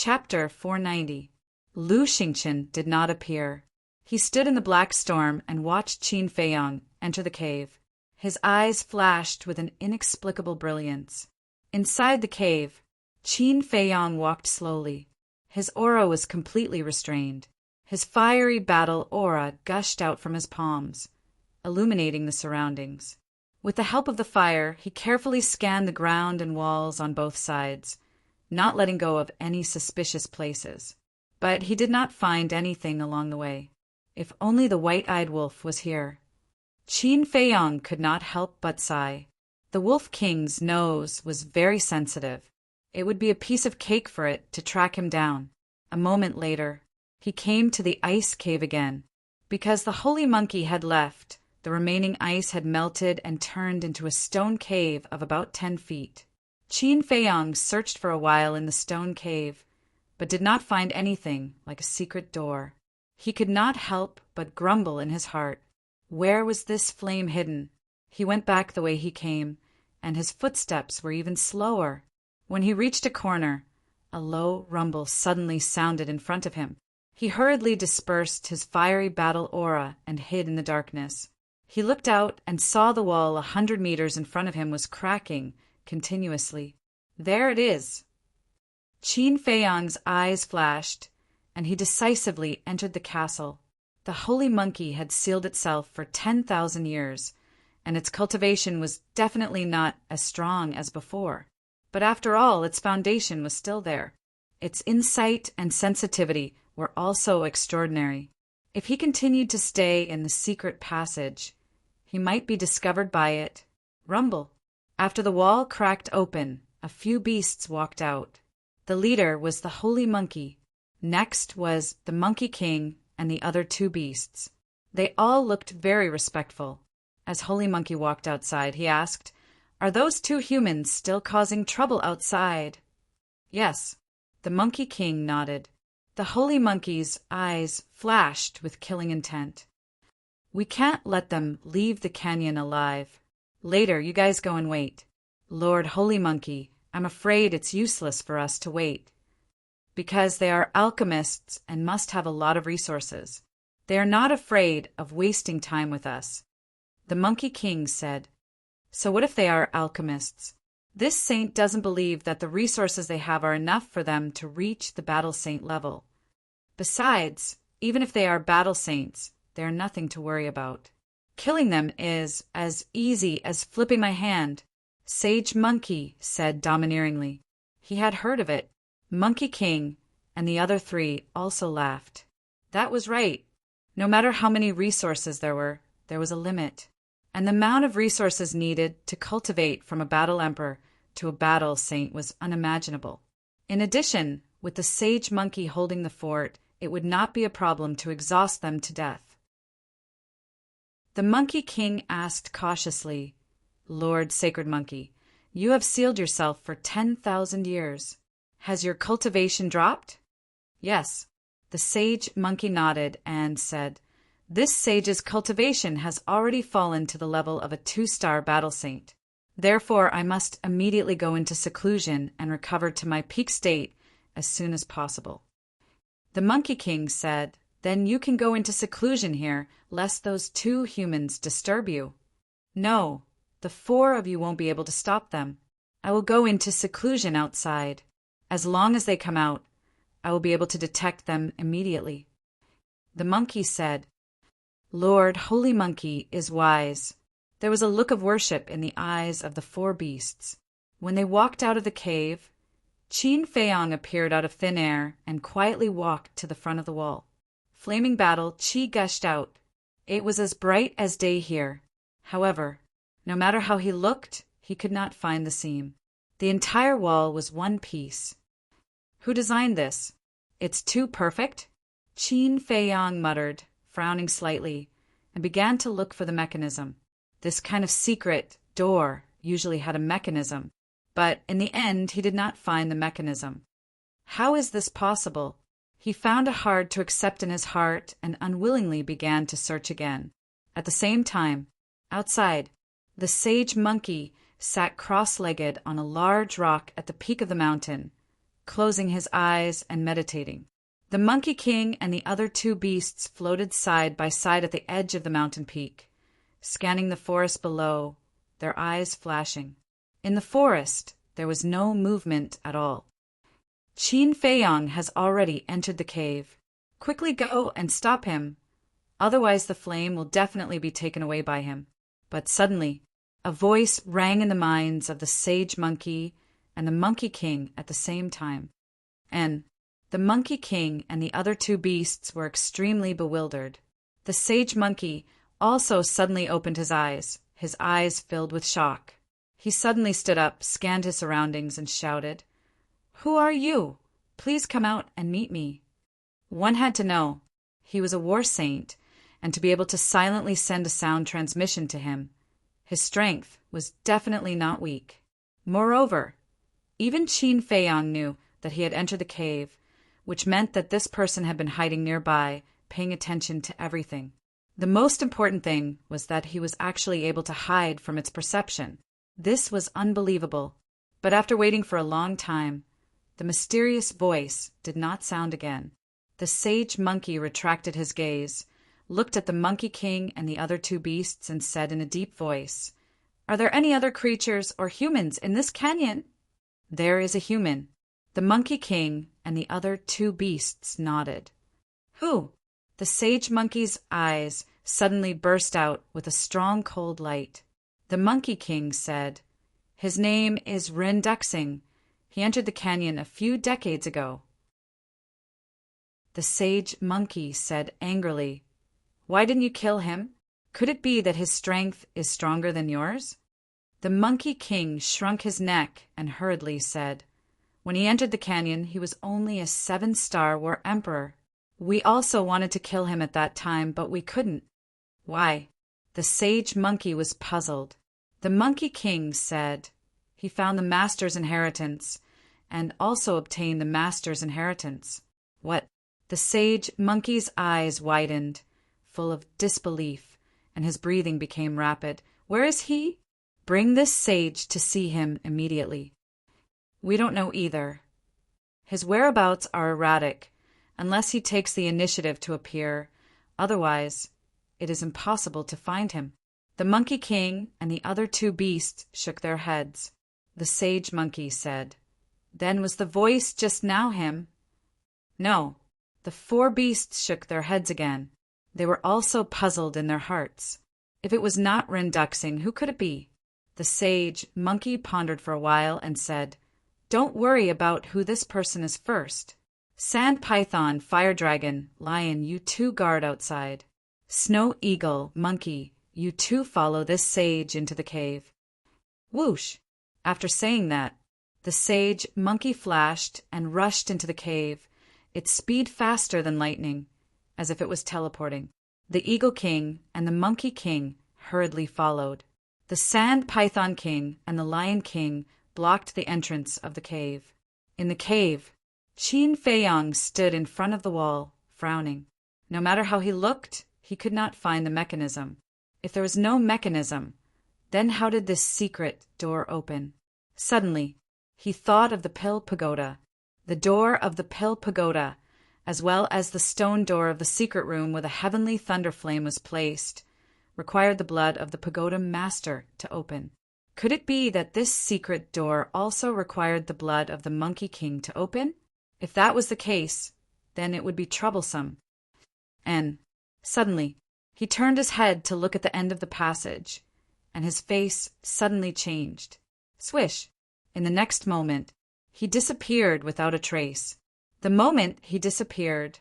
Chapter 490. Lu Xingqian did not appear. He stood in the black storm and watched Qin Feiyang enter the cave. His eyes flashed with an inexplicable brilliance. Inside the cave, Qin Feiyang walked slowly. His aura was completely restrained. His fiery battle aura gushed out from his palms, illuminating the surroundings. With the help of the fire, he carefully scanned the ground and walls on both sides, not letting go of any suspicious places. But he did not find anything along the way. If only the white-eyed wolf was here. Qin Feiyang could not help but sigh. The Wolf King's nose was very sensitive. It would be a piece of cake for it to track him down. A moment later, he came to the ice cave again. Because the holy monkey had left, the remaining ice had melted and turned into a stone cave of about 10 feet. Qin Feiyang searched for a while in the stone cave, but did not find anything like a secret door. He could not help but grumble in his heart. Where was this flame hidden? He went back the way he came, and his footsteps were even slower. When he reached a corner, a low rumble suddenly sounded in front of him. He hurriedly dispersed his fiery battle aura and hid in the darkness. He looked out and saw the wall 100 meters in front of him was cracking continuously. There it is! Qin Feiyang's eyes flashed, and he decisively entered the castle. The holy monkey had sealed itself for 10,000 years, and its cultivation was definitely not as strong as before. But after all, its foundation was still there. Its insight and sensitivity were also extraordinary. If he continued to stay in the secret passage, he might be discovered by it. Rumble. After the wall cracked open, a few beasts walked out. The leader was the holy monkey. Next was the Monkey King and the other 2 beasts. They all looked very respectful. As Holy Monkey walked outside, he asked, "Are those 2 humans still causing trouble outside?" "Yes." The Monkey King nodded. The Holy Monkey's eyes flashed with killing intent. "We can't let them leave the canyon alive. Later, you guys go and wait. Lord Holy Monkey, I'm afraid it's useless for us to wait, because they are alchemists and must have a lot of resources. They are not afraid of wasting time with us." The Monkey King said, "So what if they are alchemists? This saint doesn't believe that the resources they have are enough for them to reach the battle saint level. Besides, even if they are battle saints, they are nothing to worry about. Killing them is as easy as flipping my hand." Sage Monkey said domineeringly. He had heard of it. Monkey King and the other 3 also laughed. That was right. No matter how many resources there was a limit. And the amount of resources needed to cultivate from a battle emperor to a battle saint was unimaginable. In addition, with the Sage Monkey holding the fort, it would not be a problem to exhaust them to death. The Monkey King asked cautiously, "Lord Sacred Monkey, you have sealed yourself for 10,000 years. Has your cultivation dropped?" "Yes." The Sage Monkey nodded and said, "This sage's cultivation has already fallen to the level of a 2-star battle saint. Therefore, I must immediately go into seclusion and recover to my peak state as soon as possible." The Monkey King said, "Then you can go into seclusion here, lest those 2 humans disturb you." "No, the 4 of you won't be able to stop them. I will go into seclusion outside. As long as they come out, I will be able to detect them immediately." The monkey said, "Lord Holy Monkey is wise." There was a look of worship in the eyes of the 4 beasts. When they walked out of the cave, Qin Feiyang appeared out of thin air and quietly walked to the front of the wall. Flaming battle qi gushed out. It was as bright as day here. However, no matter how he looked, he could not find the seam. The entire wall was one piece. "Who designed this? It's too perfect?" Qin Feiyang muttered, frowning slightly, and began to look for the mechanism. This kind of secret door usually had a mechanism, but in the end he did not find the mechanism. How is this possible? He found it hard to accept in his heart and unwillingly began to search again. At the same time, outside, the sage monkey sat cross-legged on a large rock at the peak of the mountain, closing his eyes and meditating. The Monkey King and the other two beasts floated side by side at the edge of the mountain peak, scanning the forest below, their eyes flashing. In the forest, there was no movement at all. Qin Feiyong has already entered the cave. Quickly go and stop him. Otherwise the flame will definitely be taken away by him. But suddenly, a voice rang in the minds of the sage monkey and the Monkey King at the same time. And the Monkey King and the other two beasts were extremely bewildered. The sage monkey also suddenly opened his eyes filled with shock. He suddenly stood up, scanned his surroundings, and shouted, "Who are you? Please come out and meet me." One had to know. He was a war saint, and to be able to silently send a sound transmission to him. His strength was definitely not weak. Moreover, even Qin Feiyong knew that he had entered the cave, which meant that this person had been hiding nearby, paying attention to everything. The most important thing was that he was actually able to hide from its perception. This was unbelievable. But after waiting for a long time, the mysterious voice did not sound again. The sage monkey retracted his gaze, looked at the Monkey King and the other two beasts, and said in a deep voice, "Are there any other creatures or humans in this canyon?" "There is a human." The Monkey King and the other two beasts nodded. "Who?" The sage monkey's eyes suddenly burst out with a strong cold light. The Monkey King said, "His name is Ren Duxing. He entered the canyon a few decades ago." The sage monkey said angrily, "Why didn't you kill him? Could it be that his strength is stronger than yours?" The Monkey King shrunk his neck and hurriedly said, "When he entered the canyon, he was only a 7-star war emperor. We also wanted to kill him at that time, but we couldn't." "Why?" The sage monkey was puzzled. The Monkey King said, "He found the master's inheritance, and also obtained the master's inheritance." "What?" The sage monkey's eyes widened, full of disbelief, and his breathing became rapid. "Where is he? Bring this sage to see him immediately." "We don't know either. His whereabouts are erratic, unless he takes the initiative to appear. Otherwise, it is impossible to find him." The Monkey King and the other two beasts shook their heads. The sage monkey said, "Then was the voice just now him?" "No." The 4 beasts shook their heads again. They were also puzzled in their hearts. If it was not Ren Duxing, who could it be? The sage monkey pondered for a while and said, "Don't worry about who this person is first. Sand Python, Fire Dragon, Lion, you two guard outside. Snow Eagle, Monkey, you two follow this sage into the cave." Whoosh! After saying that, the sage monkey flashed and rushed into the cave, its speed faster than lightning, as if it was teleporting. The Eagle King and the Monkey King hurriedly followed. The Sand Python King and the Lion King blocked the entrance of the cave. In the cave, Qin Feiyong stood in front of the wall, frowning. No matter how he looked, he could not find the mechanism. If there was no mechanism, then how did this secret door open? Suddenly, he thought of the Pill Pagoda. The door of the Pill Pagoda, as well as the stone door of the secret room where the heavenly thunder flame was placed, required the blood of the pagoda master to open. Could it be that this secret door also required the blood of the Monkey King to open? If that was the case, then it would be troublesome. And suddenly, he turned his head to look at the end of the passage, and his face suddenly changed. Swish! In the next moment, he disappeared without a trace. The moment he disappeared,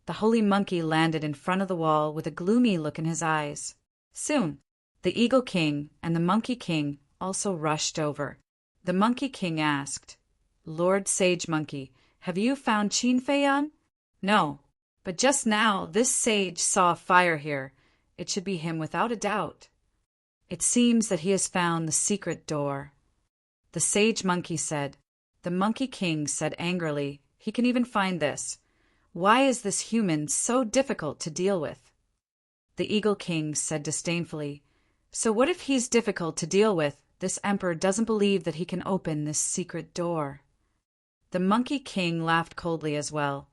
the holy monkey landed in front of the wall with a gloomy look in his eyes. Soon, the Eagle King and the Monkey King also rushed over. The Monkey King asked, "Lord Sage Monkey, have you found Qin Feiyong?" "No, but just now this sage saw a fire here. It should be him without a doubt." "It seems that he has found the secret door." The sage monkey said. The Monkey King said angrily, "He can even find this. Why is this human so difficult to deal with?" The Eagle King said disdainfully, "So what if he's difficult to deal with? This emperor doesn't believe that he can open this secret door." The Monkey King laughed coldly as well,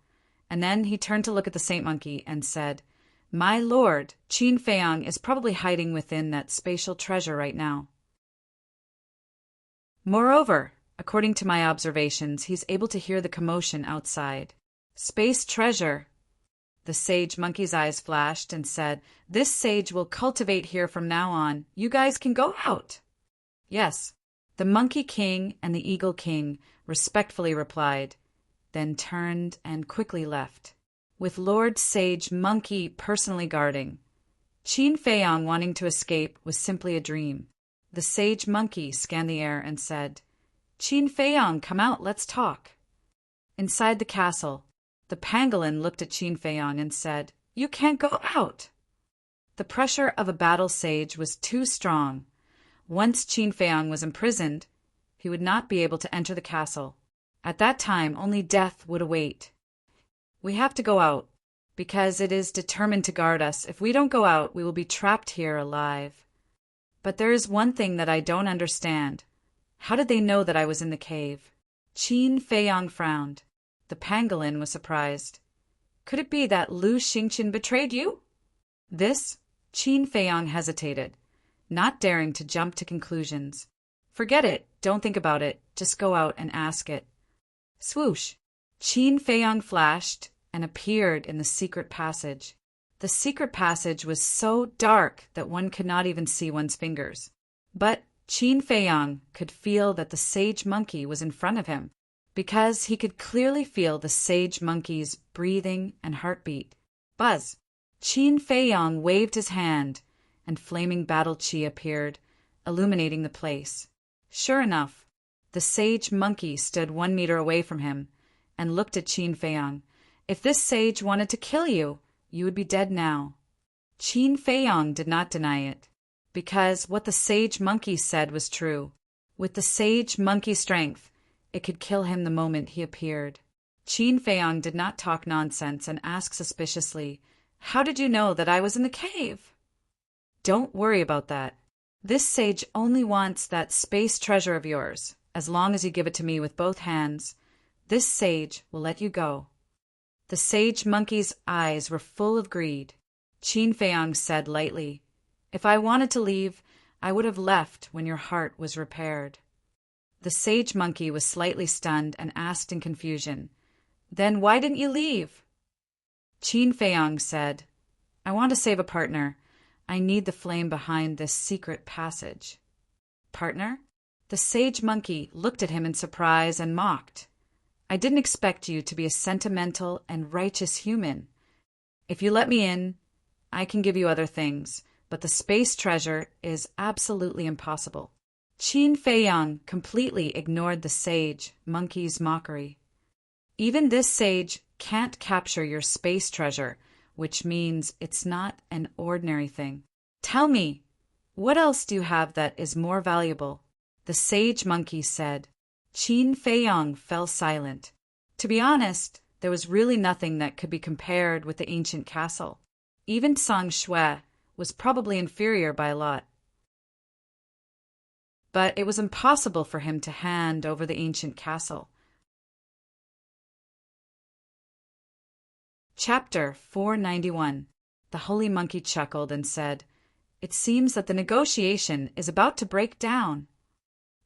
and then he turned to look at the Saint Monkey and said, "My lord, Qin Feiyang is probably hiding within that spatial treasure right now. Moreover, according to my observations, he's able to hear the commotion outside. Space treasure." The sage monkey's eyes flashed and said, "This sage will cultivate here from now on. You guys can go out." "Yes," the Monkey King and the Eagle King respectfully replied, then turned and quickly left, with Lord Sage Monkey personally guarding. Qin Feiyang wanting to escape was simply a dream. The Sage Monkey scanned the air and said, "Qin Feiyang, come out, let's talk." Inside the castle, the pangolin looked at Qin Feiyang and said, "You can't go out." The pressure of a battle sage was too strong. Once Qin Feiyang was imprisoned, he would not be able to enter the castle. At that time, only death would await. "We have to go out, because it is determined to guard us. If we don't go out, we will be trapped here alive. But there is one thing that I don't understand. How did they know that I was in the cave?" Qin Feiyang frowned. The pangolin was surprised. "Could it be that Lu Xingqian betrayed you?" This, Qin Feiyang hesitated, not daring to jump to conclusions. "Forget it, don't think about it, just go out and ask it." Swoosh! Qin Feiyang flashed and appeared in the secret passage. The secret passage was so dark that one could not even see one's fingers. But Qin Feiyang could feel that the sage monkey was in front of him, because he could clearly feel the sage monkey's breathing and heartbeat. Buzz! Qin Feiyang waved his hand, and flaming battle chi appeared, illuminating the place. Sure enough, the sage monkey stood 1 meter away from him and looked at Qin Feiyang. "If this sage wanted to kill you, you would be dead now." Qin Feiyang did not deny it, because what the sage monkey said was true. With the sage monkey strength, it could kill him the moment he appeared. Qin Feiyang did not talk nonsense and asked suspiciously, "How did you know that I was in the cave?" "Don't worry about that. This sage only wants that space treasure of yours. As long as you give it to me with both hands, this sage will let you go." The sage monkey's eyes were full of greed. Qin Feiyang said lightly, "If I wanted to leave, I would have left when your heart was repaired." The sage monkey was slightly stunned and asked in confusion, "Then why didn't you leave?" Qin Feiyang said, "I want to save a partner. I need the flame behind this secret passage." "Partner?" The sage monkey looked at him in surprise and mocked. "I didn't expect you to be a sentimental and righteous human. If you let me in, I can give you other things, but the space treasure is absolutely impossible." Qin Feiyang completely ignored the sage monkey's mockery. "Even this sage can't capture your space treasure, which means it's not an ordinary thing. Tell me, what else do you have that is more valuable?" The sage monkey said. Qin Feiyang fell silent. To be honest, there was really nothing that could be compared with the ancient castle. Even Sang Shui was probably inferior by a lot. But it was impossible for him to hand over the ancient castle. Chapter 491. The Holy Monkey chuckled and said, "It seems that the negotiation is about to break down."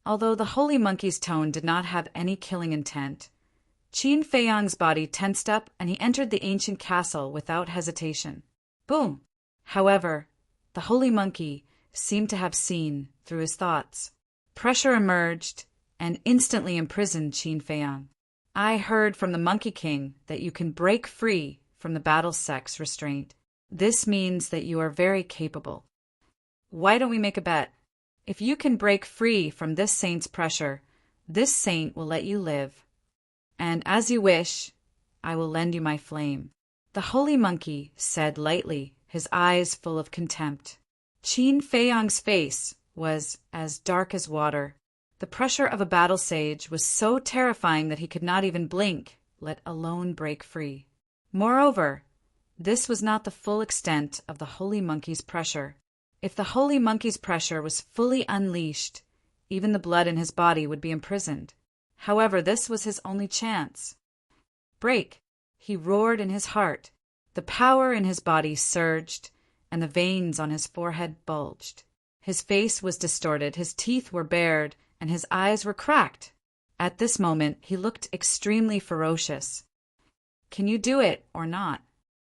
Although the Holy Monkey's tone did not have any killing intent, Qin Feiyang's body tensed up and he entered the ancient castle without hesitation. Boom! However, the Holy Monkey seemed to have seen through his thoughts. Pressure emerged and instantly imprisoned Qin Feiyang. "I heard from the Monkey King that you can break free from the battle sex restraint. This means that you are very capable. Why don't we make a bet? If you can break free from this saint's pressure, this saint will let you live. And as you wish, I will lend you my flame." The Holy Monkey said lightly, his eyes full of contempt. Qin Feiyang's face was as dark as water. The pressure of a battle sage was so terrifying that he could not even blink, let alone break free. Moreover, this was not the full extent of the Holy Monkey's pressure. If the Holy Monkey's pressure was fully unleashed, even the blood in his body would be imprisoned. However, this was his only chance. Break! He roared in his heart. The power in his body surged, and the veins on his forehead bulged. His face was distorted, his teeth were bared, and his eyes were cracked. At this moment, he looked extremely ferocious. Can you do it or not?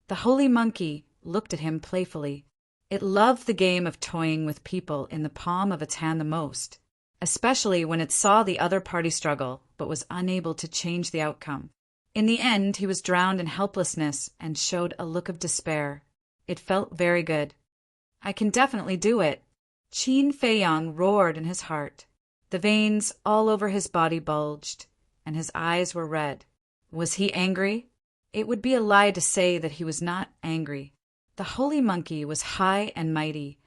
The holy monkey looked at him playfully. It loved the game of toying with people in the palm of its hand the most, especially when it saw the other party struggle but was unable to change the outcome. In the end, he was drowned in helplessness and showed a look of despair. It felt very good. I can definitely do it. Qin Feiyang roared in his heart. The veins all over his body bulged, and his eyes were red. Was he angry? It would be a lie to say that he was not angry. The holy monkey was high and mighty,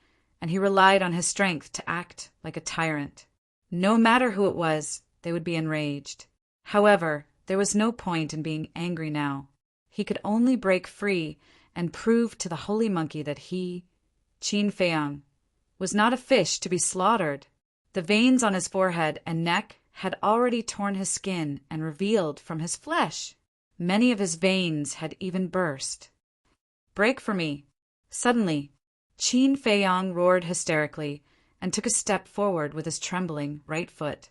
and he relied on his strength to act like a tyrant. No matter who it was, they would be enraged. However, there was no point in being angry now. He could only break free and prove to the holy monkey that he, Qin Feiyang, was not a fish to be slaughtered. The veins on his forehead and neck had already torn his skin and revealed from his flesh. Many of his veins had even burst. Break for me! Suddenly, Qin Feiyang roared hysterically and took a step forward with his trembling right foot.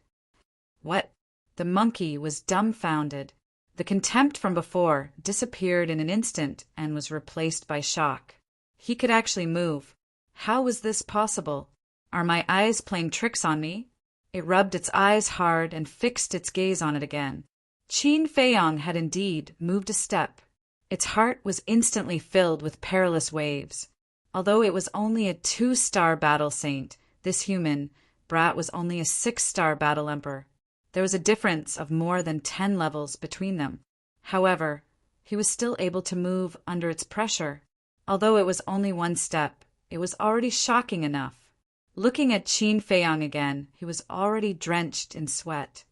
What? The monkey was dumbfounded. The contempt from before disappeared in an instant and was replaced by shock. He could actually move. How was this possible? Are my eyes playing tricks on me? It rubbed its eyes hard and fixed its gaze on it again. Qin Feiyang had indeed moved a step. Its heart was instantly filled with perilous waves. Although it was only a 2-star battle saint, this human brat was only a 6-star battle emperor. There was a difference of more than 10 levels between them. However, he was still able to move under its pressure. Although it was only 1 step, it was already shocking enough. Looking at Qin Feiyang again, he was already drenched in sweat.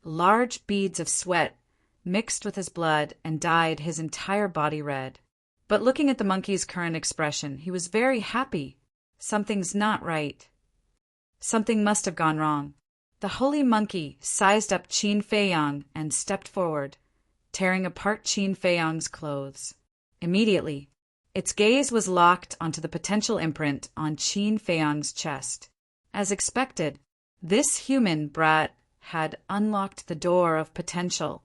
Large beads of sweat mixed with his blood and dyed his entire body red. But looking at the monkey's current expression, he was very happy. Something's not right. Something must have gone wrong. The holy monkey sized up Qin Feiyang and stepped forward, tearing apart Qin Feiyang's clothes. Immediately, its gaze was locked onto the potential imprint on Qin Feiyang's chest. As expected, this human brat had unlocked the door of potential.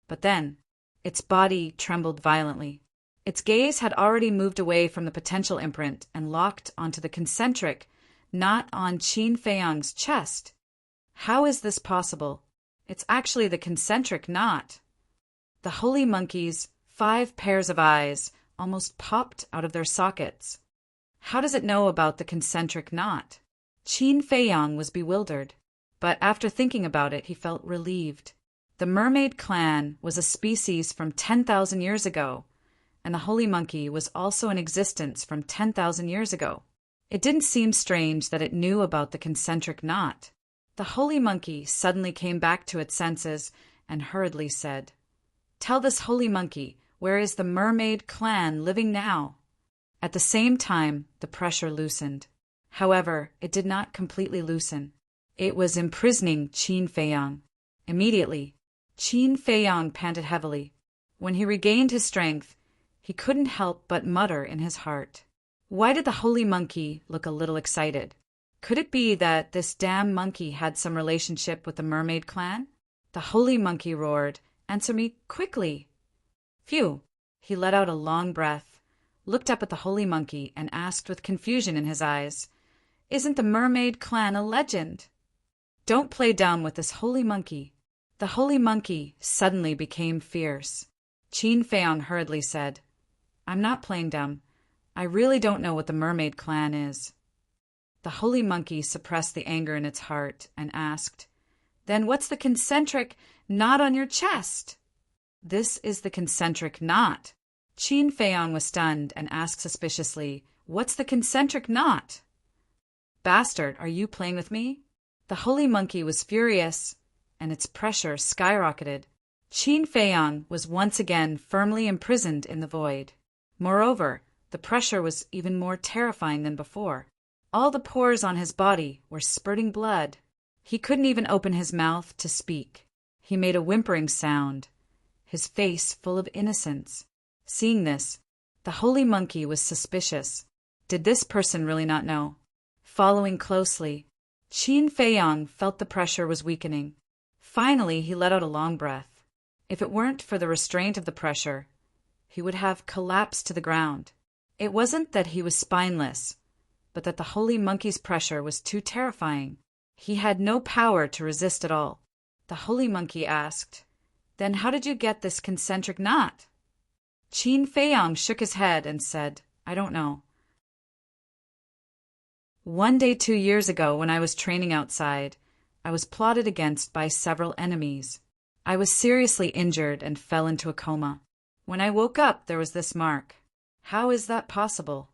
But then, its body trembled violently. Its gaze had already moved away from the potential imprint and locked onto the concentric, not on Qin Feiyang's chest. How is this possible? It's actually the concentric knot. The holy monkey's 5 pairs of eyes almost popped out of their sockets. How does it know about the concentric knot? Qin Feiyang was bewildered, but after thinking about it, he felt relieved. The mermaid clan was a species from 10,000 years ago, and the holy monkey was also in existence from 10,000 years ago. It didn't seem strange that it knew about the concentric knot. The holy monkey suddenly came back to its senses and hurriedly said, "Tell this holy monkey, where is the mermaid clan living now?" At the same time, the pressure loosened. However, it did not completely loosen. It was imprisoning Qin Feiyang. Immediately, Qin Feiyang panted heavily. When he regained his strength, he couldn't help but mutter in his heart. Why did the holy monkey look a little excited? Could it be that this damn monkey had some relationship with the mermaid clan? The holy monkey roared, "Answer me quickly!" Phew! He let out a long breath, looked up at the holy monkey, and asked with confusion in his eyes, "Isn't the mermaid clan a legend?" Don't play dumb with this holy monkey. The holy monkey suddenly became fierce. Qin Feiyang hurriedly said, "I'm not playing dumb. I really don't know what the mermaid clan is." The holy monkey suppressed the anger in its heart and asked, "Then what's the concentric knot on your chest?" "This is the concentric knot." Qin Feiyang was stunned and asked suspiciously, "What's the concentric knot?" "Bastard, are you playing with me?" The holy monkey was furious, and its pressure skyrocketed. Qin Feiyang was once again firmly imprisoned in the void. Moreover, the pressure was even more terrifying than before. All the pores on his body were spurting blood. He couldn't even open his mouth to speak. He made a whimpering sound, his face full of innocence. Seeing this, the holy monkey was suspicious. Did this person really not know? Following closely, Qin Feiyang felt the pressure was weakening. Finally, he let out a long breath. If it weren't for the restraint of the pressure, he would have collapsed to the ground. It wasn't that he was spineless, but that the holy monkey's pressure was too terrifying. He had no power to resist at all. The holy monkey asked, "Then how did you get this concentric knot?" Qin Feiyang shook his head and said, "I don't know. One day 2 years ago, when I was training outside, I was plotted against by several enemies. I was seriously injured and fell into a coma. When I woke up, there was this mark. How is that possible?"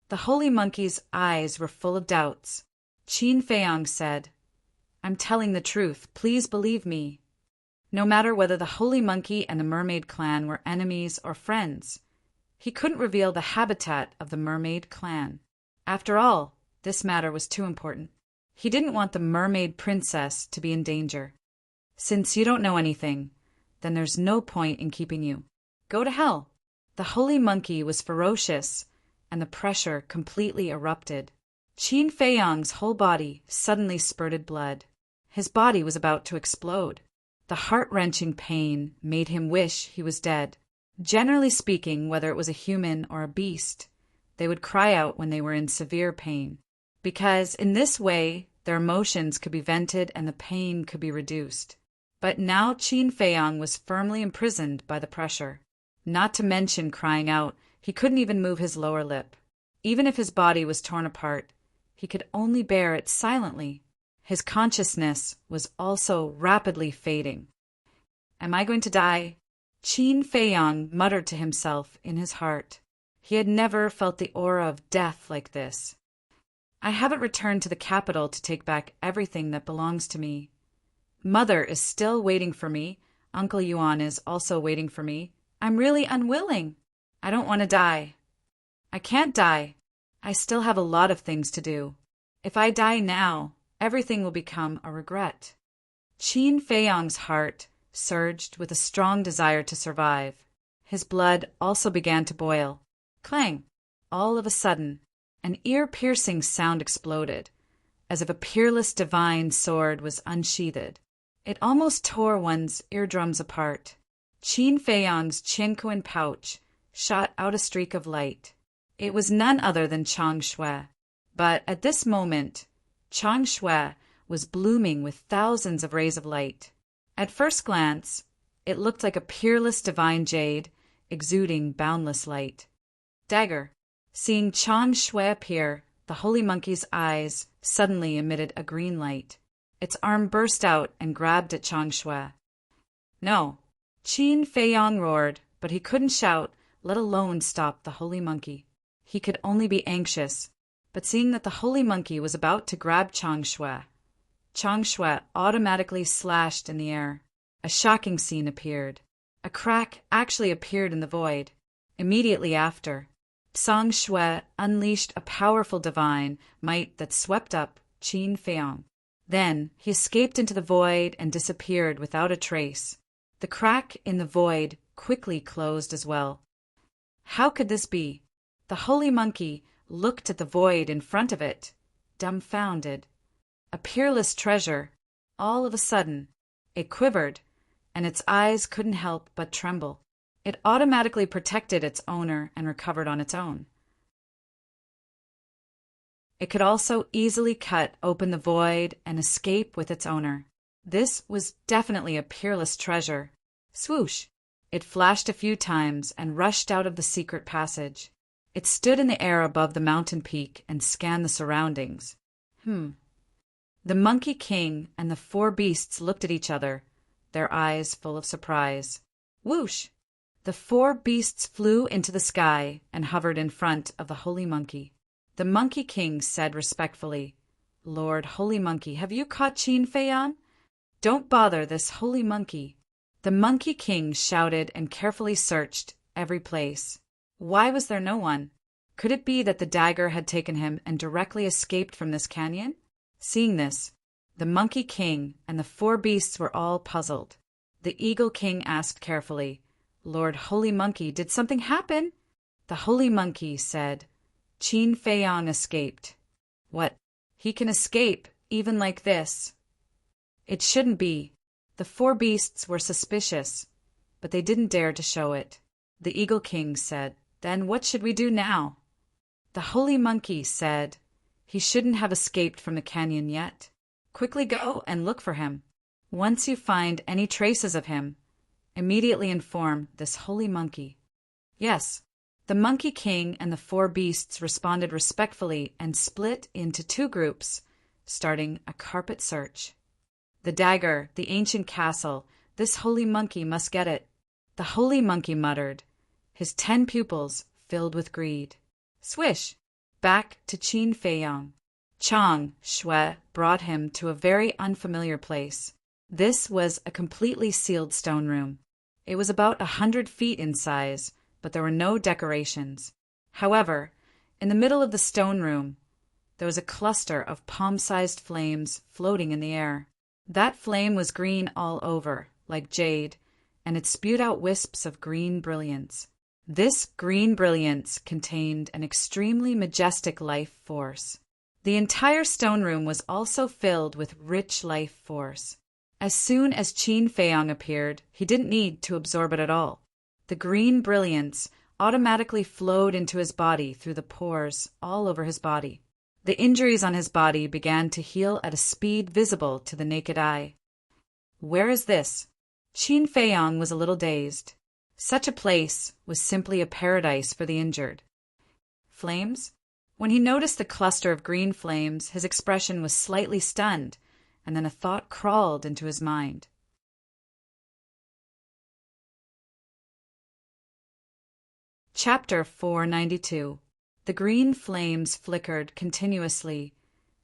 The holy monkey's eyes were full of doubts. Qin Feiyang said, "I'm telling the truth. Please believe me." No matter whether the holy monkey and the mermaid clan were enemies or friends, he couldn't reveal the habitat of the mermaid clan. After all, this matter was too important. He didn't want the mermaid princess to be in danger. "Since you don't know anything, then there's no point in keeping you. Go to hell." The holy monkey was ferocious, and the pressure completely erupted. Qin Feiyang's whole body suddenly spurted blood. His body was about to explode. The heart-wrenching pain made him wish he was dead. Generally speaking, whether it was a human or a beast, they would cry out when they were in severe pain, because in this way their emotions could be vented and the pain could be reduced. But now Qin Feiyang was firmly imprisoned by the pressure. Not to mention crying out, he couldn't even move his lower lip. Even if his body was torn apart, he could only bear it silently. His consciousness was also rapidly fading. "Am I going to die?" Qin Feiyang muttered to himself in his heart. He had never felt the aura of death like this. "I haven't returned to the capital to take back everything that belongs to me. Mother is still waiting for me. Uncle Yuan is also waiting for me. I'm really unwilling. I don't want to die. I can't die. I still have a lot of things to do. If I die now, everything will become a regret." Qin Feiyang's heart surged with a strong desire to survive. His blood also began to boil. Clang! All of a sudden, an ear-piercing sound exploded, as if a peerless divine sword was unsheathed. It almost tore one's eardrums apart. Qin Feiyang's Qianquan pouch shot out a streak of light. It was none other than Chang Shui. But at this moment, Chang Shui was blooming with thousands of rays of light. At first glance, it looked like a peerless divine jade, exuding boundless light. Dagger. Seeing Chang Shui appear, the holy monkey's eyes suddenly emitted a green light. Its arm burst out and grabbed at Chang Shui. "No!" Qin Feiyang roared, but he couldn't shout, let alone stop the holy monkey. He could only be anxious, but seeing that the holy monkey was about to grab Chang Shui automatically slashed in the air. A shocking scene appeared. A crack actually appeared in the void. Immediately after, Chang Shui unleashed a powerful divine might that swept up Qin Feiyang. Then he escaped into the void and disappeared without a trace. The crack in the void quickly closed as well. How could this be? The holy monkey looked at the void in front of it, dumbfounded. A peerless treasure. All of a sudden, it quivered, and its eyes couldn't help but tremble. It automatically protected its owner and recovered on its own. It could also easily cut open the void and escape with its owner. This was definitely a peerless treasure. Swoosh! It flashed a few times and rushed out of the secret passage. It stood in the air above the mountain peak and scanned the surroundings. The Monkey King and the four beasts looked at each other, their eyes full of surprise. Whoosh! The four beasts flew into the sky and hovered in front of the Holy Monkey. The Monkey King said respectfully, "Lord Holy Monkey, have you caught Qin Feiyang? Don't bother this Holy Monkey." The Monkey King shouted and carefully searched every place. Why was there no one? Could it be that the dagger had taken him and directly escaped from this canyon? Seeing this, The Monkey King and the four beasts were all puzzled. The Eagle King asked carefully, "Lord Holy Monkey, did something happen?" The Holy Monkey said, "Qin Feiyong escaped." "What? He can escape, even like this?" "It shouldn't be." The four beasts were suspicious, but they didn't dare to show it. The Eagle King said, "Then what should we do now?" The Holy Monkey said, "He shouldn't have escaped from the canyon yet. Quickly go and look for him. Once you find any traces of him, immediately inform this Holy Monkey." Yes, the Monkey King and the four beasts responded respectfully and split into two groups, starting a carpet search. The dagger, the ancient castle, this Holy Monkey must get it. The Holy Monkey muttered, his 10 pupils filled with greed. Swish! Back to Qin Feiyong. Chang Shui brought him to a very unfamiliar place. This was a completely sealed stone room. It was about 100 feet in size, but there were no decorations. However, in the middle of the stone room, there was a cluster of palm-sized flames floating in the air. That flame was green all over, like jade, and it spewed out wisps of green brilliance. This green brilliance contained an extremely majestic life force. The entire stone room was also filled with rich life force. As soon as Qin Feiyong appeared, he didn't need to absorb it at all. The green brilliance automatically flowed into his body through the pores all over his body. The injuries on his body began to heal at a speed visible to the naked eye. Where is this? Qin Feiyong was a little dazed. Such a place was simply a paradise for the injured. Flames? When he noticed the cluster of green flames, his expression was slightly stunned, and then a thought crawled into his mind. Chapter 492. The green flames flickered continuously,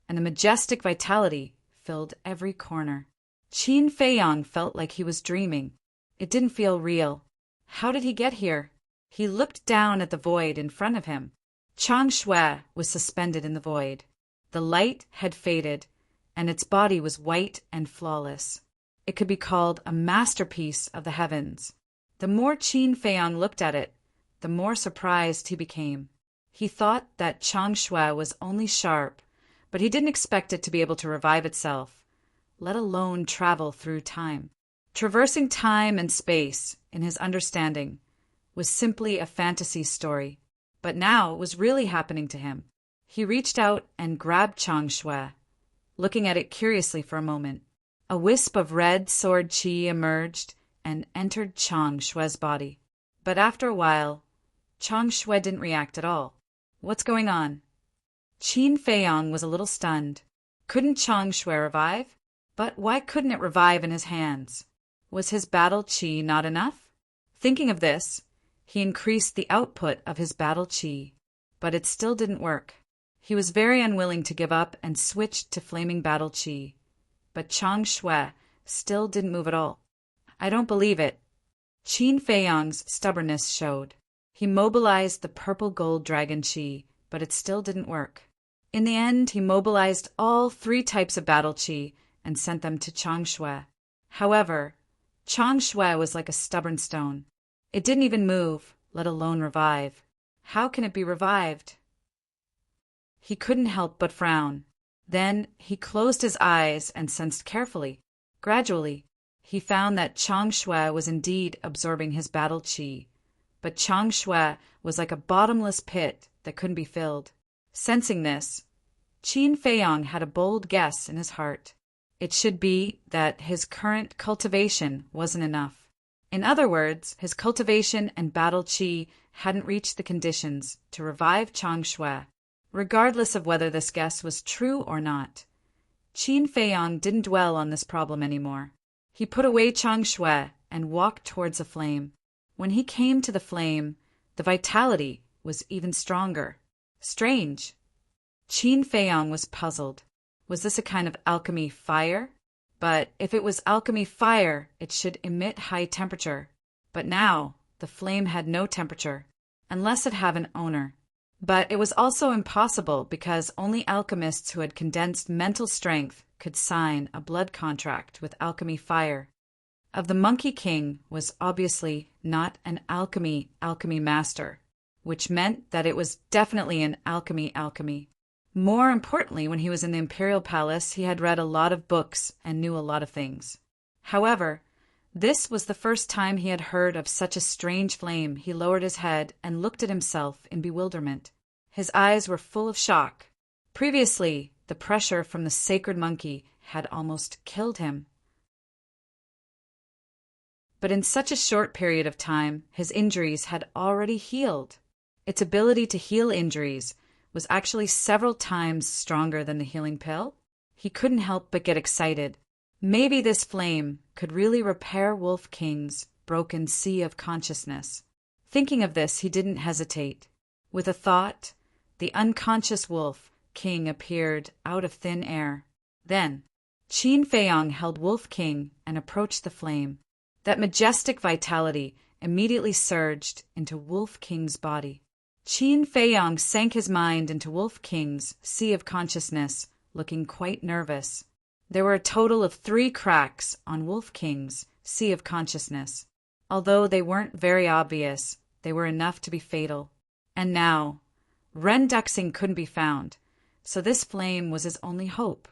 and the majestic vitality filled every corner. Qin Feiyong felt like he was dreaming. It didn't feel real. How did he get here? He looked down at the void in front of him. Chang Shui was suspended in the void. The light had faded, and its body was white and flawless. It could be called a masterpiece of the heavens. The more Qin Feiyong looked at it, the more surprised he became. He thought that Chang Shui was only sharp, but he didn't expect it to be able to revive itself, let alone travel through time. Traversing time and space, in his understanding, was simply a fantasy story. But now it was really happening to him. He reached out and grabbed Chang Shui, looking at it curiously for a moment. A wisp of red sword qi emerged and entered Chang Shui's body. But after a while, Chang Shui didn't react at all. What's going on? Qin Feiyong was a little stunned. Couldn't Chang Shui revive? But why couldn't it revive in his hands? Was his battle qi not enough? Thinking of this, he increased the output of his battle qi, but it still didn't work. He was very unwilling to give up and switched to flaming battle qi, but Chang Shui still didn't move at all. I don't believe it. Qin Feiyong's stubbornness showed. He mobilized the purple gold dragon qi, but it still didn't work. In the end, he mobilized all 3 types of battle qi and sent them to Chang Shui. However, Chang Shui was like a stubborn stone. It didn't even move, let alone revive. How can it be revived? He couldn't help but frown. Then he closed his eyes and sensed carefully. Gradually, he found that Chang Shui was indeed absorbing his battle qi, but Chang Shui was like a bottomless pit that couldn't be filled. Sensing this, Qin Feiyong had a bold guess in his heart. It should be that his current cultivation wasn't enough. In other words, his cultivation and battle qi hadn't reached the conditions to revive Chang Shui. Regardless of whether this guess was true or not, Qin Feiyong didn't dwell on this problem anymore. He put away Chang Shui and walked towards the flame. When he came to the flame, the vitality was even stronger. Strange. Qin Feiyong was puzzled. Was this a kind of alchemy fire? But if it was alchemy fire, it should emit high temperature. But now, the flame had no temperature, unless it had an owner. But it was also impossible because only alchemists who had condensed mental strength could sign a blood contract with alchemy fire. Of the Monkey King was obviously not an alchemy master, which meant that it was definitely an alchemy. More importantly, when he was in the Imperial Palace, he had read a lot of books and knew a lot of things. However, this was the first time he had heard of such a strange flame. He lowered his head and looked at himself in bewilderment. His eyes were full of shock. Previously, the pressure from the sacred monkey had almost killed him. But in such a short period of time, his injuries had already healed. Its ability to heal injuries was actually several times stronger than the healing pill. He couldn't help but get excited. Maybe this flame could really repair Wolf King's broken sea of consciousness. Thinking of this, he didn't hesitate. With a thought, the unconscious Wolf King appeared out of thin air. Then, Qin Feiyong held Wolf King and approached the flame. That majestic vitality immediately surged into Wolf King's body. Qin Feiyong sank his mind into Wolf King's sea of consciousness, looking quite nervous. There were a total of 3 cracks on Wolf King's sea of consciousness. Although they weren't very obvious, they were enough to be fatal. And now, Ren Duxing couldn't be found, so this flame was his only hope.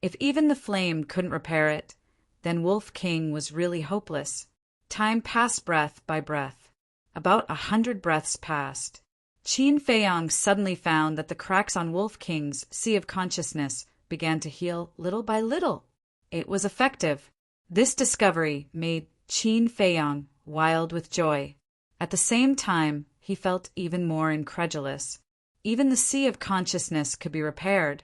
If even the flame couldn't repair it, then Wolf King was really hopeless. Time passed breath by breath. About 100 breaths passed. Qin Feiyong suddenly found that the cracks on Wolf King's sea of consciousness began to heal little by little. It was effective. This discovery made Qin Feiyong wild with joy. At the same time, he felt even more incredulous. Even the sea of consciousness could be repaired.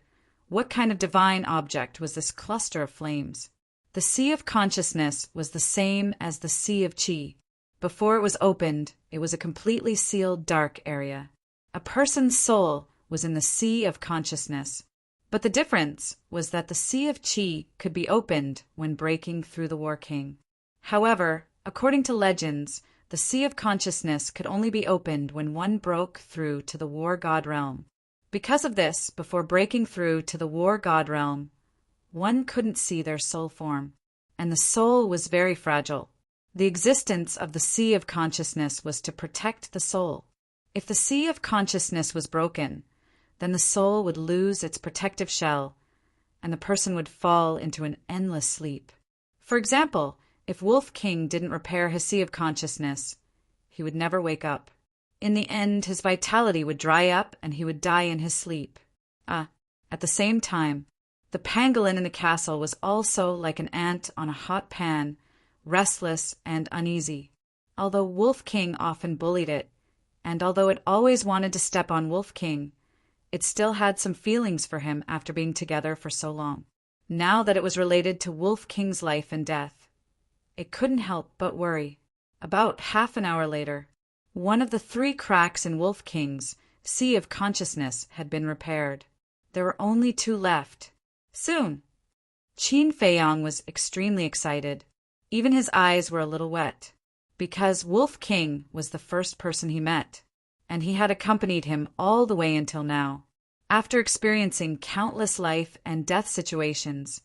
What kind of divine object was this cluster of flames? The sea of consciousness was the same as the sea of qi. Before it was opened, it was a completely sealed dark area. A person's soul was in the sea of consciousness. But the difference was that the sea of qi could be opened when breaking through the War King. However, according to legends, the sea of consciousness could only be opened when one broke through to the War God realm. Because of this, before breaking through to the War God realm, one couldn't see their soul form, and the soul was very fragile. The existence of the sea of consciousness was to protect the soul. If the sea of consciousness was broken, then the soul would lose its protective shell, and the person would fall into an endless sleep. For example, if Wolf King didn't repair his sea of consciousness, he would never wake up. In the end, his vitality would dry up and he would die in his sleep. At the same time, the pangolin in the castle was also like an ant on a hot pan, restless and uneasy. Although Wolf King often bullied it, and although it always wanted to step on Wolf King, it still had some feelings for him after being together for so long. Now that it was related to Wolf King's life and death, it couldn't help but worry. About half an hour later, one of the 3 cracks in Wolf King's sea of consciousness had been repaired. There were only 2 left. Soon. Qin Feiyong was extremely excited. Even his eyes were a little wet, because Wolf King was the first person he met, and he had accompanied him all the way until now. After experiencing countless life and death situations,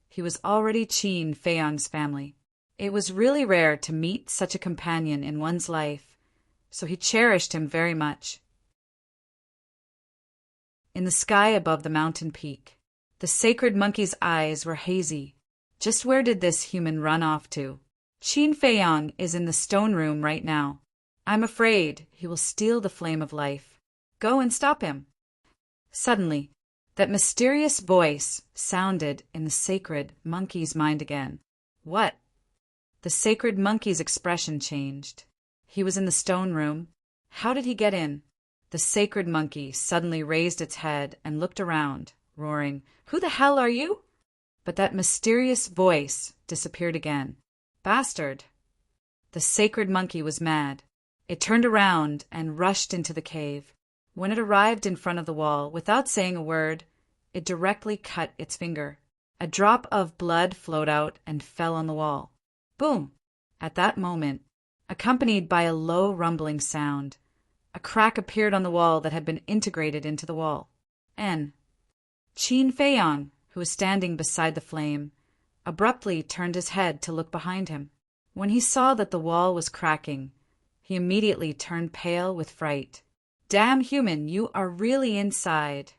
he was already Qin Feiyong's family. It was really rare to meet such a companion in one's life, so he cherished him very much. In the sky above the mountain peak, the sacred monkey's eyes were hazy. Just where did this human run off to? Qin Feiyong is in the stone room right now. I'm afraid he will steal the flame of life. Go and stop him. Suddenly, that mysterious voice sounded in the sacred monkey's mind again. What? The sacred monkey's expression changed. He was in the stone room. How did he get in? The sacred monkey suddenly raised its head and looked around, roaring, "Who the hell are you?" But that mysterious voice disappeared again. Bastard! The sacred monkey was mad. It turned around and rushed into the cave. When it arrived in front of the wall, without saying a word, it directly cut its finger. A drop of blood flowed out and fell on the wall. Boom! At that moment, accompanied by a low rumbling sound, a crack appeared on the wall that had been integrated into the wall. Qin Feiyong, who was standing beside the flame, abruptly turned his head to look behind him. When he saw that the wall was cracking, he immediately turned pale with fright. "Damn human, you are really inside!"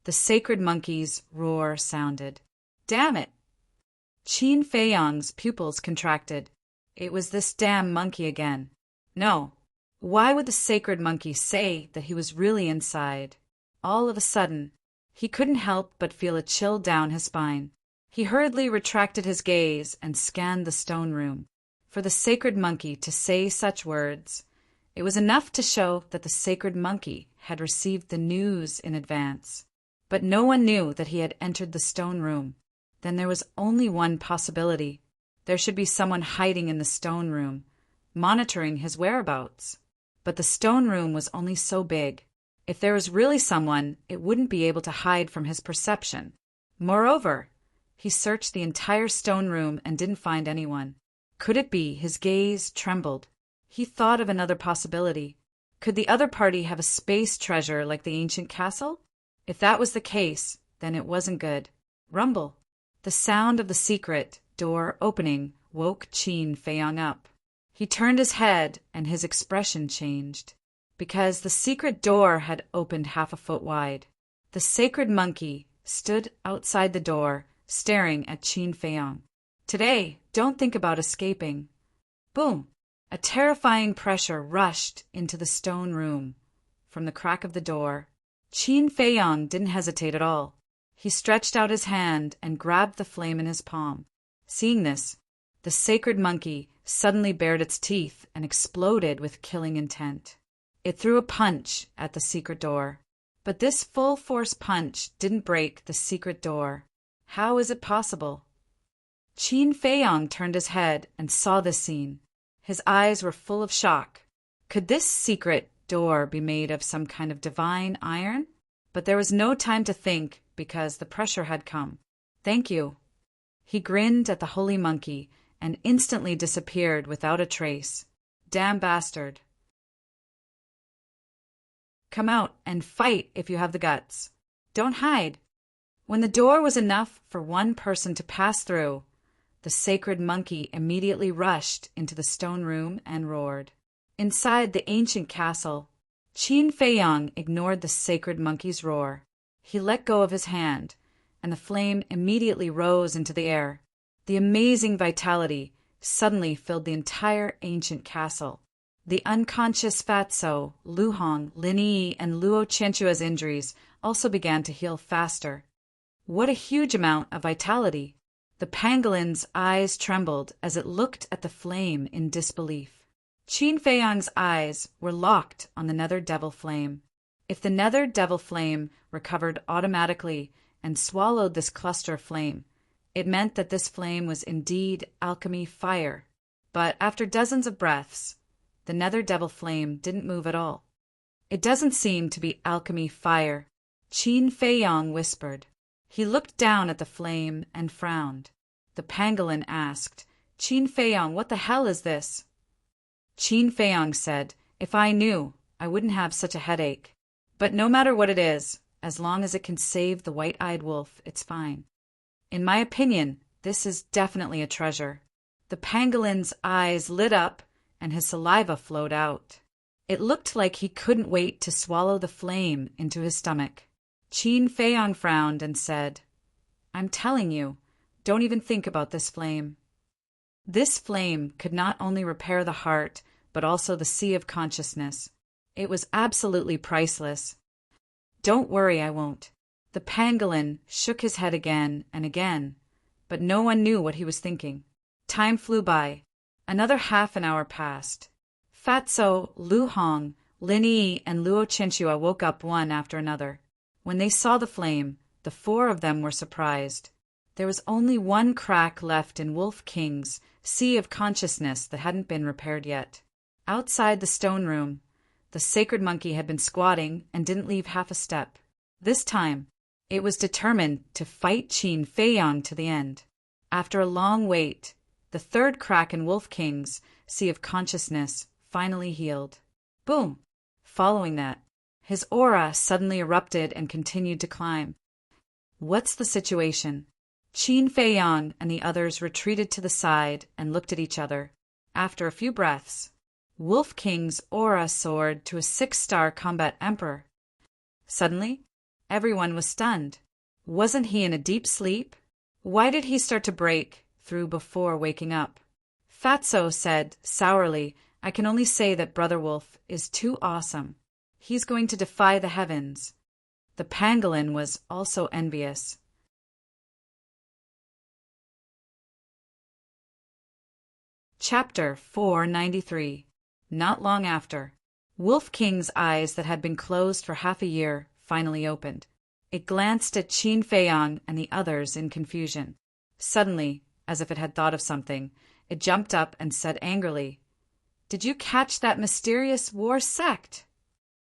The sacred monkey's roar sounded. Damn it! Qin Feiyang's pupils contracted. It was this damn monkey again. No. Why would the sacred monkey say that he was really inside? All of a sudden, he couldn't help but feel a chill down his spine. He hurriedly retracted his gaze and scanned the stone room. For the sacred monkey to say such words, it was enough to show that the sacred monkey had received the news in advance. But no one knew that he had entered the stone room. Then there was only one possibility. There should be someone hiding in the stone room, monitoring his whereabouts. But the stone room was only so big. If there was really someone, it wouldn't be able to hide from his perception. Moreover, he searched the entire stone room and didn't find anyone. Could it be? His gaze trembled. He thought of another possibility. Could the other party have a space treasure like the ancient castle? If that was the case, then it wasn't good. Rumble. The sound of the secret door opening woke Qin Feiyang up. He turned his head and his expression changed, because the secret door had opened half a foot wide. The sacred monkey stood outside the door, staring at Qin Feiyang. Today, don't think about escaping. Boom! A terrifying pressure rushed into the stone room. From the crack of the door, Qin Feiyang didn't hesitate at all. He stretched out his hand and grabbed the flame in his palm. Seeing this, the sacred monkey suddenly bared its teeth and exploded with killing intent. It threw a punch at the secret door. But this full-force punch didn't break the secret door. How is it possible? Qin Feiyang turned his head and saw this scene. His eyes were full of shock. Could this secret door be made of some kind of divine iron? But there was no time to think because the pressure had come. Thank you. He grinned at the holy monkey and instantly disappeared without a trace. Damn bastard. Come out and fight if you have the guts. Don't hide. When the door was enough for one person to pass through, the sacred monkey immediately rushed into the stone room and roared. Inside the ancient castle, Qin Feiyang ignored the sacred monkey's roar. He let go of his hand, and the flame immediately rose into the air. The amazing vitality suddenly filled the entire ancient castle. The unconscious Fatso, Lu Hong, Lin Yi, and Luo Qianchua's injuries also began to heal faster. What a huge amount of vitality! The pangolin's eyes trembled as it looked at the flame in disbelief. Qin Feiyang's eyes were locked on the nether devil flame. If the nether devil flame recovered automatically and swallowed this cluster of flame, it meant that this flame was indeed alchemy fire. But after dozens of breaths, the nether devil flame didn't move at all. It doesn't seem to be alchemy fire, Qin Feiyang whispered. He looked down at the flame and frowned. The pangolin asked, Qin Feiyang, what the hell is this? Qin Feiyang said, if I knew, I wouldn't have such a headache. But no matter what it is, as long as it can save the white-eyed wolf, it's fine. In my opinion, this is definitely a treasure. The pangolin's eyes lit up and his saliva flowed out. It looked like he couldn't wait to swallow the flame into his stomach. Qin Feiyang frowned and said, I'm telling you, don't even think about this flame. This flame could not only repair the heart, but also the sea of consciousness. It was absolutely priceless. Don't worry, I won't. The pangolin shook his head again and again, but no one knew what he was thinking. Time flew by. Another half an hour passed. Fatso, Lu Hong, Lin Yi, and Luo Qianchua woke up one after another. When they saw the flame, the four of them were surprised. There was only one crack left in Wolf King's sea of consciousness that hadn't been repaired yet. Outside the stone room, the sacred monkey had been squatting and didn't leave half a step. This time, it was determined to fight Qin Feiyang to the end. After a long wait, the third crack in Wolf King's sea of consciousness finally healed. Boom! Following that, his aura suddenly erupted and continued to climb. What's the situation? Qin Feiyang and the others retreated to the side and looked at each other. After a few breaths, Wolf King's aura soared to a 6-star combat emperor. Suddenly, everyone was stunned. Wasn't he in a deep sleep? Why did he start to break through before waking up? Fatso said sourly, I can only say that Brother Wolf is too awesome. He's going to defy the heavens. The pangolin was also envious. Chapter 493. Not long after, Wolf King's eyes that had been closed for half a year finally opened. It glanced at Qin Feiyang and the others in confusion. Suddenly, as if it had thought of something, it jumped up and said angrily, Did you catch that mysterious war sect?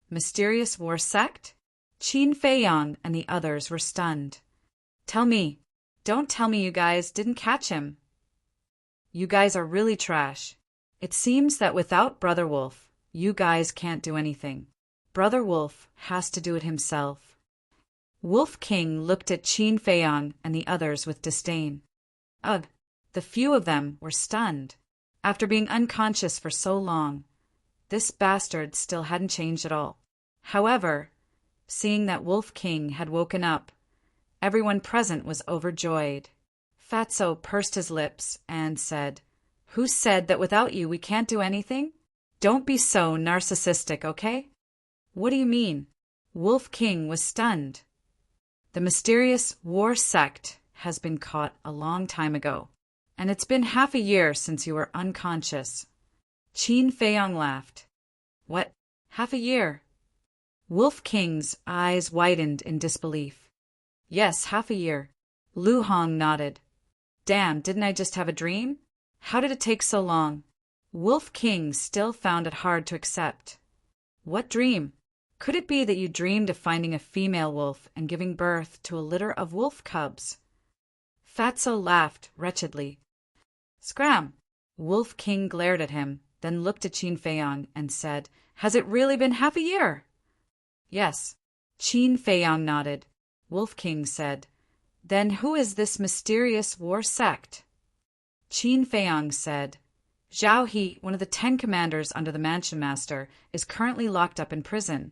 Mysterious war sect? Qin Feiyang and the others were stunned. Tell me. Don't tell me you guys didn't catch him. You guys are really trash. It seems that without Brother Wolf, you guys can't do anything. Brother Wolf has to do it himself. Wolf King looked at Qin Feiyang and the others with disdain. Ugh, the few of them were stunned. After being unconscious for so long, this bastard still hadn't changed at all. However, seeing that Wolf King had woken up, everyone present was overjoyed. Fatso pursed his lips and said, Who said that without you we can't do anything? Don't be so narcissistic, okay? What do you mean? Wolf King was stunned. The mysterious war sect has been caught a long time ago, and it's been half a year since you were unconscious. Qin Feiyang laughed. What? Half a year? Wolf King's eyes widened in disbelief. Yes, half a year. Lu Hong nodded. Damn, didn't I just have a dream? How did it take so long? Wolf King still found it hard to accept. What dream? Could it be that you dreamed of finding a female wolf and giving birth to a litter of wolf cubs? Fatso laughed wretchedly. Scram! Wolf King glared at him, then looked at Qin Feiyang and said, Has it really been half a year? Yes. Qin Feiyang nodded. Wolf King said, Then who is this mysterious war sect? Qin Feiyang said, Zhao He, one of the 10 commanders under the Mansion Master, is currently locked up in prison.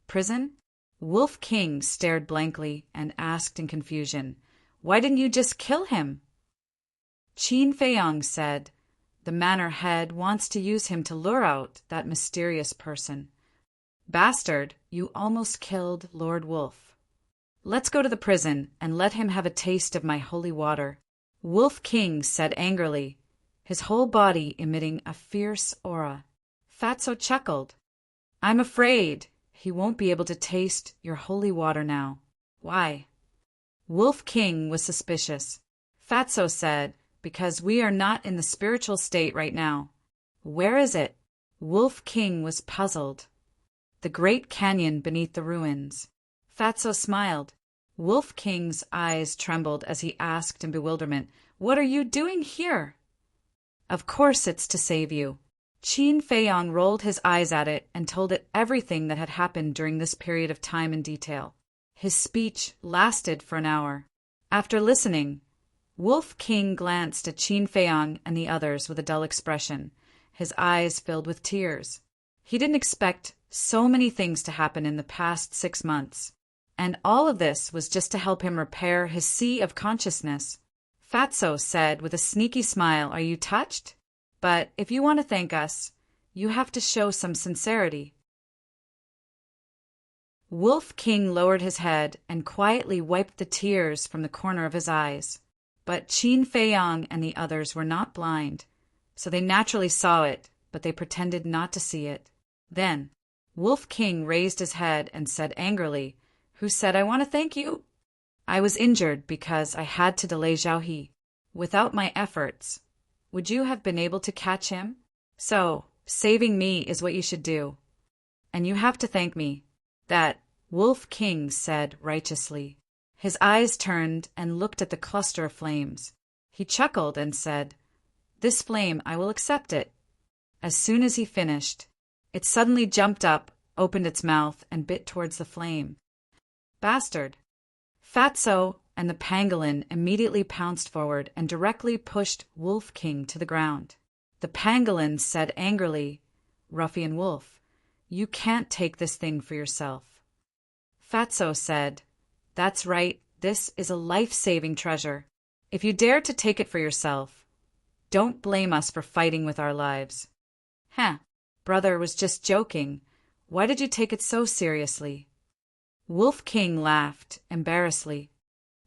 Prison? Wolf King stared blankly and asked in confusion, Why didn't you just kill him? Qin Feiyang said, The manor head wants to use him to lure out that mysterious person. Bastard, you almost killed Lord Wolf. Let's go to the prison and let him have a taste of my holy water. Wolf King said angrily, his whole body emitting a fierce aura. Fatso chuckled. I'm afraid he won't be able to taste your holy water now. Why? Wolf King was suspicious. Fatso said, Because we are not in the spiritual state right now. Where is it? Wolf King was puzzled. The great canyon beneath the ruins. Fatso smiled. Wolf King's eyes trembled as he asked in bewilderment, What are you doing here? Of course it's to save you. Qin Feiyang rolled his eyes at it and told it everything that had happened during this period of time in detail. His speech lasted for an hour. After listening, Wolf King glanced at Qin Feiyang and the others with a dull expression, his eyes filled with tears. He didn't expect so many things to happen in the past 6 months. And all of this was just to help him repair his sea of consciousness. Fatso said with a sneaky smile, Are you touched? But if you want to thank us, you have to show some sincerity. Wolf King lowered his head and quietly wiped the tears from the corner of his eyes. But Qin Feiyang and the others were not blind, so they naturally saw it, but they pretended not to see it. Then, Wolf King raised his head and said angrily, Who said I want to thank you? I was injured because I had to delay Zhao He. Without my efforts, would you have been able to catch him? So, saving me is what you should do. And you have to thank me. That, Wolf King said righteously. His eyes turned and looked at the cluster of flames. He chuckled and said, This flame, I will accept it. As soon as he finished, it suddenly jumped up, opened its mouth, and bit towards the flame. Bastard. Fatso and the pangolin immediately pounced forward and directly pushed Wolf King to the ground. The pangolin said angrily, "Ruffian wolf, you can't take this thing for yourself." Fatso said, "That's right, this is a life-saving treasure. If you dare to take it for yourself, don't blame us for fighting with our lives." "Huh, brother was just joking. Why did you take it so seriously?" Wolf King laughed, embarrassedly.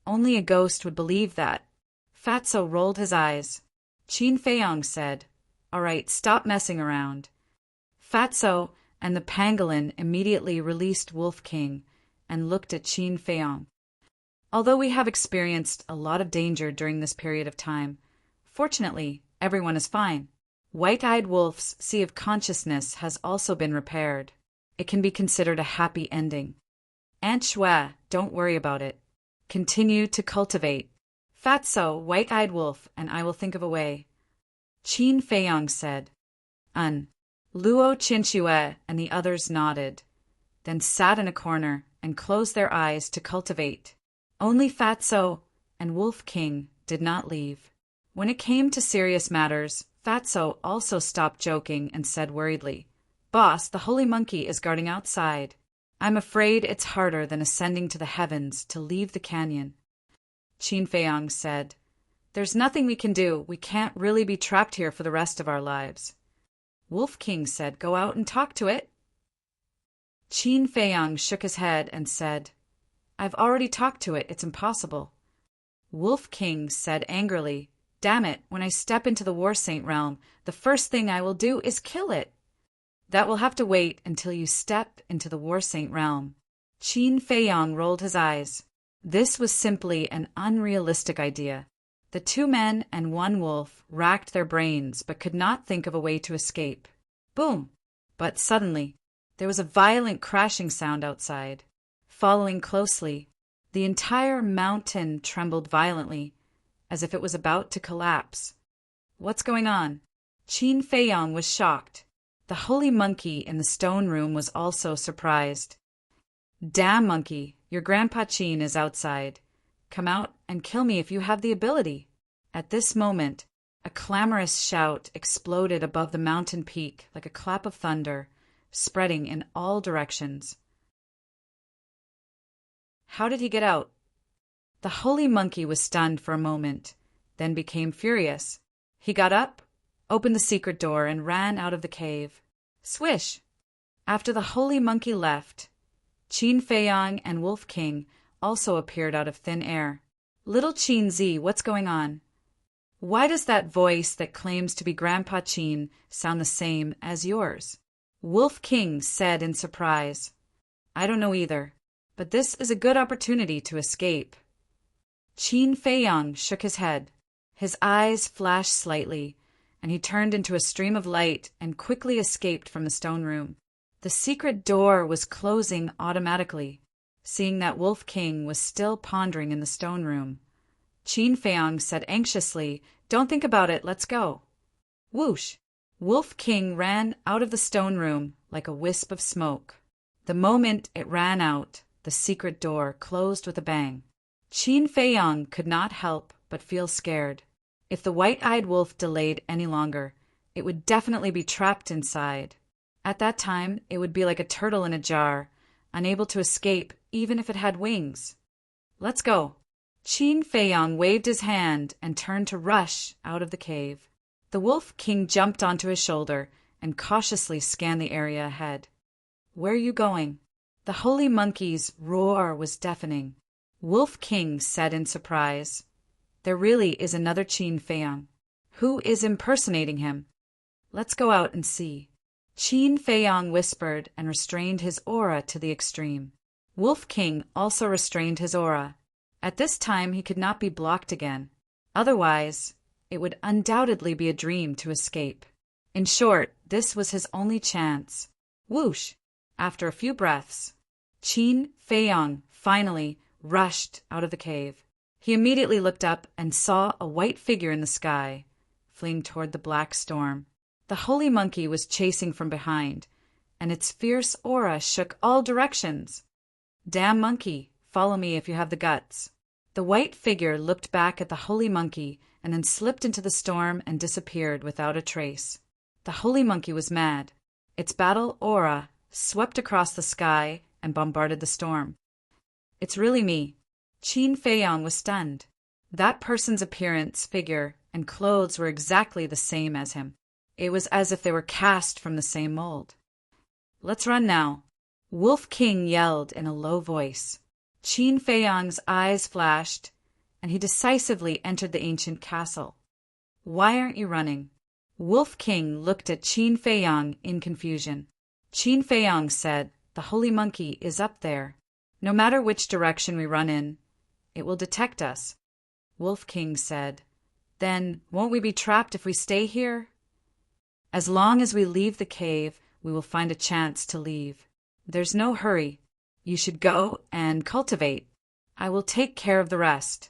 "Only a ghost would believe that." Fatso rolled his eyes. Qin Feiyong said, "All right, stop messing around." Fatso and the pangolin immediately released Wolf King and looked at Qin Feiyong. Although we have experienced a lot of danger during this period of time, fortunately, everyone is fine. White-eyed Wolf's sea of consciousness has also been repaired. It can be considered a happy ending. Aunt Shue, don't worry about it. Continue to cultivate. Fatso, White-eyed Wolf, and I will think of a way. Qin Feiyong said. Luo Qinshue and the others nodded, then sat in a corner and closed their eyes to cultivate. Only Fatso and Wolf King did not leave. When it came to serious matters, Fatso also stopped joking and said worriedly, "Boss, the holy monkey is guarding outside. I'm afraid it's harder than ascending to the heavens to leave the canyon." Qin Feiyong said, "There's nothing we can do. We can't really be trapped here for the rest of our lives." Wolf King said, "Go out and talk to it." Qin Feiyong shook his head and said, "I've already talked to it. It's impossible." Wolf King said angrily, "Damn it, when I step into the War Saint realm, the first thing I will do is kill it." "That will have to wait until you step into the War Saint realm." Qin Feiyong rolled his eyes. This was simply an unrealistic idea. The two men and one wolf racked their brains but could not think of a way to escape. Boom! But suddenly, there was a violent crashing sound outside. Following closely, the entire mountain trembled violently, as if it was about to collapse. "What's going on?" Qin Feiyong was shocked. The holy monkey in the stone room was also surprised. "Damn monkey, your Grandpa Qin is outside. Come out and kill me if you have the ability." At this moment, a clamorous shout exploded above the mountain peak like a clap of thunder, spreading in all directions. How did he get out? The holy monkey was stunned for a moment, then became furious. He got up, opened the secret door, and ran out of the cave. Swish! After the holy monkey left, Qin Feiyong and Wolf King also appeared out of thin air. "Little Qin Z, what's going on? Why does that voice that claims to be Grandpa Qin sound the same as yours?" Wolf King said in surprise. "I don't know either, but this is a good opportunity to escape." Qin Feiyong shook his head. His eyes flashed slightly, and he turned into a stream of light and quickly escaped from the stone room. The secret door was closing automatically. Seeing that Wolf King was still pondering in the stone room, Qin Feiyong said anxiously, "Don't think about it, let's go." Whoosh! Wolf King ran out of the stone room like a wisp of smoke. The moment it ran out, the secret door closed with a bang. Qin Feiyong could not help but feel scared. If the white-eyed wolf delayed any longer, it would definitely be trapped inside. At that time, it would be like a turtle in a jar, unable to escape even if it had wings. "Let's go." Qin Feiyong waved his hand and turned to rush out of the cave. The Wolf King jumped onto his shoulder and cautiously scanned the area ahead. "Where are you going?" The holy monkey's roar was deafening. Wolf King said in surprise, "There really is another Qin Feiyong. Who is impersonating him? Let's go out and see." Qin Feiyong whispered and restrained his aura to the extreme. Wolf King also restrained his aura. At this time he could not be blocked again. Otherwise, it would undoubtedly be a dream to escape. In short, this was his only chance. Whoosh! After a few breaths, Qin Feiyong finally rushed out of the cave. He immediately looked up and saw a white figure in the sky, fleeing toward the black storm. The holy monkey was chasing from behind, and its fierce aura shook all directions. "Damn monkey, Follow me if you have the guts." The white figure looked back at the holy monkey and then slipped into the storm and disappeared without a trace. The holy monkey was mad. Its battle aura swept across the sky and bombarded the storm. "It's really me." Qin Feiyang was stunned. That person's appearance, figure, and clothes were exactly the same as him. It was as if they were cast from the same mold. "Let's run now," Wolf King yelled in a low voice. Qin Feiyang's eyes flashed, and he decisively entered the ancient castle. "Why aren't you running?" Wolf King looked at Qin Feiyang in confusion. Qin Feiyang said, "The holy monkey is up there. No matter which direction we run in, it will detect us." Wolf King said, "Then won't we be trapped if we stay here?" "As long as we leave the cave, we will find a chance to leave. There's no hurry. You should go and cultivate. I will take care of the rest."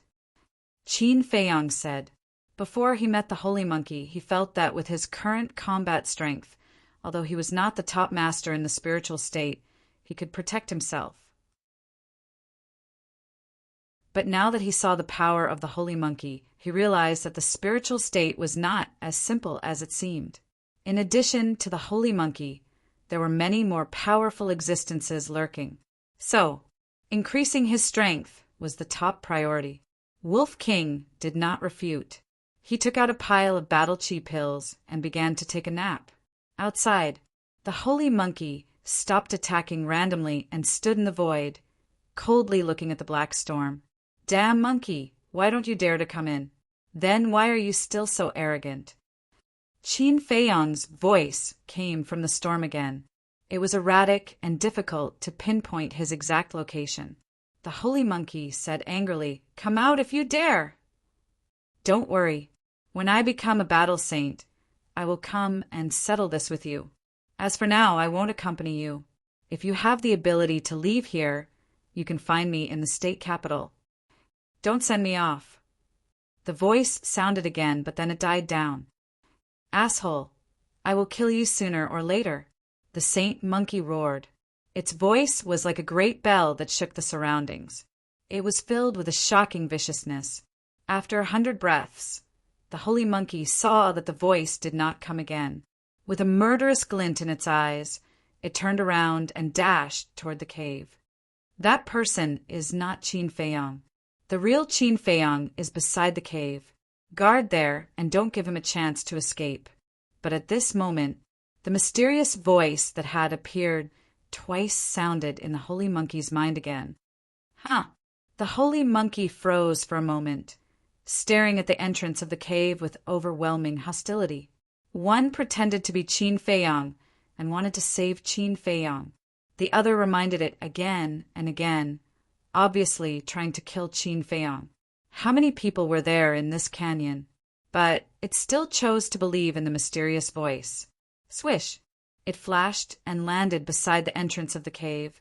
Qin Feiyang said. Before he met the holy monkey, he felt that with his current combat strength, although he was not the top master in the spiritual state, he could protect himself. But now that he saw the power of the holy monkey, he realized that the spiritual state was not as simple as it seemed. In addition to the holy monkey, there were many more powerful existences lurking. So, increasing his strength was the top priority. Wolf King did not refute. He took out a pile of battle chi pills and began to take a nap. Outside, the holy monkey stopped attacking randomly and stood in the void, coldly looking at the black storm. "Damn monkey, why don't you dare to come in? Then why are you still so arrogant?" Qin Feiyang's voice came from the storm again. It was erratic and difficult to pinpoint his exact location. The holy monkey said angrily, "Come out if you dare!" "Don't worry. When I become a battle saint, I will come and settle this with you. As for now, I won't accompany you. If you have the ability to leave here, you can find me in the state capital. Don't send me off." The voice sounded again, but then it died down. "Asshole, I will kill you sooner or later," the saint monkey roared. Its voice was like a great bell that shook the surroundings. It was filled with a shocking viciousness. After 100 breaths, the holy monkey saw that the voice did not come again. With a murderous glint in its eyes, it turned around and dashed toward the cave. That person is not Qin Feiyang. The real Qin Feiyang is beside the cave. Guard there and don't give him a chance to escape. But at this moment, the mysterious voice that had appeared twice sounded in the holy monkey's mind again. "Huh." The holy monkey froze for a moment, staring at the entrance of the cave with overwhelming hostility. One pretended to be Qin Feiyang and wanted to save Qin Feiyang. The other reminded it again and again, obviously trying to kill Qin Feiyang. How many people were there in this canyon? But it still chose to believe in the mysterious voice. Swish! It flashed and landed beside the entrance of the cave,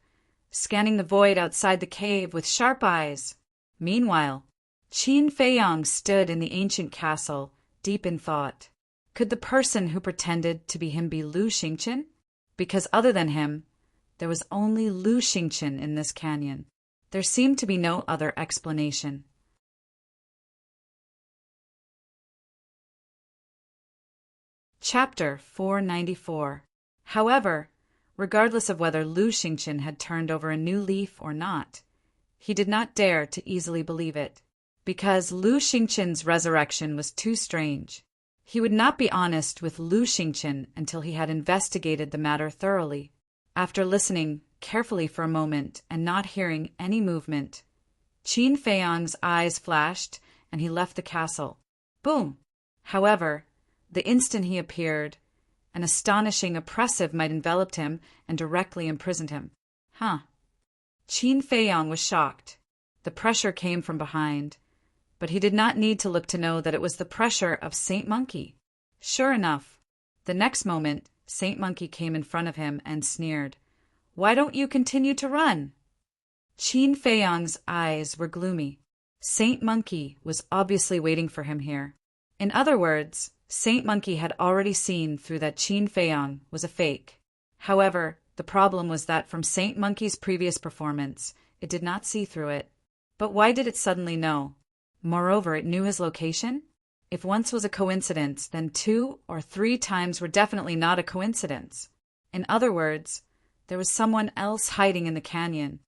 scanning the void outside the cave with sharp eyes. Meanwhile, Qin Feiyang stood in the ancient castle, deep in thought. Could the person who pretended to be him be Lu Xingqian? Because other than him, there was only Lu Xingqian in this canyon. There seemed to be no other explanation. Chapter 494. However, regardless of whether Lu Xingqian had turned over a new leaf or not, he did not dare to easily believe it, because Lu Xingqian's resurrection was too strange. He would not be honest with Lu Xingqian until he had investigated the matter thoroughly. After listening carefully for a moment and not hearing any movement, Qin Feiyang's eyes flashed and he left the castle. Boom! However, the instant he appeared, an astonishing oppressive might enveloped him and directly imprisoned him. Qin Feiyang was shocked. The pressure came from behind, but he did not need to look to know that it was the pressure of Saint Monkey. Sure enough, the next moment, Saint Monkey came in front of him and sneered, "Why don't you continue to run?" Qin Feiyang's eyes were gloomy. Saint Monkey was obviously waiting for him here. In other words, Saint Monkey had already seen through that Qin Feiyang was a fake. However, the problem was that from Saint Monkey's previous performance, It did not see through it. But why did it suddenly know? Moreover, it knew his location? If once was a coincidence, then 2 or 3 times were definitely not a coincidence. In other words, there was someone else hiding in the canyon.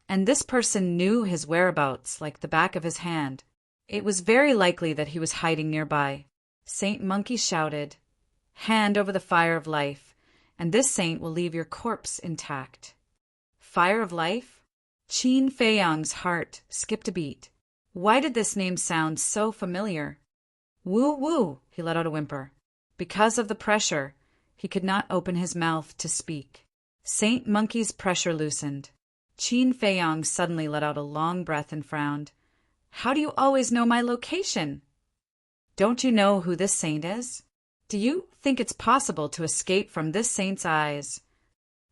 And this person knew his whereabouts like the back of his hand. It was very likely that he was hiding nearby. Saint Monkey shouted, "Hand over the fire of life, and this saint will leave your corpse intact." Fire of life? Qin Feiyang's heart skipped a beat. Why did this name sound so familiar? Woo woo, he let out a whimper. Because of the pressure, he could not open his mouth to speak. Saint Monkey's pressure loosened. Qin Feiyang suddenly let out a long breath and frowned. How do you always know my location? Don't you know who this saint is? Do you think it's possible to escape from this saint's eyes?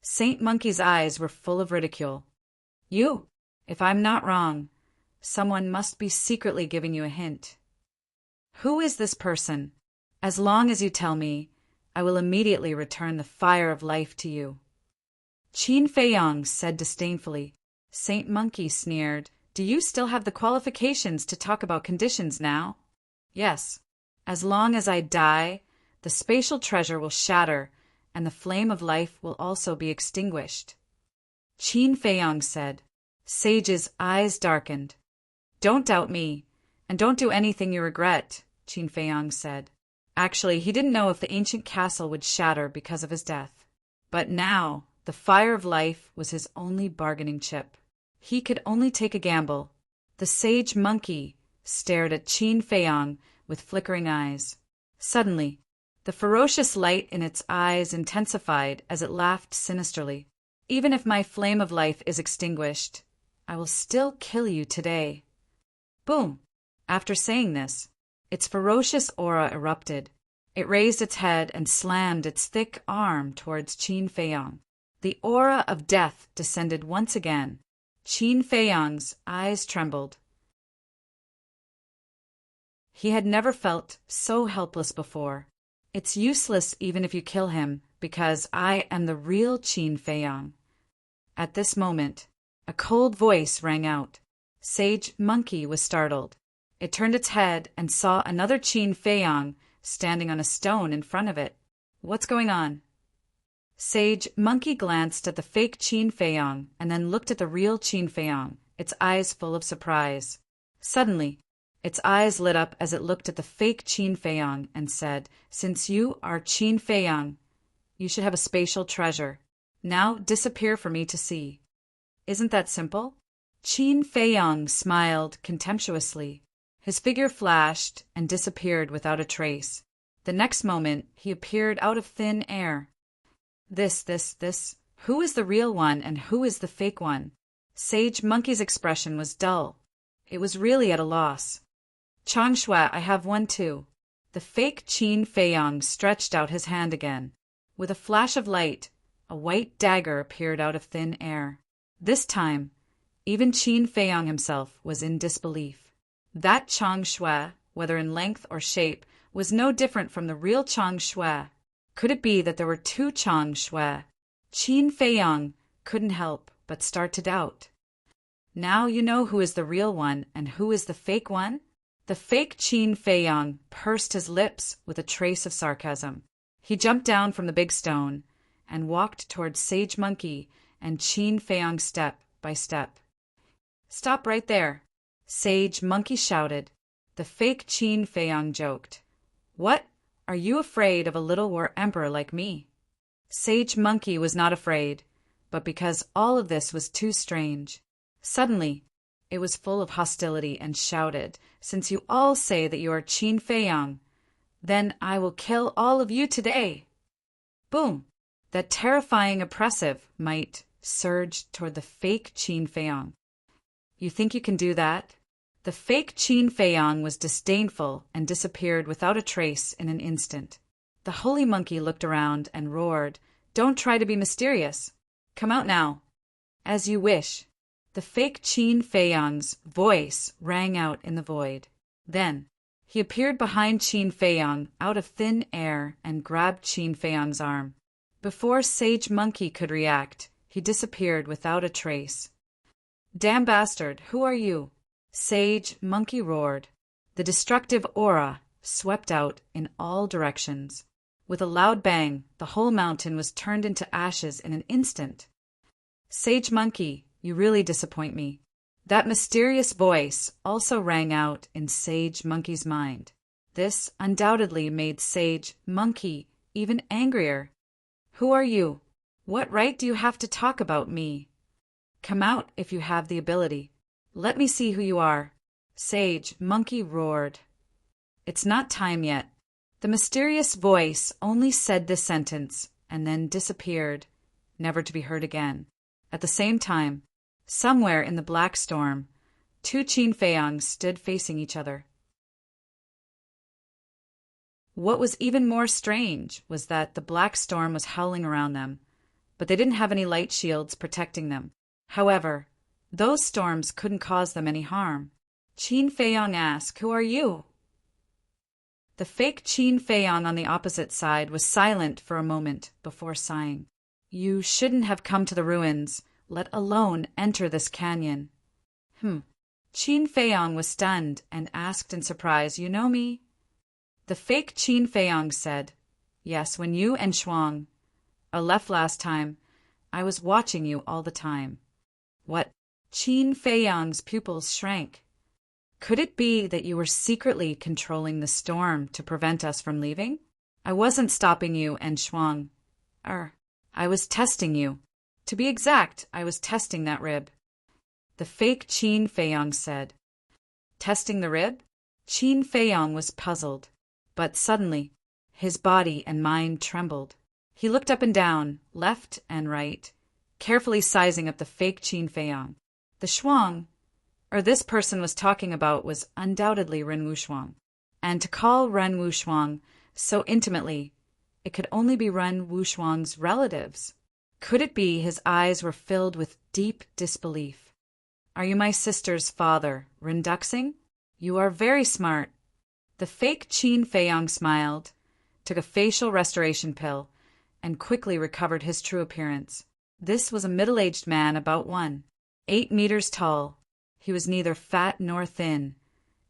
Saint Monkey's eyes were full of ridicule. You, if I'm not wrong, someone must be secretly giving you a hint. Who is this person? As long as you tell me, I will immediately return the fire of life to you. Qin Feiyang said disdainfully. Saint Monkey sneered. Do you still have the qualifications to talk about conditions now? Yes. As long as I die, the spatial treasure will shatter, and the flame of life will also be extinguished. Qin Feiyang said. Sage's eyes darkened. Don't doubt me, and don't do anything you regret, Qin Feiyang said. Actually, he didn't know if the ancient castle would shatter because of his death. But now, the fire of life was his only bargaining chip. He could only take a gamble. The sage monkey stared at Qin Feiyang with flickering eyes. Suddenly, the ferocious light in its eyes intensified as it laughed sinisterly. Even if my flame of life is extinguished, I will still kill you today. Boom! After saying this, its ferocious aura erupted. It raised its head and slammed its thick arm towards Qin Feiyang. The aura of death descended once again. Qin Feiyang's eyes trembled. He had never felt so helpless before. It's useless even if you kill him, because I am the real Qin Feiyang. At this moment, a cold voice rang out. Sage Monkey was startled. It turned its head and saw another Qin Feiyang standing on a stone in front of it. What's going on? Sage Monkey glanced at the fake Qin Feiyang and then looked at the real Qin Feiyang, its eyes full of surprise. Suddenly, its eyes lit up as it looked at the fake Qin Feiyang and said, Since you are Qin Feiyang, you should have a spatial treasure. Now disappear for me to see. Isn't that simple? Qin Feiyang smiled contemptuously. His figure flashed and disappeared without a trace. The next moment, he appeared out of thin air. This. Who is the real one and who is the fake one? Sage Monkey's expression was dull. It was really at a loss. Changshui, I have one too. The fake Qin Feiyang stretched out his hand again. With a flash of light, a white dagger appeared out of thin air. This time, even Qin Feiyang himself was in disbelief. That Changshui, whether in length or shape, was no different from the real Changshui. Could it be that there were two Changshui? Qin Feiyang couldn't help but start to doubt. Now you know who is the real one and who is the fake one? The fake Qin Feiyang pursed his lips with a trace of sarcasm. He jumped down from the big stone and walked towards Sage Monkey and Qin Feiyang step by step. Stop right there, Sage Monkey shouted. The fake Qin Feiyang joked. What? Are you afraid of a little war emperor like me? Sage Monkey was not afraid, but because all of this was too strange. Suddenly, it was full of hostility and shouted, Since you all say that you are Qin Feiyang, then I will kill all of you today. Boom! That terrifying oppressive might surged toward the fake Qin Feiyang. You think you can do that? The fake Qin Feiyang was disdainful and disappeared without a trace in an instant. The holy monkey looked around and roared, Don't try to be mysterious. Come out now. As you wish. The fake Qin Feiyang's voice rang out in the void. Then, he appeared behind Qin Feiyang out of thin air and grabbed Qin Feiyang's arm. Before Sage Monkey could react, he disappeared without a trace. Damn bastard, who are you? Sage Monkey roared. The destructive aura swept out in all directions. With a loud bang, the whole mountain was turned into ashes in an instant. Sage Monkey, you really disappoint me. That mysterious voice also rang out in Sage Monkey's mind. This undoubtedly made Sage Monkey even angrier. Who are you? What right do you have to talk about me? Come out if you have the ability. Let me see who you are. Sage Monkey roared. It's not time yet. The mysterious voice only said this sentence and then disappeared, never to be heard again. At the same time, somewhere in the black storm, two Qin Feiyongs stood facing each other. What was even more strange was that the black storm was howling around them, but they didn't have any light shields protecting them. However, those storms couldn't cause them any harm. Qin Feiyong asked, "Who are you?" The fake Qin Feiyong on the opposite side was silent for a moment before sighing. You shouldn't have come to the ruins, let alone enter this canyon. Qin Feiyong was stunned and asked in surprise, "You know me?" The fake Qin Feiyong said, "Yes, when you and Shuang left last time, I was watching you all the time." What? Qin Feiyong's pupils shrank. Could it be that you were secretly controlling the storm to prevent us from leaving? I wasn't stopping you and Shuang. I was testing you. To be exact, I was testing that rib. The fake Qin Feiyong said. Testing the rib? Qin Feiyong was puzzled, but suddenly his body and mind trembled. He looked up and down, left and right, carefully sizing up the fake Qin Feiyong. The Shuang, this person was talking about, was undoubtedly Ren Wuxuang. And to call Ren Wuxuang so intimately, it could only be Ren Wuxuang's relatives. Could it be his eyes were filled with deep disbelief? Are you my sister's father, Ren Duxing? You are very smart. The fake Qin Feiyong smiled, took a facial restoration pill, and quickly recovered his true appearance. This was a middle-aged man about 8 meters tall. He was neither fat nor thin,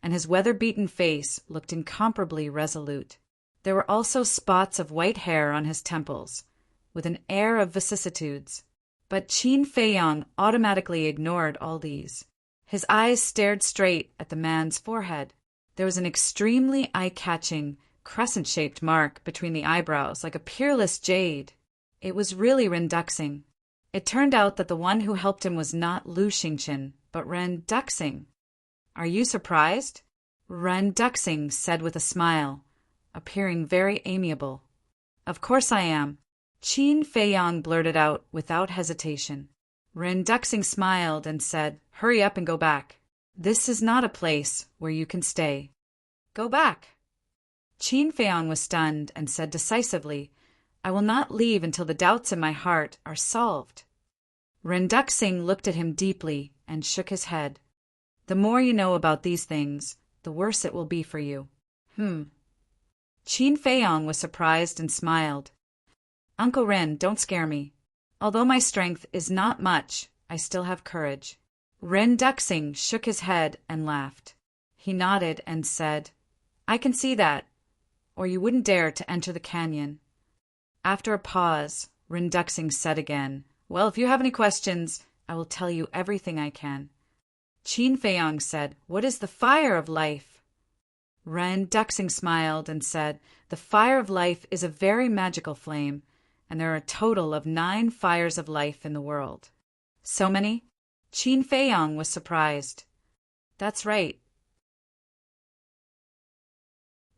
and his weather-beaten face looked incomparably resolute. There were also spots of white hair on his temples, with an air of vicissitudes. But Qin Feiyong automatically ignored all these. His eyes stared straight at the man's forehead. There was an extremely eye-catching, crescent-shaped mark between the eyebrows, like a peerless jade. It was really Ren Duxing. It turned out that the one who helped him was not Lu Xingqian, but Ren Duxing. Are you surprised? Ren Duxing said with a smile, appearing very amiable. Of course I am. Qin Feiyong blurted out without hesitation. Ren Duxing smiled and said, "Hurry up and go back. This is not a place where you can stay. Go back." Qin Feiyong was stunned and said decisively, "I will not leave until the doubts in my heart are solved." Ren Duxing looked at him deeply and shook his head. "The more you know about these things, the worse it will be for you." Qin Feiyong was surprised and smiled. "Uncle Ren, don't scare me. Although my strength is not much, I still have courage." Ren Duxing shook his head and laughed. He nodded and said, "I can see that, or you wouldn't dare to enter the canyon." After a pause, Ren Duxing said again, "Well, if you have any questions, I will tell you everything I can." Qin Feiyong said, "What is the fire of life?" Ren Duxing smiled and said, "The fire of life is a very magical flame, and there are a total of 9 fires of life in the world." "So many?" Qin Feiyong was surprised. "That's right."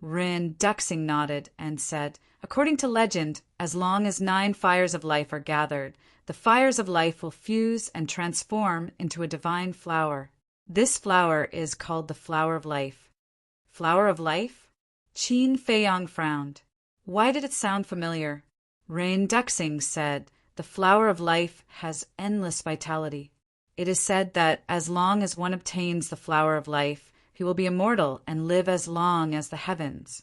Ren Duxing nodded and said, "According to legend, as long as 9 fires of life are gathered, the fires of life will fuse and transform into a divine flower. This flower is called the flower of life." "Flower of life?" Qin Feiyong frowned. Why did it sound familiar? Ren Duxing said, "The flower of life has endless vitality. It is said that as long as one obtains the flower of life, he will be immortal and live as long as the heavens."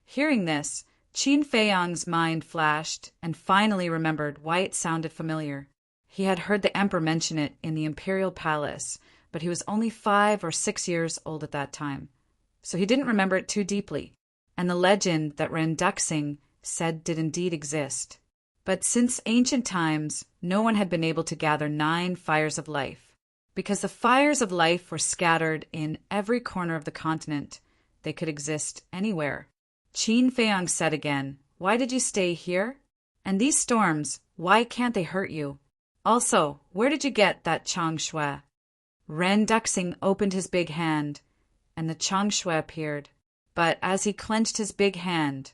Hearing this, Qin Feiyong's mind flashed and finally remembered why it sounded familiar. He had heard the emperor mention it in the imperial palace, but he was only 5 or 6 years old at that time, so he didn't remember it too deeply, and the legend that Ren Duxing said did indeed exist. But since ancient times, no one had been able to gather 9 fires of life. Because the fires of life were scattered in every corner of the continent, they could exist anywhere. Qin Feiyang said again, "Why did you stay here? And these storms, why can't they hurt you? Also, where did you get that Chang Shui?" Ren Duxing opened his big hand, and the Chang Shui appeared. But as he clenched his big hand,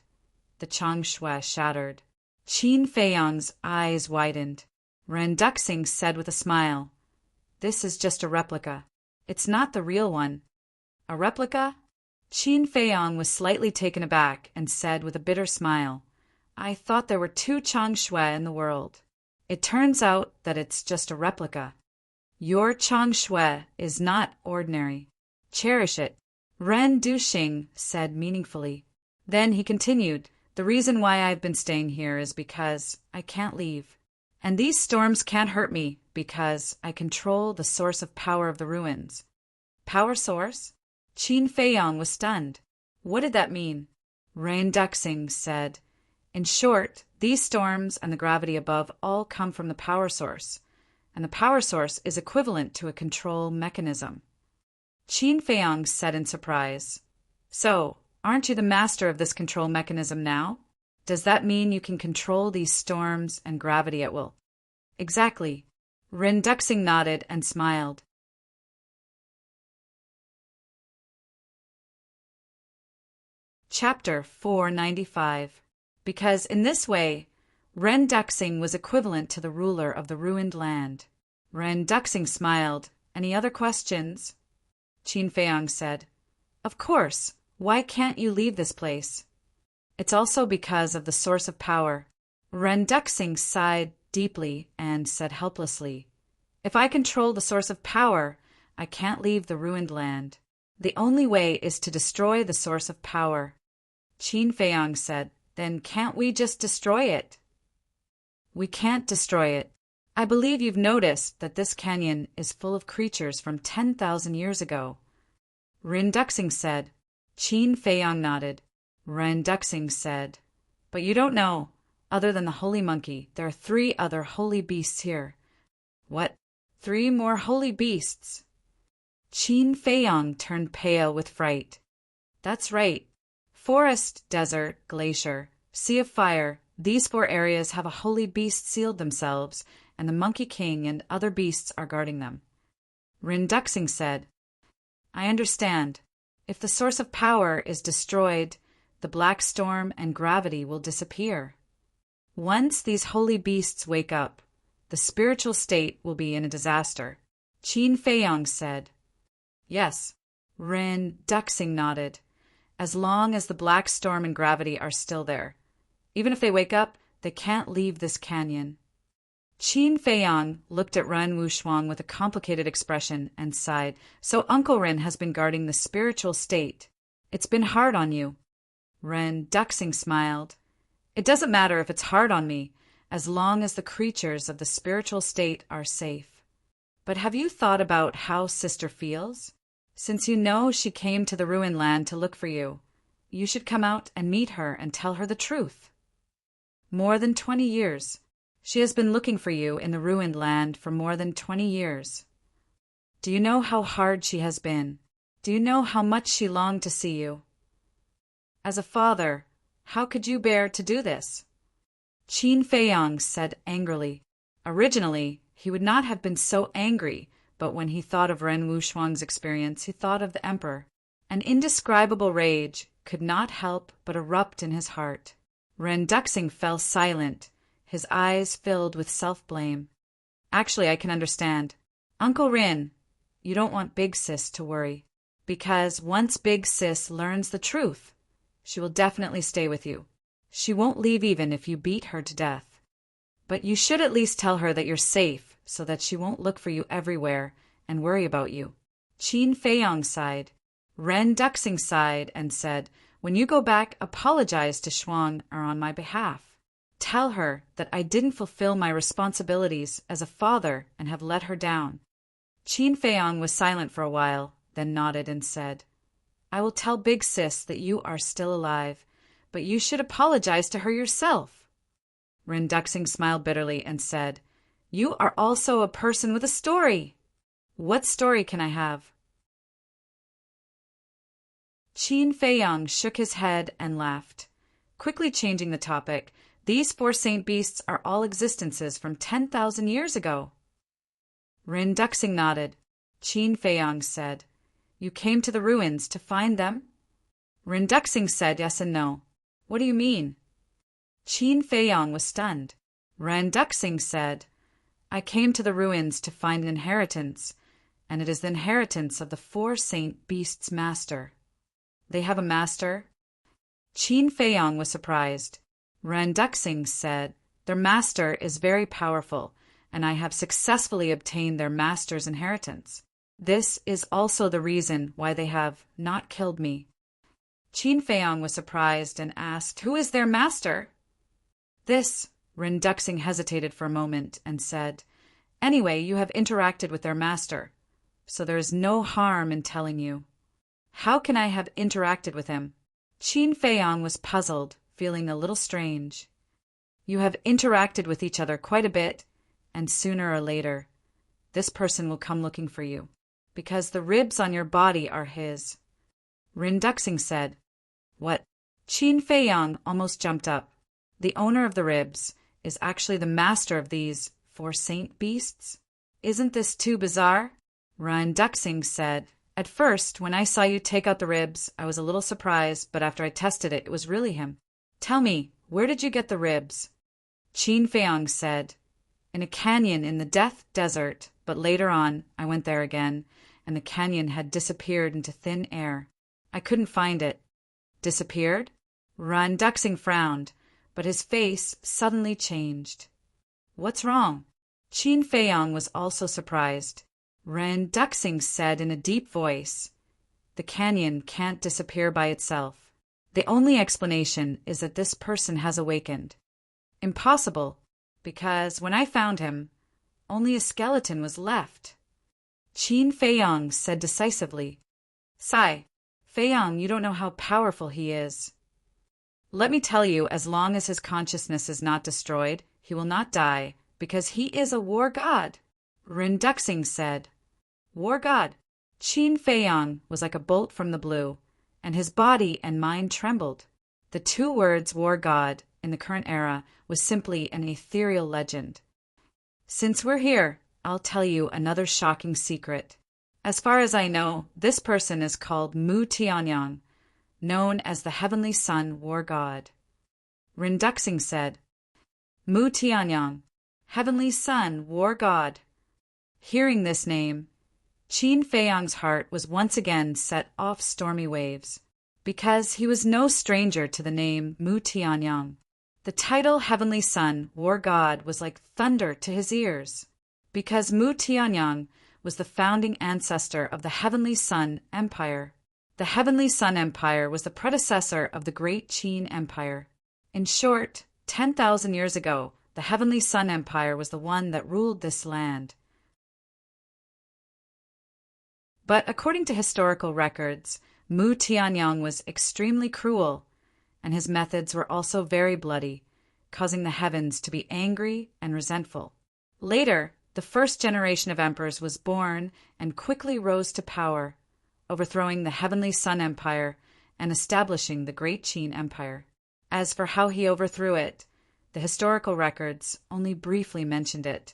the Chang Shui shattered. Qin Feiyang's eyes widened. Ren Duxing said with a smile, "This is just a replica. It's not the real one." "A replica?" Qin Feiyang was slightly taken aback and said with a bitter smile, "I thought there were 2 Chang Shui in the world. It turns out that it's just a replica. Your Chang Shui is not ordinary. Cherish it," Ren Duxing said meaningfully. Then he continued, "The reason why I've been staying here is because I can't leave. And these storms can't hurt me because I control the source of power of the ruins." "Power source?" Qin Feiyang was stunned. What did that mean? Ren Duxing said, "In short, these storms and the gravity above all come from the power source, and the power source is equivalent to a control mechanism." Qin Feiyang said in surprise, "So, aren't you the master of this control mechanism now? Does that mean you can control these storms and gravity at will?" "Exactly." Ren Duxing nodded and smiled. Chapter 495. Because in this way, Ren Duxing was equivalent to the ruler of the ruined land. Ren Duxing smiled. "Any other questions?" Qin Feiyang said, "Of course. Why can't you leave this place?" "It's also because of the source of power." Ren Duxing sighed deeply and said helplessly, "If I control the source of power, I can't leave the ruined land. The only way is to destroy the source of power." Qin Feiyang said, "Then can't we just destroy it?" "We can't destroy it. I believe you've noticed that this canyon is full of creatures from 10,000 years ago." Ren Duxing said. Qin Feiyang nodded. Ren Duxing said, "But you don't know. Other than the holy monkey, there are 3 other holy beasts here." "What? 3 more holy beasts?" Qin Feiyang turned pale with fright. "That's right. Forest, desert, glacier, sea of fire, these 4 areas have a holy beast sealed themselves, and the Monkey King and other beasts are guarding them." Ren Duxing said, "I understand. If the source of power is destroyed, the black storm and gravity will disappear. Once these holy beasts wake up, the spiritual state will be in a disaster." Qin Feiyang said. "Yes." Ren Duxing nodded. "As long as the black storm and gravity are still there. Even if they wake up, they can't leave this canyon." Qin Feiyang looked at Ren Wuxuang with a complicated expression and sighed. "So Uncle Ren has been guarding the spiritual state. It's been hard on you." Ren Duxing smiled. "It doesn't matter if it's hard on me, as long as the creatures of the spiritual state are safe. But have you thought about how Sister feels? Since you know she came to the ruined land to look for you, you should come out and meet her and tell her the truth. More than 20 years. She has been looking for you in the ruined land for more than 20 years. Do you know how hard she has been? Do you know how much she longed to see you? As a father, how could you bear to do this?" Qin Feiyang said angrily. Originally, he would not have been so angry, but when he thought of Ren Wuxuang's experience, he thought of the emperor. An indescribable rage could not help but erupt in his heart. Ren Duxing fell silent, his eyes filled with self-blame. "Actually, I can understand. Uncle Ren, you don't want Big Sis to worry, because once Big Sis learns the truth, she will definitely stay with you. She won't leave even if you beat her to death. But you should at least tell her that you're safe, so that she won't look for you everywhere and worry about you." Qin Feiyang sighed. Ren Duxing sighed and said, "When you go back, apologize to Shuang or on my behalf." Tell her that I didn't fulfill my responsibilities as a father and have let her down." Qin Feiyang was silent for a while, then nodded and said, "I will tell Big Sis that you are still alive, but you should apologize to her yourself." Rin Duxing smiled bitterly and said, "You are also a person with a story. What story can I have?" Qin Feiyang shook his head and laughed. Quickly changing the topic, "These 4 saint beasts are all existences from 10,000 years ago." Rin Duxing nodded. Qin Feiyang said, "You came to the ruins to find them?" Rin Duxing said yes and no. "What do you mean?" Qin Feiyang was stunned. Rin Duxing said, "I came to the ruins to find an inheritance, and it is the inheritance of the 4 saint beasts' master." "They have a master?" Qin Feiyang was surprised. Rin Duxing said, "Their master is very powerful, and I have successfully obtained their master's inheritance. This is also the reason why they have not killed me." Qin Feiyang was surprised and asked, "Who is their master?" "This," Rin Duxing hesitated for a moment and said, "Anyway, you have interacted with their master, so there is no harm in telling you." "How can I have interacted with him?" Qin Feiyang was puzzled, feeling a little strange. "You have interacted with each other quite a bit, and sooner or later, this person will come looking for you, because the ribs on your body are his." Rin Duxing said, "What?" Qin Feiyang almost jumped up. "The owner of the ribs is actually the master of these 4 saint beasts? Isn't this too bizarre?" Rin Duxing said, "At first, when I saw you take out the ribs, I was a little surprised, but after I tested it, it was really him. Tell me, where did you get the ribs?" Qin Feiyang said, "In a canyon in the Death Desert, but later on, I went there again, and the canyon had disappeared into thin air. I couldn't find it." "Disappeared?" Rin Duxing frowned, but his face suddenly changed. "What's wrong?" Qin Feiyang was also surprised. Rin Duxing said in a deep voice, "The canyon can't disappear by itself. The only explanation is that this person has awakened." "Impossible, because when I found him, only a skeleton was left." Qin Feiyang said decisively, "Sai, Feiyang, you don't know how powerful he is. Let me tell you, as long as his consciousness is not destroyed, he will not die, because he is a war god." Rin Duxing said, "War god?" Qin Feiyang was like a bolt from the blue, and his body and mind trembled. The 2 words war god in the current era was simply an ethereal legend. "Since we're here, I'll tell you another shocking secret. As far as I know, this person is called Mu Tianyang, known as the Heavenly Sun War God." Rin Duxing said, "Mu Tianyang, Heavenly Sun War God." Hearing this name, Qin Feiyang's heart was once again set off stormy waves, because he was no stranger to the name Mu Tianyang. The title Heavenly Sun War God was like thunder to his ears, because Mu Tianyang was the founding ancestor of the Heavenly Sun Empire. The Heavenly Sun Empire was the predecessor of the Great Qin Empire. In short, 10,000 years ago, the Heavenly Sun Empire was the one that ruled this land. But according to historical records, Mu Tianyang was extremely cruel, and his methods were also very bloody, causing the heavens to be angry and resentful. Later, the first generation of emperors was born and quickly rose to power, overthrowing the Heavenly Sun Empire and establishing the Great Qin Empire. As for how he overthrew it, the historical records only briefly mentioned it,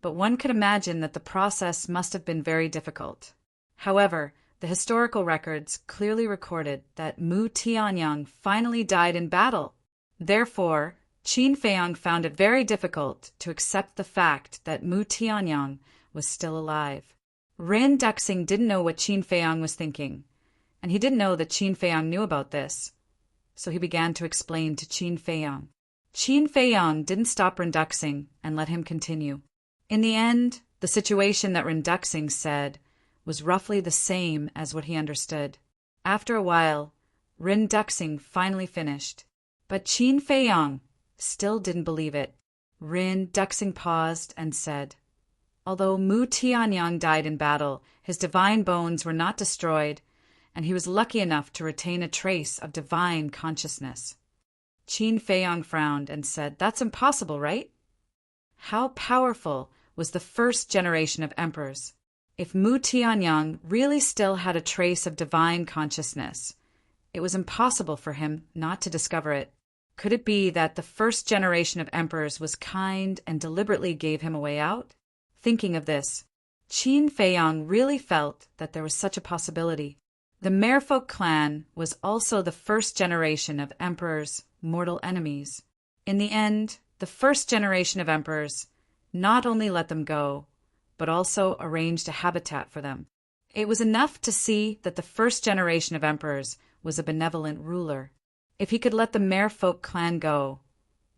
but one could imagine that the process must have been very difficult. However, the historical records clearly recorded that Mu Tianyang finally died in battle. Therefore, Qin Feiyang found it very difficult to accept the fact that Mu Tianyang was still alive. Rin Duxing didn't know what Qin Feiyang was thinking, and he didn't know that Qin Feiyang knew about this, so he began to explain to Qin Feiyang. Qin Feiyang didn't stop Rin Duxing and let him continue. In the end, the situation that Rin Duxing said was roughly the same as what he understood. After a while, Rin Duxing finally finished. "But Qin Feiyang, still didn't believe it. Rin Duxing paused and said, "Although Mu Tianyang died in battle, his divine bones were not destroyed, and he was lucky enough to retain a trace of divine consciousness." Qin Feiyang frowned and said, "That's impossible, right?" How powerful was the first generation of emperors? If Mu Tianyang really still had a trace of divine consciousness, it was impossible for him not to discover it. Could it be that the first generation of emperors was kind and deliberately gave him a way out? Thinking of this, Qin Feiyang really felt that there was such a possibility. The Merfolk clan was also the first generation of emperors' mortal enemies. In the end, the first generation of emperors not only let them go, but also arranged a habitat for them. It was enough to see that the first generation of emperors was a benevolent ruler. If he could let the Merfolk clan go,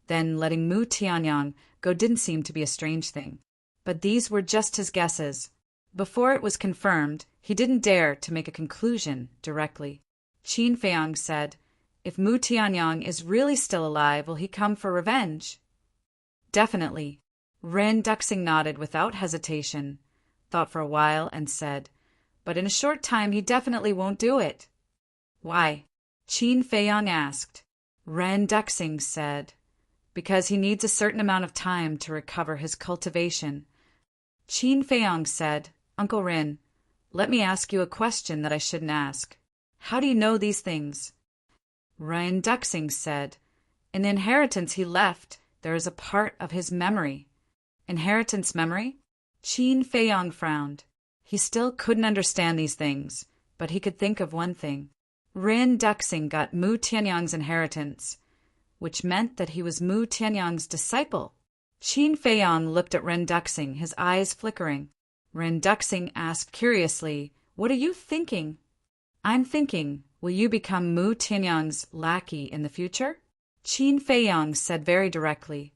then letting Mu Tianyang go didn't seem to be a strange thing. But these were just his guesses. Before it was confirmed, he didn't dare to make a conclusion directly. Qin Feiyang said, "If Mu Tianyang is really still alive, will he come for revenge?" "Definitely." Ren Duxing nodded without hesitation, thought for a while, and said, "But in a short time he definitely won't do it." "Why?" Qin Feiyang asked. Ren Duxing said, "Because he needs a certain amount of time to recover his cultivation." Qin Feiyang said, "Uncle Rin, let me ask you a question that I shouldn't ask. How do you know these things?" Ren Duxing said, "In the inheritance he left, there is a part of his memory." "Inheritance memory?" Qin Feiyang frowned. He still couldn't understand these things, but he could think of one thing. Ren Duxing got Mu Tianyang's inheritance, which meant that he was Mu Tianyang's disciple. Qin Feiyang looked at Ren Duxing, his eyes flickering. Ren Duxing asked curiously, "What are you thinking?" "I'm thinking, will you become Mu Tianyang's lackey in the future?" Qin Feiyang said very directly.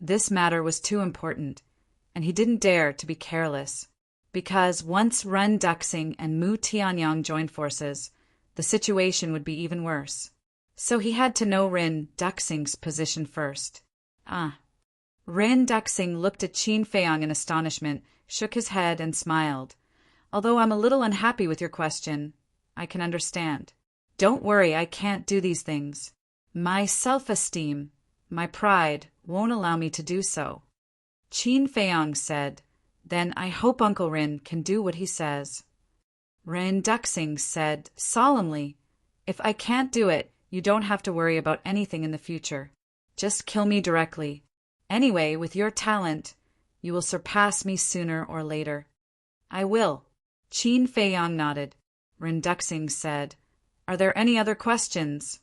This matter was too important, and he didn't dare to be careless, because once Ren Duxing and Mu Tianyang joined forces, the situation would be even worse. So he had to know Ren Duxing's position first. Ren Duxing looked at Qin Feiyang in astonishment, shook his head, and smiled. "Although I'm a little unhappy with your question, I can understand. Don't worry, I can't do these things. My self-esteem, my pride, won't allow me to do so." Qin Feiyang said, "Then I hope Uncle Rin can do what he says." Ren Duxing said solemnly, "If I can't do it, you don't have to worry about anything in the future. Just kill me directly. Anyway, with your talent, you will surpass me sooner or later." "I will." Qin Feiyang nodded. Ren Duxing said, "Are there any other questions?"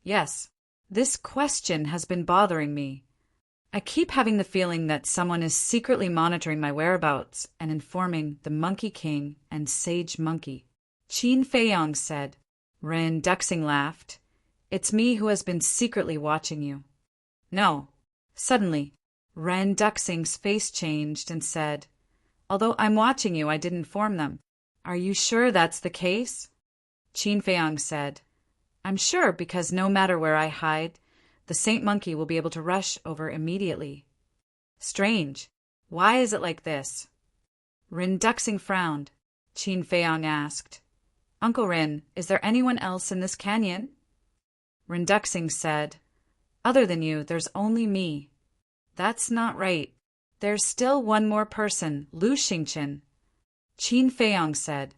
"Yes. This question has been bothering me. I keep having the feeling that someone is secretly monitoring my whereabouts and informing the Monkey King and Sage Monkey." Qin Feiyang said. Ren Duxing laughed. "It's me who has been secretly watching you." "No." Suddenly, Ren Duxing's face changed and said, "Although I'm watching you, I didn't inform them." "Are you sure that's the case?" Qin Feiyang said, "I'm sure because no matter where I hide, the Saint Monkey will be able to rush over immediately." "Strange. Why is it like this?" Ren Duxing frowned. Qin Feiyang asked, "Uncle Rin, is there anyone else in this canyon?" Ren Duxing said, "Other than you, there's only me." "That's not right. There's still one more person, Lu Xingqian." Qin Feiyang said,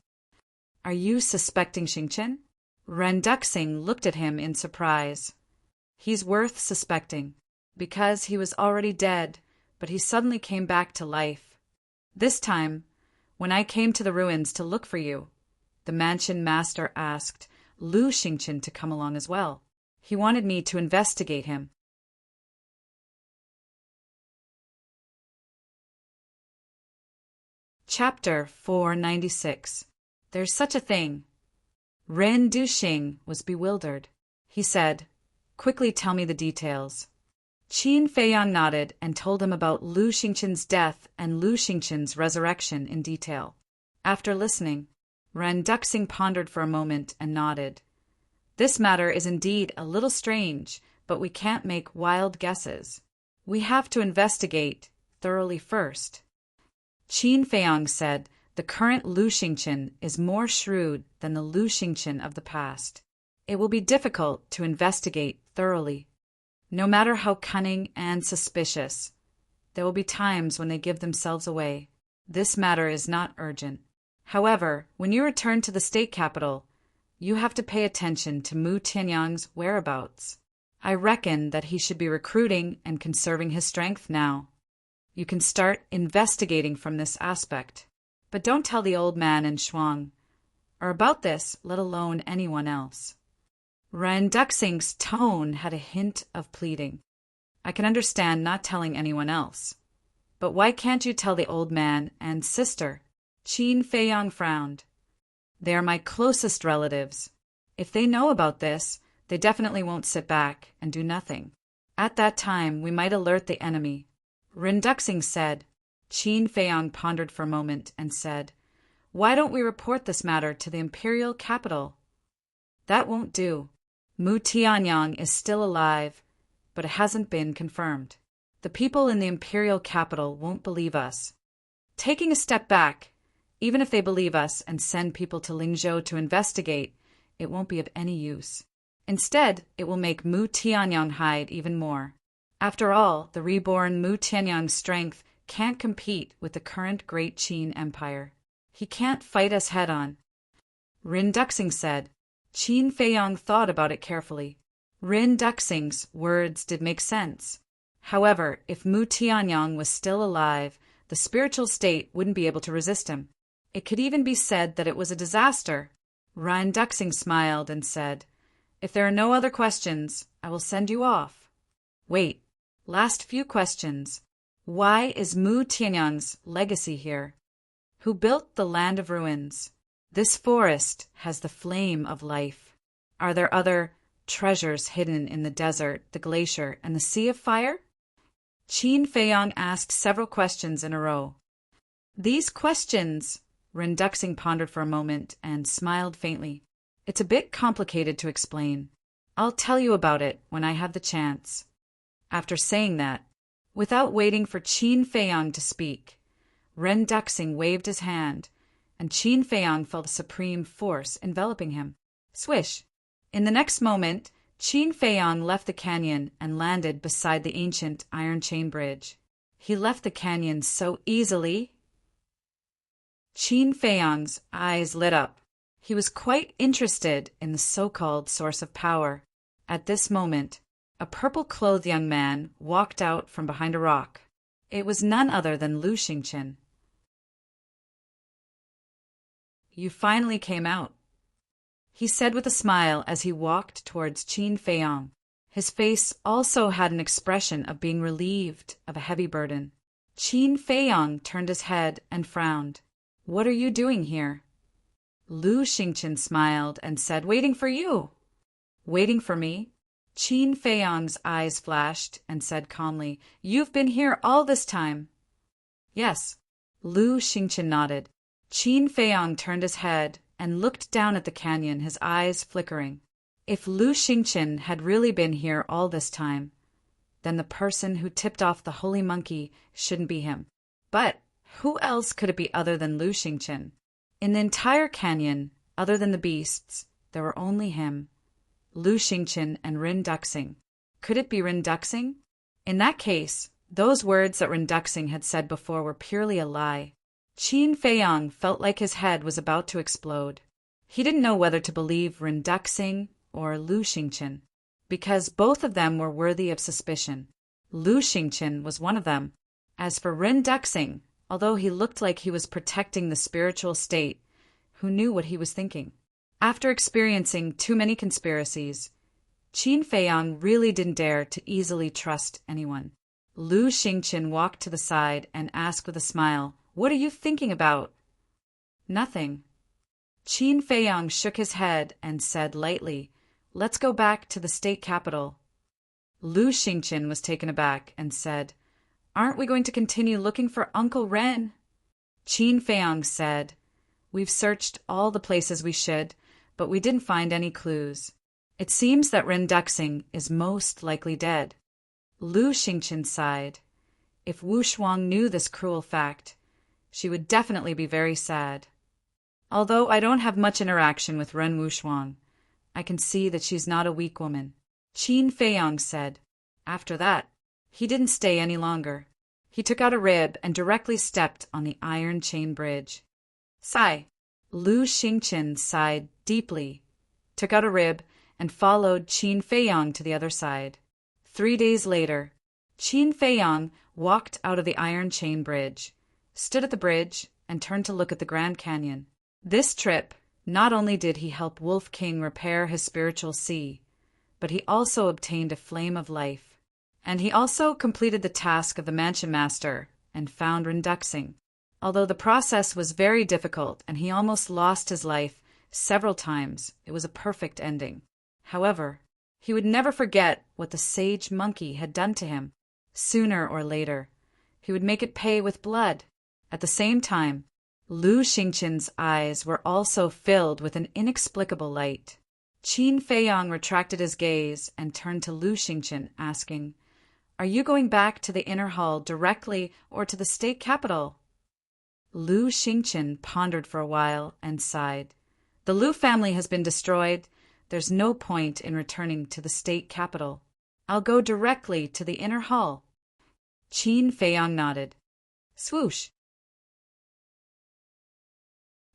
"Are you suspecting Xingqian?" Ren Duxing looked at him in surprise. "He's worth suspecting, because he was already dead, but he suddenly came back to life. This time, when I came to the ruins to look for you, the mansion master asked Lu Xingqian to come along as well. He wanted me to investigate him." Chapter 496. There's such a thing. Ren Duxing was bewildered. He said, "Quickly tell me the details." Qin Feiyang nodded and told him about Lu Xingqian's death and Lu Xingqian's resurrection in detail. After listening, Ren Duxing pondered for a moment and nodded. This matter is indeed a little strange, but we can't make wild guesses. We have to investigate thoroughly first. Qin Feiyang said, the current Lu Xingqian is more shrewd than the Lu Xingqian of the past. It will be difficult to investigate thoroughly. No matter how cunning and suspicious, there will be times when they give themselves away. This matter is not urgent. However, when you return to the state capital, you have to pay attention to Mu Tianyang's whereabouts. I reckon that he should be recruiting and conserving his strength now. You can start investigating from this aspect. But don't tell the old man in Shuang, or about this, let alone anyone else. Ren Duxing's tone had a hint of pleading. I can understand not telling anyone else. But why can't you tell the old man and sister? Qin Feiyang frowned. They are my closest relatives. If they know about this, they definitely won't sit back and do nothing. At that time, we might alert the enemy. Ren Duxing said. Qin Feiyang pondered for a moment and said, why don't we report this matter to the imperial capital? That won't do. Mu Tianyang is still alive, but it hasn't been confirmed. The people in the imperial capital won't believe us. Taking a step back, even if they believe us and send people to Lingzhou to investigate, it won't be of any use. Instead, it will make Mu Tianyang hide even more. After all, the reborn Mu Tianyang's strength can't compete with the current Great Qin Empire. He can't fight us head-on. Rin Duxing said. Qin Feiyang thought about it carefully. Rin Duxing's words did make sense. However, if Mu Tianyang was still alive, the spiritual state wouldn't be able to resist him. It could even be said that it was a disaster. Rin Duxing smiled and said, if there are no other questions, I will send you off. Wait, last few questions. Why is Mu Tianyang's legacy here? Who built the land of ruins? This forest has the flame of life. Are there other treasures hidden in the desert, the glacier, and the sea of fire? Qin Feiyang asked several questions in a row. These questions, Rin Duxing pondered for a moment and smiled faintly. It's a bit complicated to explain. I'll tell you about it when I have the chance. After saying that, without waiting for Qin Feiyang to speak, Ren Duxing waved his hand, and Qin Feiyang felt a supreme force enveloping him. Swish! In the next moment, Qin Feiyang left the canyon and landed beside the ancient iron chain bridge. He left the canyon so easily. Qin Feiyang's eyes lit up. He was quite interested in the so-called source of power. At this moment, a purple-clothed young man walked out from behind a rock. It was none other than Lu Xingqian. You finally came out, he said with a smile as he walked towards Qin Feiyang. His face also had an expression of being relieved of a heavy burden. Qin Feiyang turned his head and frowned. What are you doing here? Lu Xingqian smiled and said, waiting for you. Waiting for me? Qin Feiyang's eyes flashed and said calmly, you've been here all this time. Yes. Lu Xingqian nodded. Qin Feiyang turned his head and looked down at the canyon, his eyes flickering. If Lu Xingqian had really been here all this time, then the person who tipped off the holy monkey shouldn't be him. But who else could it be other than Lu Xingqian? In the entire canyon, other than the beasts, there were only him, Lu Xingqian, and Rin Duxing. Could it be Rin Duxing? In that case, those words that Rin Duxing had said before were purely a lie. Qin Feiyang felt like his head was about to explode. He didn't know whether to believe Rin Duxing or Lu Xingqian, because both of them were worthy of suspicion. Lu Xingqian was one of them. As for Rin Duxing, although he looked like he was protecting the spiritual state, who knew what he was thinking? After experiencing too many conspiracies, Qin Feiyang really didn't dare to easily trust anyone. Lu Xingqian walked to the side and asked with a smile, what are you thinking about? Nothing. Qin Feiyang shook his head and said lightly, let's go back to the state capital. Lu Xingqian was taken aback and said, aren't we going to continue looking for Uncle Ren? Qin Feiyang said, we've searched all the places we should, but we didn't find any clues. It seems that Ren Duxing is most likely dead. Lu Xingqian sighed. If Wu Shuang knew this cruel fact, she would definitely be very sad. Although I don't have much interaction with Ren Wuxuang, I can see that she's not a weak woman, Qin Feiyang said. After that, he didn't stay any longer. He took out a rib and directly stepped on the iron chain bridge. Sigh. Lu Xingqian sighed deeply, took out a rib, and followed Qin Feiyang to the other side. 3 days later, Qin Feiyang walked out of the iron chain bridge, stood at the bridge, and turned to look at the Grand Canyon. This trip, not only did he help Wolf King repair his spiritual sea, but he also obtained a flame of life. And he also completed the task of the Mansion Master and found Ren Duxing. Although the process was very difficult and he almost lost his life several times, it was a perfect ending. However, he would never forget what the sage monkey had done to him. Sooner or later, he would make it pay with blood. At the same time, Lu Xingqian's eyes were also filled with an inexplicable light. Qin Feiyang retracted his gaze and turned to Lu Xingqian, asking, "Are you going back to the inner hall directly or to the state capital?" Lu Xingqian pondered for a while and sighed. "The Lu family has been destroyed. There's no point in returning to the state capital. I'll go directly to the inner hall." Qin Feiyang nodded. Swoosh!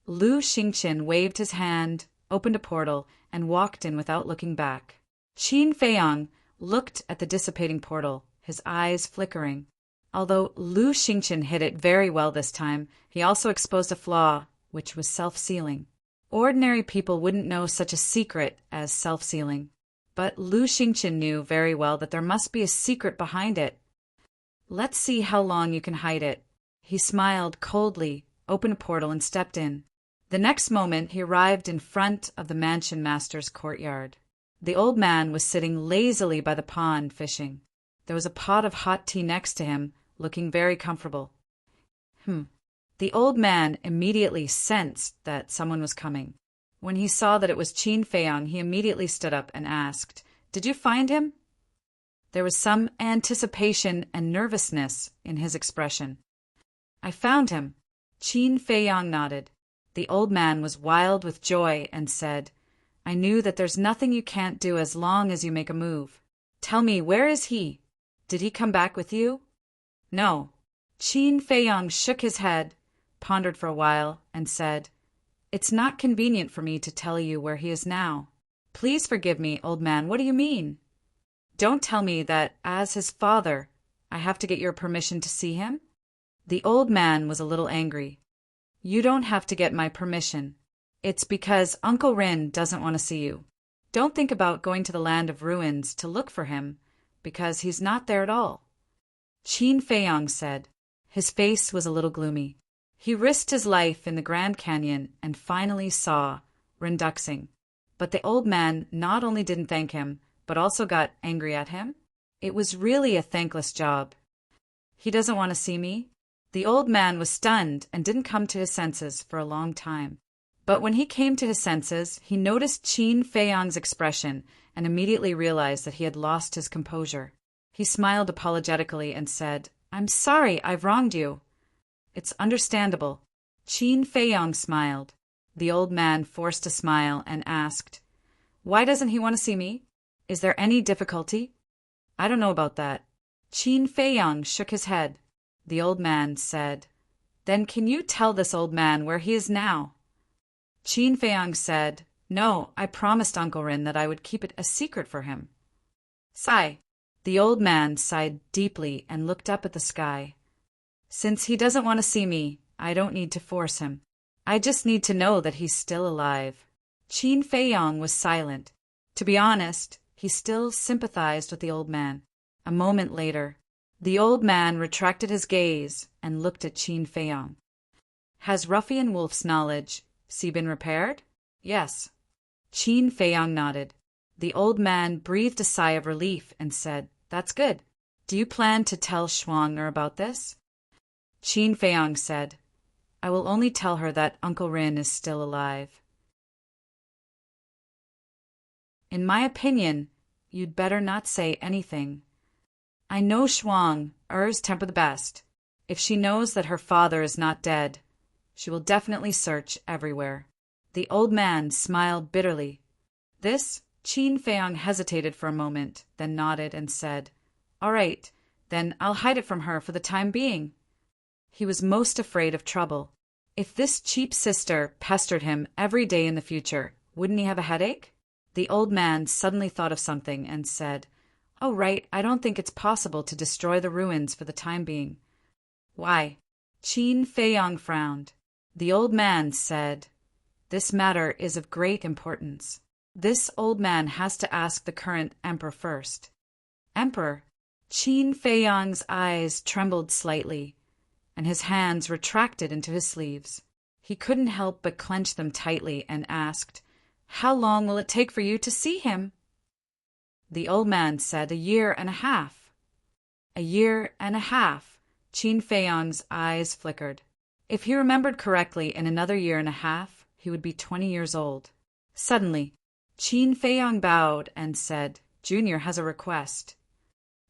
Lu Xingqian waved his hand, opened a portal, and walked in without looking back. Qin Feiyang looked at the dissipating portal, his eyes flickering. Although Lu Xingqian hid it very well this time, he also exposed a flaw, which was self-sealing. Ordinary people wouldn't know such a secret as self-sealing, but Lu Xingqian knew very well that there must be a secret behind it. "Let's see how long you can hide it." He smiled coldly, opened a portal, and stepped in. The next moment, he arrived in front of the Mansion Master's courtyard. The old man was sitting lazily by the pond fishing. There was a pot of hot tea next to him, looking very comfortable. The old man immediately sensed that someone was coming. When he saw that it was Qin Feiyang, he immediately stood up and asked, "Did you find him?" There was some anticipation and nervousness in his expression. "I found him." Qin Feiyang nodded. The old man was wild with joy and said, "I knew that there's nothing you can't do as long as you make a move. Tell me, where is he? Did he come back with you?" "No." Qin Feiyang shook his head, pondered for a while, and said, "It's not convenient for me to tell you where he is now." "Please forgive me, old man, what do you mean?" "Don't tell me that, as his father, I have to get your permission to see him?" The old man was a little angry. "You don't have to get my permission. It's because Uncle Rin doesn't want to see you. Don't think about going to the land of ruins to look for him, because he's not there at all." Qin Feiyang said. His face was a little gloomy. He risked his life in the Grand Canyon and finally saw Ren Duxing. But the old man not only didn't thank him, but also got angry at him. It was really a thankless job. "He doesn't want to see me?" The old man was stunned and didn't come to his senses for a long time. But when he came to his senses, he noticed Qin Feiyang's expression and immediately realized that he had lost his composure. He smiled apologetically and said, "I'm sorry I've wronged you." "It's understandable." Qin Feiyang smiled. The old man forced a smile and asked, "Why doesn't he want to see me? Is there any difficulty?" "I don't know about that." Qin Feiyang shook his head. The old man said, "Then can you tell this old man where he is now?" Qin Feiyang said, "No, I promised Uncle Rin that I would keep it a secret for him." Sigh. The old man sighed deeply and looked up at the sky. "Since he doesn't want to see me, I don't need to force him. I just need to know that he's still alive." Qin Feiyang was silent. To be honest, he still sympathized with the old man. A moment later, the old man retracted his gaze and looked at Qin Feiyang. "Has Ruffian Wolf's knowledge been repaired?" "Yes." Qin Feiyang nodded. The old man breathed a sigh of relief and said, "That's good. Do you plan to tell Shuang'er about this?" Qin Feiyang said, "I will only tell her that Uncle Rin is still alive." In my opinion, you'd better not say anything. I know Shuang, hers temper the best. If she knows that her father is not dead, she will definitely search everywhere." The old man smiled bitterly. This, Qin Feiyang hesitated for a moment, then nodded and said, "All right, then I'll hide it from her for the time being." He was most afraid of trouble. If this cheap sister pestered him every day in the future, wouldn't he have a headache? The old man suddenly thought of something and said, "Oh, right, I don't think it's possible to destroy the ruins for the time being." "Why?" Qin Feiyang frowned. The old man said, "This matter is of great importance. This old man has to ask the current emperor first." "Emperor?" Qin Feiyang's eyes trembled slightly, and his hands retracted into his sleeves. He couldn't help but clench them tightly and asked, "How long will it take for you to see him?" The old man said, "1.5 years." "1.5 years." Qin Feiyang's eyes flickered. If he remembered correctly, in another 1.5 years, he would be 20 years old. Suddenly, Qin Feiyang bowed and said, "Junior has a request."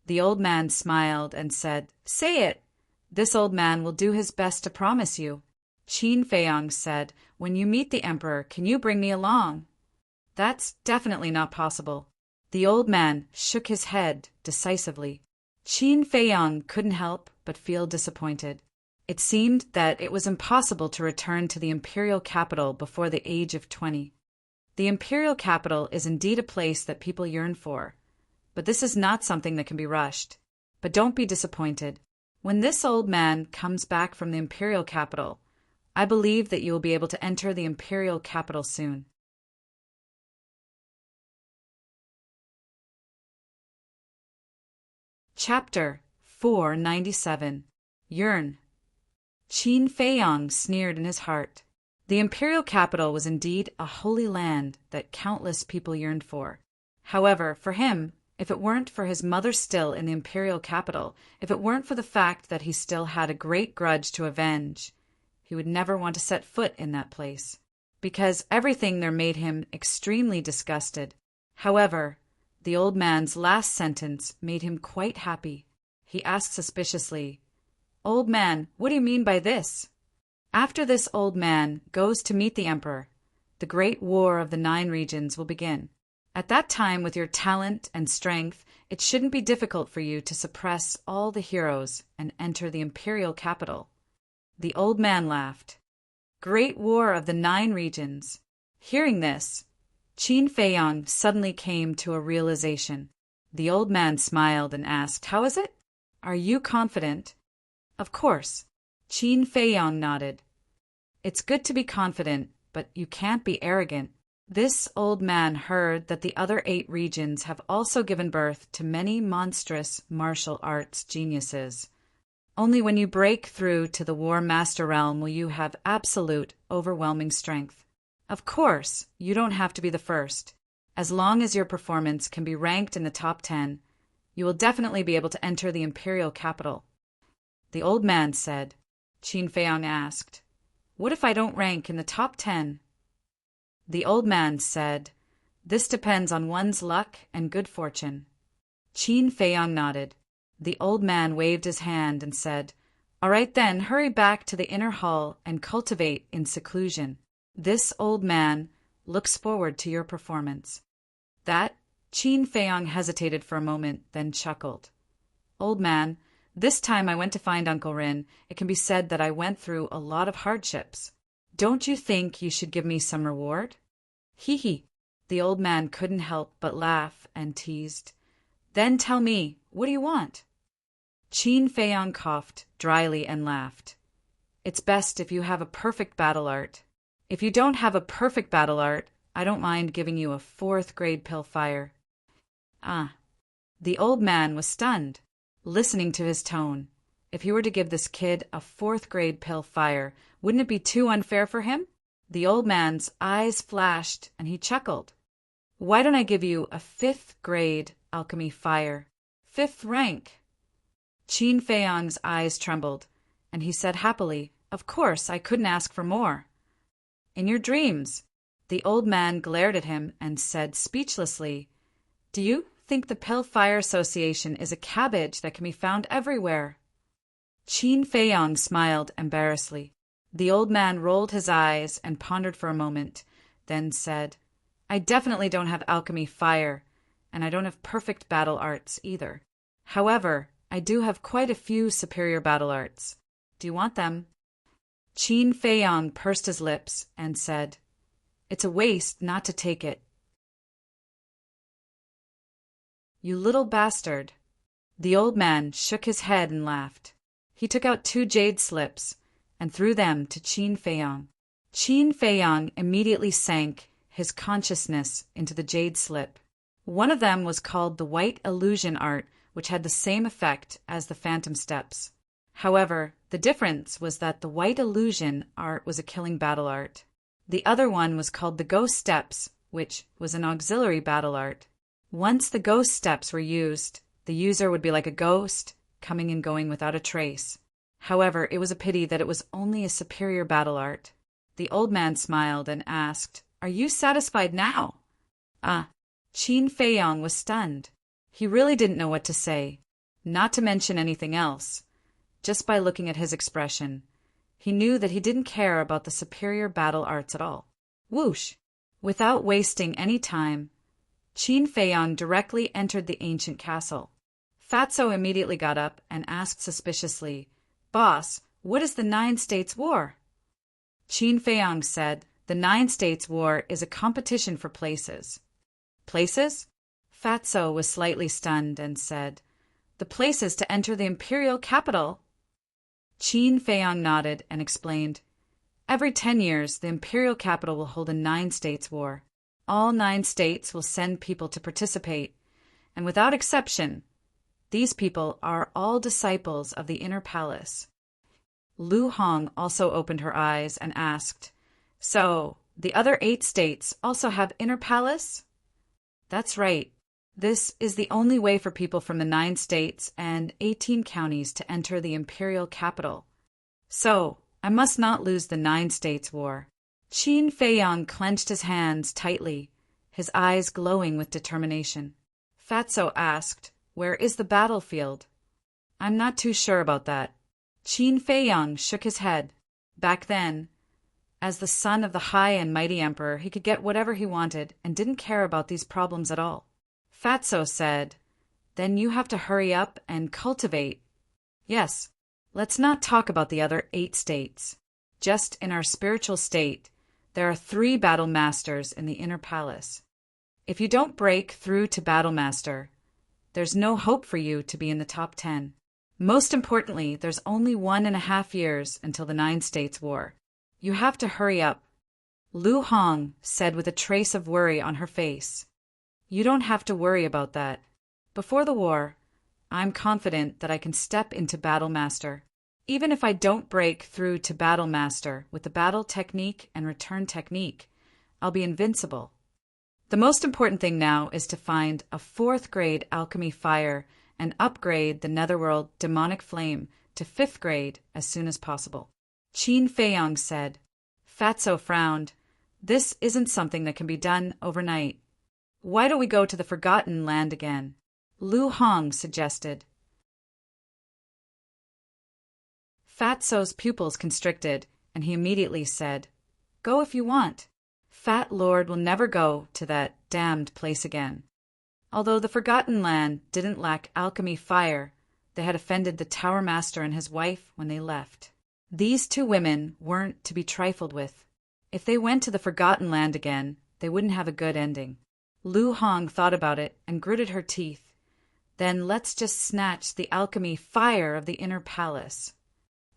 The old man smiled and said, "Say it." "This old man will do his best to promise you." Qin Feiyang said, "When you meet the emperor, can you bring me along?" "That's definitely not possible." The old man shook his head decisively. Qin Feiyang couldn't help but feel disappointed. It seemed that it was impossible to return to the imperial capital before the age of 20. The imperial capital is indeed a place that people yearn for, but this is not something that can be rushed. But don't be disappointed. When this old man comes back from the imperial capital, I believe that you will be able to enter the imperial capital soon. Chapter 497. Yearn. Qin Feiyang sneered in his heart. The imperial capital was indeed a holy land that countless people yearned for. However, for him, if it weren't for his mother still in the imperial capital, if it weren't for the fact that he still had a great grudge to avenge, he would never want to set foot in that place, because everything there made him extremely disgusted. However, the old man's last sentence made him quite happy. He asked suspiciously, "Old man, what do you mean by this?" "After this old man goes to meet the emperor, the great war of the 9 regions will begin. At that time, with your talent and strength, it shouldn't be difficult for you to suppress all the heroes and enter the imperial capital." The old man laughed. "Great war of the 9 regions." Hearing this, Qin Feiyang suddenly came to a realization. The old man smiled and asked, "How is it? Are you confident?" "Of course." Qin Feiyang nodded. "It's good to be confident, but you can't be arrogant." This old man heard that the other 8 regions have also given birth to many monstrous martial arts geniuses. Only when you break through to the War Master realm will you have absolute, overwhelming strength. Of course, you don't have to be the first. As long as your performance can be ranked in the top 10, you will definitely be able to enter the imperial capital. The old man said. Qin Feiyang asked, "What if I don't rank in the top 10? The old man said, "This depends on one's luck and good fortune." Qin Feiyang nodded. The old man waved his hand and said, "All right then, hurry back to the inner hall and cultivate in seclusion. This old man looks forward to your performance." That Qin Feiyang hesitated for a moment, then chuckled. "Old man, this time I went to find Uncle Rin. It can be said that I went through a lot of hardships. Don't you think you should give me some reward?" "Hee hee." The old man couldn't help but laugh and teased. "Then tell me, what do you want?" Qin Feiyang coughed dryly and laughed. "It's best if you have a perfect battle art. If you don't have a perfect battle art, I don't mind giving you a 4th grade pill fire." Ah. The old man was stunned, listening to his tone. If he were to give this kid a 4th grade pill fire, wouldn't it be too unfair for him? The old man's eyes flashed and he chuckled. "Why don't I give you a 5th grade alchemy fire? 5th rank." Qin Feiyang's eyes trembled, and he said happily, "Of course, I couldn't ask for more." "In your dreams." The old man glared at him and said speechlessly, "Do you think the Pale Fire Association is a cabbage that can be found everywhere?" Qin Feiyong smiled embarrassedly. The old man rolled his eyes and pondered for a moment, then said, "I definitely don't have alchemy fire, and I don't have perfect battle arts either. However, I do have quite a few superior battle arts. Do you want them?" Qin Feiyong pursed his lips and said, "It's a waste not to take it." "You little bastard." The old man shook his head and laughed. He took out 2 jade slips and threw them to Qin Feiyong. Qin Feiyong immediately sank his consciousness into the jade slip. One of them was called the White Illusion Art, which had the same effect as the Phantom Steps. However, the difference was that the White Illusion Art was a killing battle art. The other one was called the Ghost Steps, which was an auxiliary battle art. Once the Ghost Steps were used, the user would be like a ghost, coming and going without a trace. However, it was a pity that it was only a superior battle art. The old man smiled and asked, "Are you satisfied now?" Qin Feiyong was stunned. He really didn't know what to say, not to mention anything else. Just by looking at his expression, he knew that he didn't care about the superior battle arts at all. Whoosh! Without wasting any time, Qin Feiyong directly entered the ancient castle. Fatso immediately got up and asked suspiciously, "Boss, what is the 9 States War?" Qin Feiyong said, "The 9 States War is a competition for places." "Places?" Fatso was slightly stunned and said, "The places to enter the imperial capital." Qin Feiyong nodded and explained, "Every 10 years, the imperial capital will hold a 9 States War. All 9 states will send people to participate, and without exception, these people are all disciples of the Inner Palace." Lu Hong also opened her eyes and asked, "So, the other 8 states also have Inner Palace?" "That's right. This is the only way for people from the 9 states and 18 counties to enter the imperial capital. So, I must not lose the 9 States War." Qin Feiyong clenched his hands tightly, his eyes glowing with determination. Fatso asked, "Where is the battlefield?" "I'm not too sure about that." Qin Feiyong shook his head. Back then, as the son of the high and mighty emperor, he could get whatever he wanted and didn't care about these problems at all. Fatso said, "Then you have to hurry up and cultivate." "Yes, let's not talk about the other 8 states. Just in our spiritual state, there are 3 battle masters in the Inner Palace. If you don't break through to battle master, there's no hope for you to be in the top 10. Most importantly, there's only 1.5 years until the 9 States War. You have to hurry up." Lu Hong said with a trace of worry on her face, "You don't have to worry about that. Before the war, I'm confident that I can step into Battle Master. Even if I don't break through to Battle Master with the battle technique and return technique, I'll be invincible. The most important thing now is to find a 4th grade alchemy fire and upgrade the Netherworld demonic flame to 5th grade as soon as possible." Qin Feiyong said. Fatso frowned. "This isn't something that can be done overnight. Why don't we go to the Forgotten Land again?" Lu Hong suggested. Fatso's pupils constricted, and he immediately said, "Go if you want. Fat Lord will never go to that damned place again." Although the Forgotten Land didn't lack alchemy fire, they had offended the Tower Master and his wife when they left. These 2 women weren't to be trifled with. If they went to the Forgotten Land again, they wouldn't have a good ending. Lu Hong thought about it and gritted her teeth. "Then let's just snatch the alchemy fire of the Inner Palace."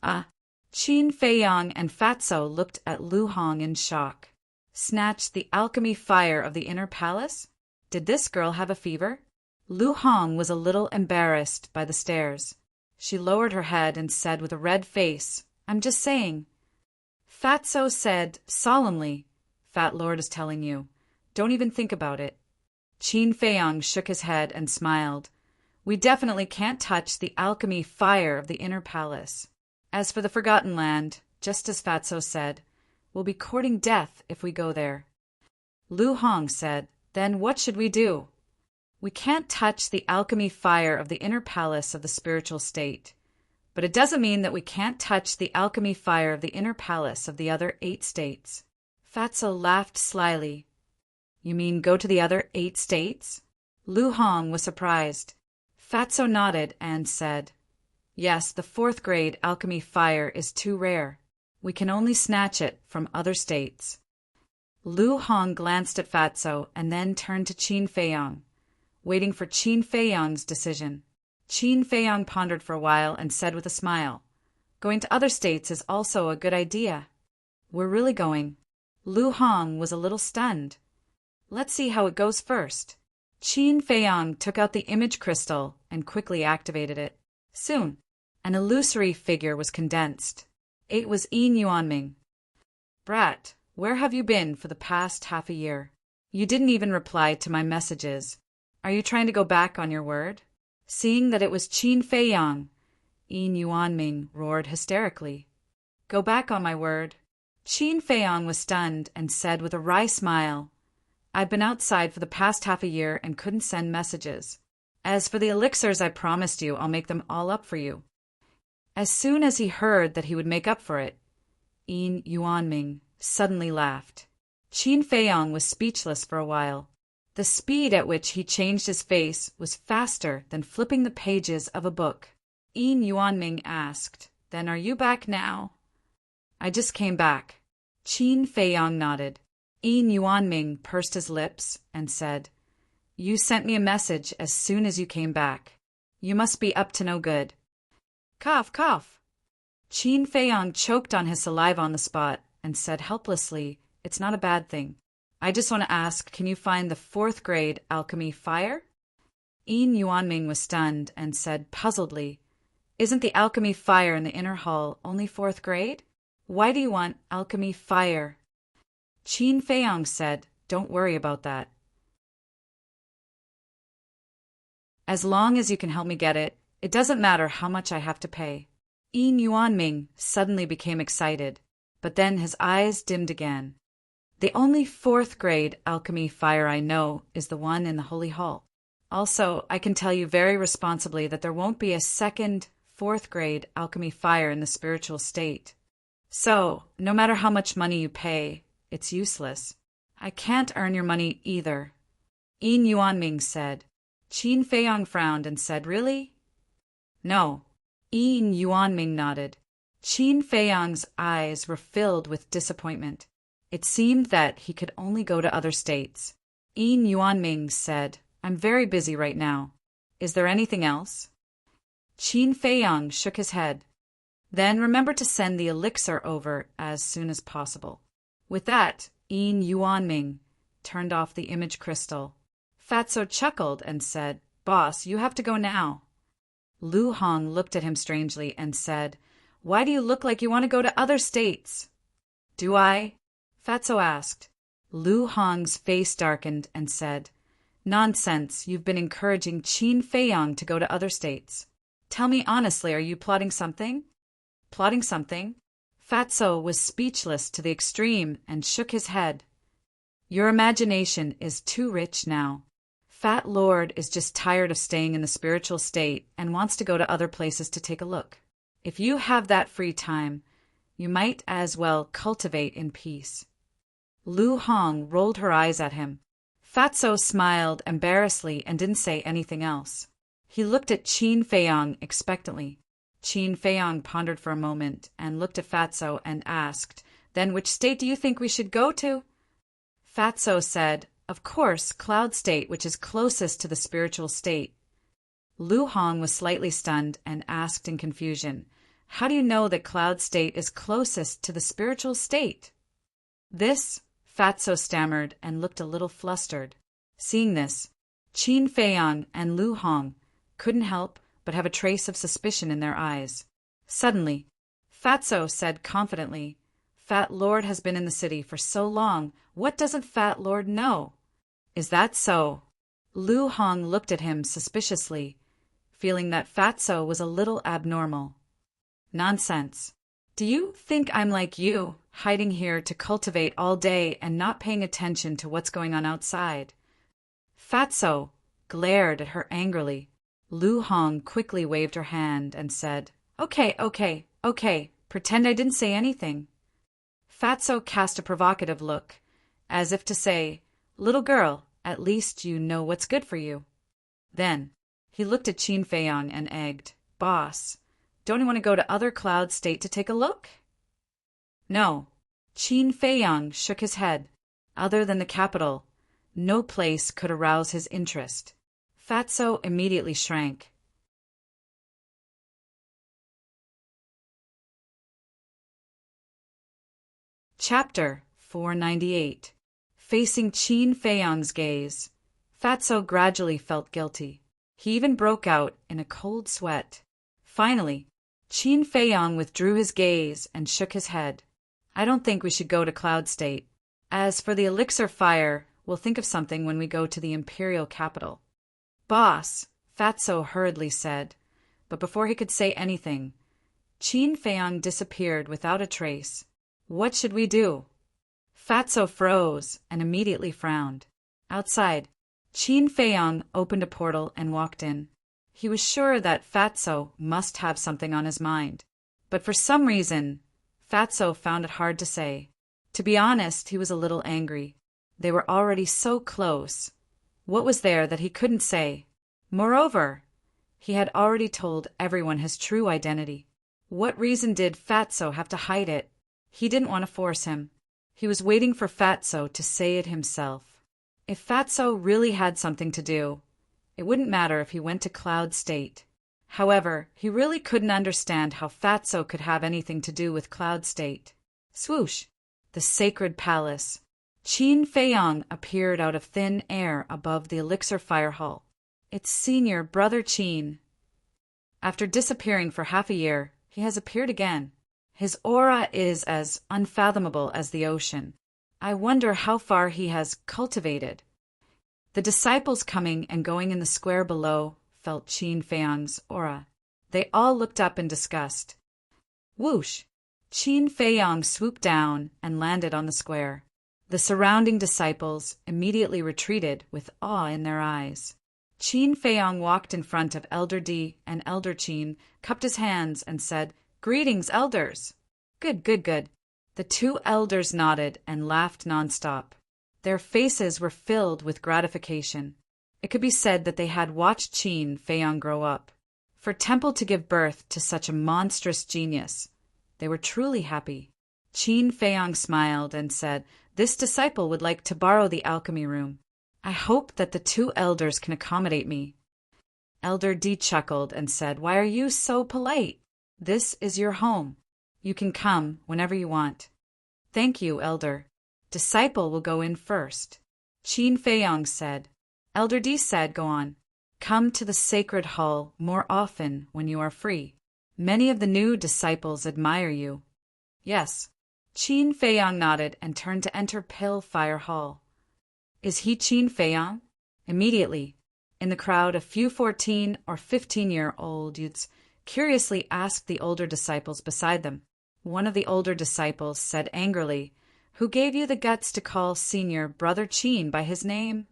Qin Feiyong and Fatso looked at Lu Hong in shock. Snatch the alchemy fire of the Inner Palace? Did this girl have a fever? Lu Hong was a little embarrassed by the stares. She lowered her head and said with a red face, "I'm just saying." Fatso said solemnly, "Fat Lord is telling you. Don't even think about it." Qin Feiyong shook his head and smiled. "We definitely can't touch the alchemy fire of the Inner Palace. As for the Forgotten Land, just as Fatso said, we'll be courting death if we go there. Lu Hong said, "Then what should we do?" "We can't touch the alchemy fire of the inner palace of the spiritual state. But it doesn't mean that we can't touch the alchemy fire of the inner palace of the other 8 states." Fatso laughed slyly. "You mean go to the other 8 states?" Lu Hong was surprised. Fatso nodded and said, "Yes, the 4th grade alchemy fire is too rare. We can only snatch it from other states." Lu Hong glanced at Fatso and then turned to Qin Feiyong, waiting for Qin Feiyong's decision. Qin Feiyong pondered for a while and said with a smile, "Going to other states is also a good idea." "We're really going?" Lu Hong was a little stunned. "Let's see how it goes first." Qin Feiyong took out the image crystal and quickly activated it. Soon, an illusory figure was condensed. It was Yin Yuanming. "Brat, where have you been for the past half a year? You didn't even reply to my messages. Are you trying to go back on your word?" Seeing that it was Qin Feiyong, Yin Yuanming roared hysterically. "Go back on my word." Qin Feiyong was stunned and said with a wry smile, "I've been outside for the past half a year and couldn't send messages. As for the elixirs I promised you, I'll make them all up for you." As soon as he heard that he would make up for it, Yin Yuanming suddenly laughed. Qin Feiyong was speechless for a while. The speed at which he changed his face was faster than flipping the pages of a book. Yin Yuanming asked, "Then are you back now?" "I just came back." Qin Feiyong nodded. Yin Yuanming pursed his lips and said, "You sent me a message as soon as you came back. You must be up to no good." "Cough, cough." Qin Feiyong choked on his saliva on the spot and said helplessly, "It's not a bad thing. I just want to ask, can you find the 4th grade alchemy fire?" Yin Yuanming was stunned and said puzzledly, "Isn't the alchemy fire in the inner hall only 4th grade? Why do you want alchemy fire?" Qin Feiyong said, "Don't worry about that. As long as you can help me get it, it doesn't matter how much I have to pay." Yin Yuanming suddenly became excited, but then his eyes dimmed again. "The only 4th grade alchemy fire I know is the one in the Holy Hall. Also, I can tell you very responsibly that there won't be a second 4th grade alchemy fire in the spiritual state. So, no matter how much money you pay, it's useless. I can't earn your money either." Yin Yuanming said. Qin Feiyong frowned and said, "Really?" "No." Yin Yuanming nodded. Qin Feiyong's eyes were filled with disappointment. It seemed that he could only go to other states. Yin Yuanming said, "I'm very busy right now. Is there anything else?" Qin Feiyong shook his head. "Then remember to send the elixir over as soon as possible." With that, Yin Yuanming turned off the image crystal. Fatso chuckled and said, "Boss, you have to go now." Lu Hong looked at him strangely and said, "Why do you look like you want to go to other states?" "Do I?" Fatso asked. Lu Hong's face darkened and said, "Nonsense, you've been encouraging Qin Feiyong to go to other states. Tell me honestly, are you plotting something?" "Plotting something?" Fatso was speechless to the extreme and shook his head. "Your imagination is too rich now. Fat Lord is just tired of staying in the spiritual state and wants to go to other places to take a look. If you have that free time, you might as well cultivate in peace." Lu Hong rolled her eyes at him. Fatso smiled embarrassedly and didn't say anything else. He looked at Qin Feiyong expectantly. Qin Feiyong pondered for a moment and looked at Fatso and asked, "Then which state do you think we should go to?" Fatso said, "Of course, Cloud State, which is closest to the spiritual state." Lu Hong was slightly stunned and asked in confusion, "How do you know that Cloud State is closest to the spiritual state?" "This," Fatso stammered and looked a little flustered. Seeing this, Qin Feiyong and Lu Hong couldn't help but have a trace of suspicion in their eyes. Suddenly, Fatso said confidently, "Fat Lord has been in the city for so long, what doesn't Fat Lord know?" "Is that so?" Lu Hong looked at him suspiciously, feeling that Fatso was a little abnormal. "Nonsense. Do you think I'm like you, hiding here to cultivate all day and not paying attention to what's going on outside. Fatso glared at her angrily. Lu Hong quickly waved her hand and said, Okay, pretend I didn't say anything. Fatso cast a provocative look, as if to say, Little girl, at least you know what's good for you. Then he looked at Qin Feiyang and egged, Boss, don't you want to go to other Cloud State to take a look? No. Qin Feiyang shook his head. Other than the capital, no place could arouse his interest. Fatso immediately shrank. Chapter 498. Facing Qin Feiyang's gaze. Fatso gradually felt guilty. He even broke out in a cold sweat. Finally, Qin Feiyang withdrew his gaze and shook his head. I don't think we should go to Cloud State. As for the elixir fire, we'll think of something when we go to the imperial capital. Boss, Fatso hurriedly said, but before he could say anything, Qin Feiyang disappeared without a trace. What should we do? Fatso froze and immediately frowned. Outside, Qin Feiyang opened a portal and walked in. He was sure that Fatso must have something on his mind, but for some reason, Fatso found it hard to say. To be honest, he was a little angry. They were already so close. What was there that he couldn't say? Moreover, he had already told everyone his true identity. What reason did Fatso have to hide it? He didn't want to force him. He was waiting for Fatso to say it himself. If Fatso really had something to do, it wouldn't matter if he went to Cloud State. However, he really couldn't understand how Fatso could have anything to do with Cloud State. Swoosh! The sacred palace. Qin Feiyang appeared out of thin air above the elixir fire hall. It's senior brother Qin. After disappearing for half a year, he has appeared again. His aura is as unfathomable as the ocean. I wonder how far he has cultivated. The disciples coming and going in the square below felt Qin Feiyang's aura. They all looked up in disgust. Whoosh! Qin Feiyang swooped down and landed on the square. The surrounding disciples immediately retreated with awe in their eyes. Qin Feiyang walked in front of Elder Di and Elder Qin, cupped his hands, and said, Greetings, elders! Good. The two elders nodded and laughed nonstop. Their faces were filled with gratification. It could be said that they had watched Qin Feiyang grow up. For Temple to give birth to such a monstrous genius, they were truly happy. Qin Feiyang smiled and said, This disciple would like to borrow the alchemy room. I hope that the two elders can accommodate me. Elder Di chuckled and said, Why are you so polite? This is your home. You can come whenever you want. Thank you, Elder. Disciple will go in first. Qin Feiyang said. Elder Di said, Go on. Come to the sacred hall more often when you are free. Many of the new disciples admire you. Yes. Qin Feiyang nodded and turned to enter Pale Fire Hall. Is he Qin Feiyang? Immediately, in the crowd, a few 14 or 15-year-old youths curiously asked the older disciples beside them. One of the older disciples said angrily, Who gave you the guts to call senior brother Qin by his name?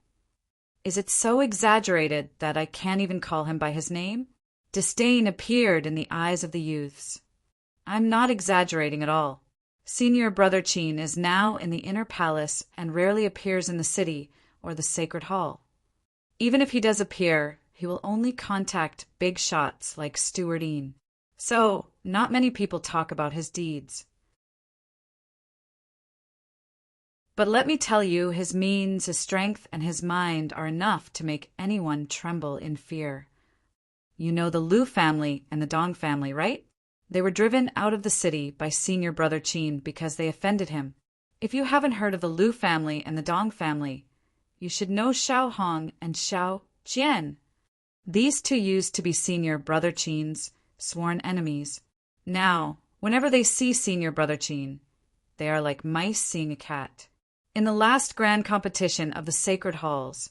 Is it so exaggerated that I can't even call him by his name? Disdain appeared in the eyes of the youths. I'm not exaggerating at all. Senior brother Qin is now in the inner palace and rarely appears in the city or the sacred hall. Even if he does appear, he will only contact big shots like Stewardine. So, not many people talk about his deeds. But let me tell you, his means, his strength, and his mind are enough to make anyone tremble in fear. You know the Lu family and the Dong family, right? They were driven out of the city by senior brother Qin because they offended him. If you haven't heard of the Lu family and the Dong family, you should know Xiao Hong and Xiao Jian. These two used to be senior brother Qin's sworn enemies. Now, whenever they see senior brother Qin, they are like mice seeing a cat. In the last grand competition of the sacred halls,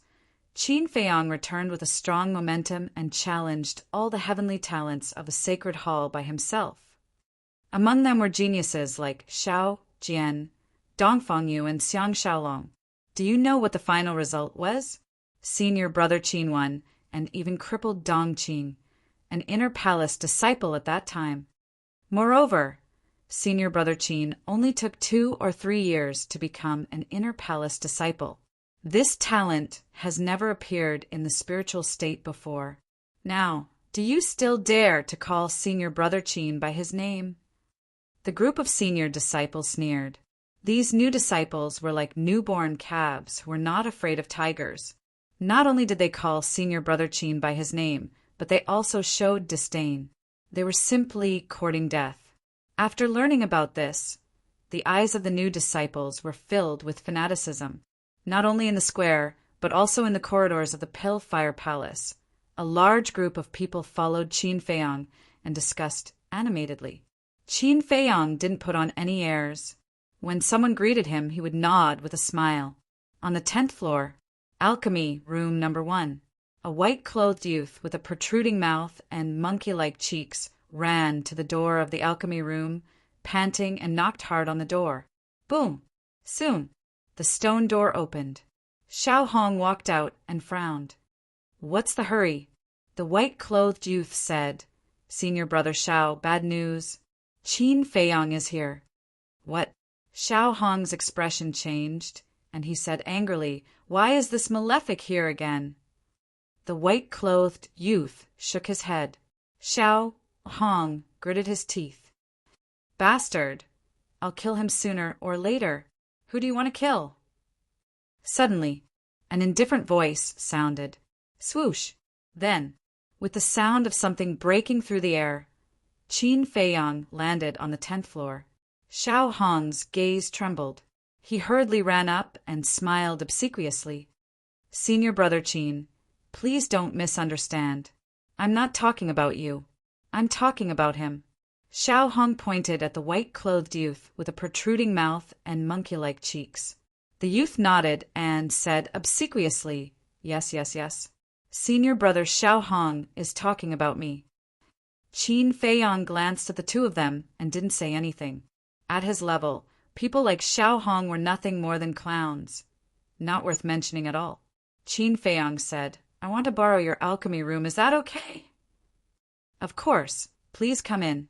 Qin Feiyang returned with a strong momentum and challenged all the heavenly talents of the sacred hall by himself. Among them were geniuses like Xiao Jian, Dongfengyu, and Xiang Xiaolong. Do you know what the final result was? Senior brother Qin won, and even crippled Dong Qing, an inner palace disciple at that time. Moreover, senior brother Qin only took 2 or 3 years to become an inner palace disciple. This talent has never appeared in the spiritual state before. Now, do you still dare to call senior brother Qin by his name? The group of senior disciples sneered. These new disciples were like newborn calves who were not afraid of tigers. Not only did they call senior brother Qin by his name, but they also showed disdain. They were simply courting death. After learning about this, the eyes of the new disciples were filled with fanaticism, not only in the square, but also in the corridors of the Pale-Fire Palace. A large group of people followed Qin Feiyang and discussed animatedly. Qin Feiyang didn't put on any airs. When someone greeted him, he would nod with a smile. On the 10th floor, Alchemy Room Number 1, a white-clothed youth with a protruding mouth and monkey-like cheeks ran to the door of the alchemy room, panting, and knocked hard on the door. Boom! Soon, the stone door opened. Xiao Hong walked out and frowned. "What's the hurry?" The white-clothed youth said. "Senior brother Xiao, bad news. Qin Feiyang is here." "What?" Xiao Hong's expression changed, and he said angrily, "Why is this malefic here again?" The white-clothed youth shook his head. Xiao Hong gritted his teeth. "Bastard! I'll kill him sooner or later. Who do you want to kill?" Suddenly, an indifferent voice sounded. Swoosh! Then, with the sound of something breaking through the air, Qin Feiyang landed on the 10th floor. Xiao Hong's gaze trembled. He hurriedly ran up and smiled obsequiously. "Senior brother Qin, please don't misunderstand. I'm not talking about you. I'm talking about him." Xiao Hong pointed at the white-clothed youth with a protruding mouth and monkey-like cheeks. The youth nodded and said obsequiously, "Yes, yes, yes. Senior brother Xiao Hong is talking about me." Qin Feiyang glanced at the two of them and didn't say anything. At his level, people like Xiao Hong were nothing more than clowns. Not worth mentioning at all. Qin Feiyang said, "I want to borrow your alchemy room. Is that okay?" "Of course. Please come in."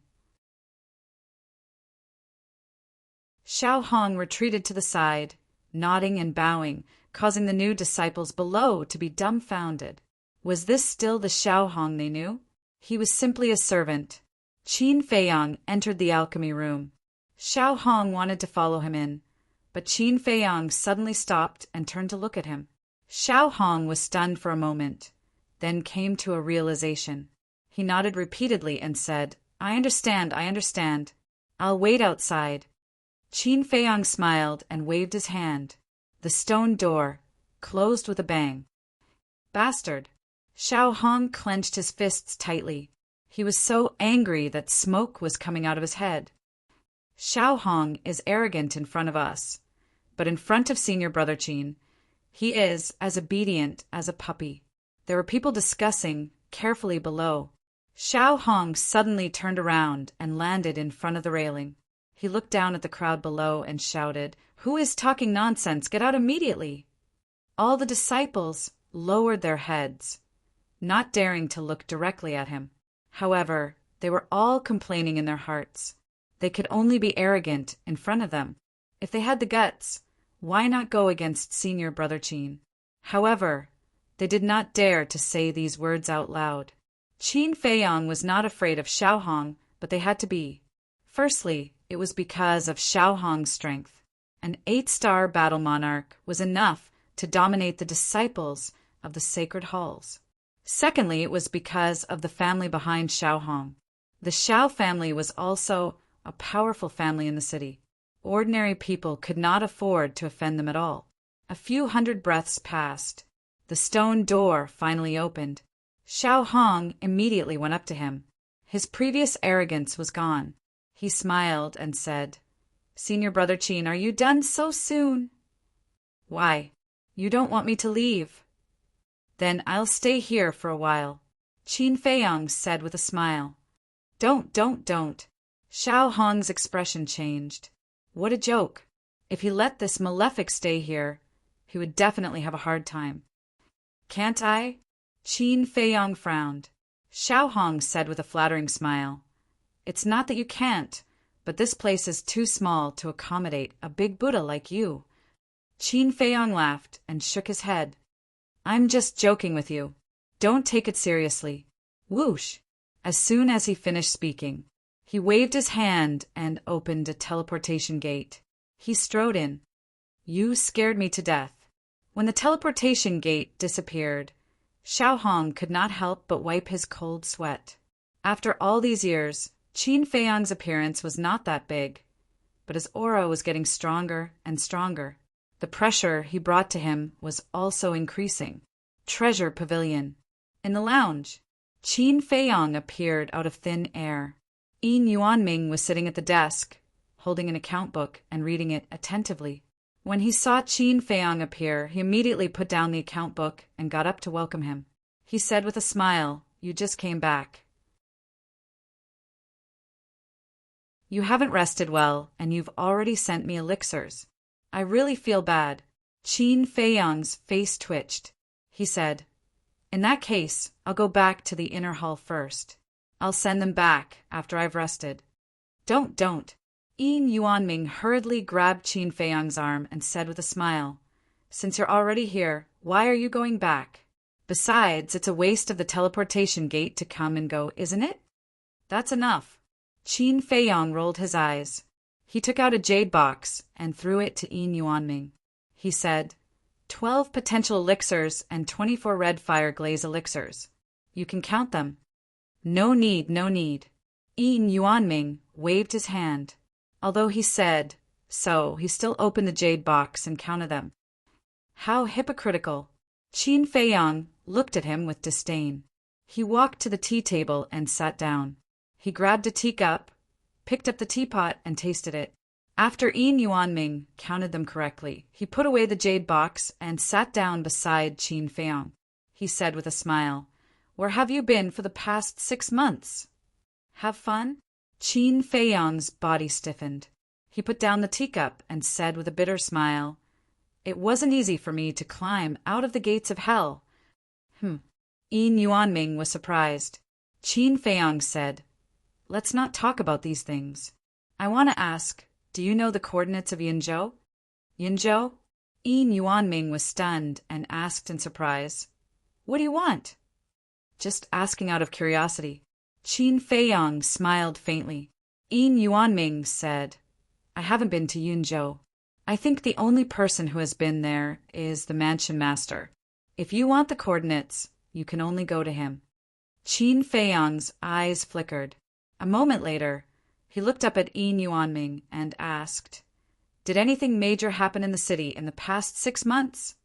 Xiao Hong retreated to the side, nodding and bowing, causing the new disciples below to be dumbfounded. Was this still the Xiao Hong they knew? He was simply a servant. Qin Feiyang entered the alchemy room. Xiao Hong wanted to follow him in, but Qin Feiyang suddenly stopped and turned to look at him. Xiao Hong was stunned for a moment, then came to a realization. He nodded repeatedly and said, I understand. I'll wait outside." Qin Feiyang smiled and waved his hand. The stone door closed with a bang. "Bastard!" Xiao Hong clenched his fists tightly. He was so angry that smoke was coming out of his head. Xiao Hong is arrogant in front of us, but in front of senior brother Qin, he is as obedient as a puppy. There were people discussing carefully below. Xiao Hong suddenly turned around and landed in front of the railing. He looked down at the crowd below and shouted, "Who is talking nonsense? Get out immediately!" All the disciples lowered their heads, not daring to look directly at him. However, they were all complaining in their hearts. They could only be arrogant in front of them. If they had the guts, why not go against senior brother Qin? However, they did not dare to say these words out loud. Qin Feiyang was not afraid of Xiao Hong, but they had to be. Firstly, it was because of Xiao Hong's strength. An 8-star battle monarch was enough to dominate the disciples of the sacred halls. Secondly, it was because of the family behind Xiao Hong. The Xiao family was also a powerful family in the city. Ordinary people could not afford to offend them at all. A few hundred breaths passed. The stone door finally opened. Xiao Hong immediately went up to him. His previous arrogance was gone. He smiled and said, "Senior brother Qin, are you done so soon?" "Why? You don't want me to leave?" "Then I'll stay here for a while," Qin Feiyang said with a smile. Don't. Xiao Hong's expression changed. What a joke. If he let this malefic stay here, he would definitely have a hard time. Can't I? Qin Feiyong frowned. Xiao Hong said with a flattering smile. It's not that you can't, but this place is too small to accommodate a big Buddha like you. Qin Feiyong laughed and shook his head. I'm just joking with you. Don't take it seriously. Whoosh! As soon as he finished speaking, he waved his hand and opened a teleportation gate. He strode in. You scared me to death. When the teleportation gate disappeared, Xiao Hong could not help but wipe his cold sweat. After all these years, Qin Feiyong's appearance was not that big, but his aura was getting stronger and stronger. The pressure he brought to him was also increasing. Treasure Pavilion. In the lounge, Qin Feiyong appeared out of thin air. Yin Yuanming was sitting at the desk, holding an account book and reading it attentively. When he saw Qin Feiyong appear, he immediately put down the account book and got up to welcome him. He said with a smile, You just came back. You haven't rested well, and you've already sent me elixirs. I really feel bad. Qin Feiyong's face twitched. He said, In that case, I'll go back to the inner hall first. I'll send them back after I've rested. Don't. Yin Yuanming hurriedly grabbed Qin Feiyong's arm and said with a smile, Since you're already here, why are you going back? Besides, it's a waste of the teleportation gate to come and go, isn't it? That's enough. Qin Feiyong rolled his eyes. He took out a jade box and threw it to Yin Yuanming. He said, 12 potential elixirs and 24 red fire glaze elixirs. You can count them. No need. Yin Yuanming waved his hand. Although he said so, he still opened the jade box and counted them. How hypocritical. Qin Feiyong looked at him with disdain. He walked to the tea table and sat down. He grabbed a teacup, picked up the teapot, and tasted it. After Yin Yuanming counted them correctly, he put away the jade box and sat down beside Qin Feiyong. He said with a smile, Where have you been for the past 6 months? Have fun? Qin Feiyong's body stiffened. He put down the teacup and said with a bitter smile, It wasn't easy for me to climb out of the gates of hell. Yin Yuanming was surprised. Qin Feiyong said, Let's not talk about these things. I want to ask, do you know the coordinates of Yinzhou? Yinzhou? Yin Yuanming was stunned and asked in surprise, What do you want? Just asking out of curiosity. Qin Feiyong smiled faintly. Yin Yuanming said, I haven't been to Yinzhou. I think the only person who has been there is the mansion master. If you want the coordinates, you can only go to him. Qin Feiyong's eyes flickered. A moment later, he looked up at Yin Yuanming and asked, Did anything major happen in the city in the past 6 months?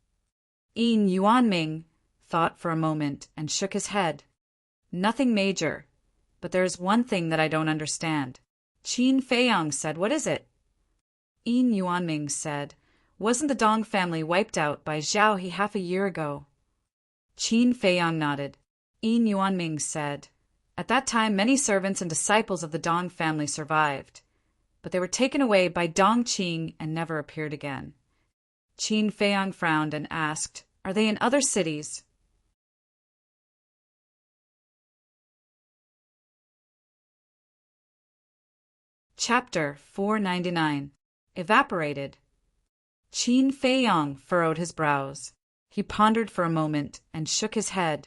Yin Yuanming thought for a moment and shook his head. Nothing major, but there is one thing that I don't understand. Qin Feiyong said, What is it? Yin Yuanming said, Wasn't the Dong family wiped out by Zhao He half a year ago? Qin Feiyong nodded. Yin Yuanming said, At that time many servants and disciples of the Dong family survived, but they were taken away by Dong Qing and never appeared again. Qin Feiyong frowned and asked, Are they in other cities? Chapter 499. Evaporated. Qin Feiyong furrowed his brows. He pondered for a moment and shook his head.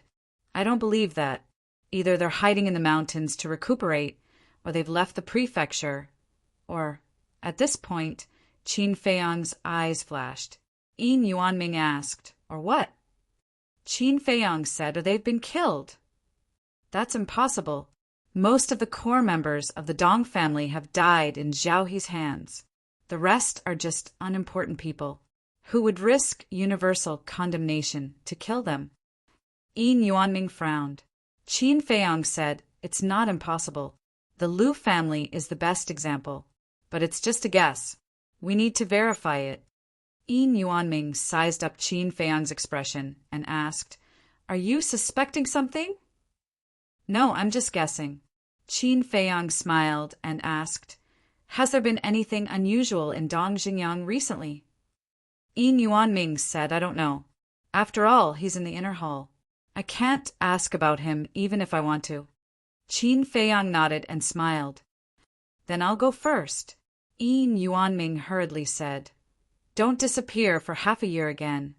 I don't believe that. Either they're hiding in the mountains to recuperate, or they've left the prefecture, or, at this point, Qin Feiyong's eyes flashed. Yin Yuanming asked, Or what? Qin Feiyong said, Or they've been killed. That's impossible. Most of the core members of the Dong family have died in Zhao He's hands. The rest are just unimportant people who would risk universal condemnation to kill them. Yin Yuanming frowned. Qin Feiyong said, It's not impossible. The Liu family is the best example, but it's just a guess. We need to verify it. Yin Yuanming sized up Qin Feiyong's expression and asked, Are you suspecting something? No, I'm just guessing. Qin Feiyong smiled and asked, Has there been anything unusual in Dongjingyang recently? Yin Yuanming said, I don't know. After all, he's in the inner hall. I can't ask about him even if I want to. Qin Feiyang nodded and smiled. Then I'll go first, Yin Yuanming hurriedly said. Don't disappear for half a year again.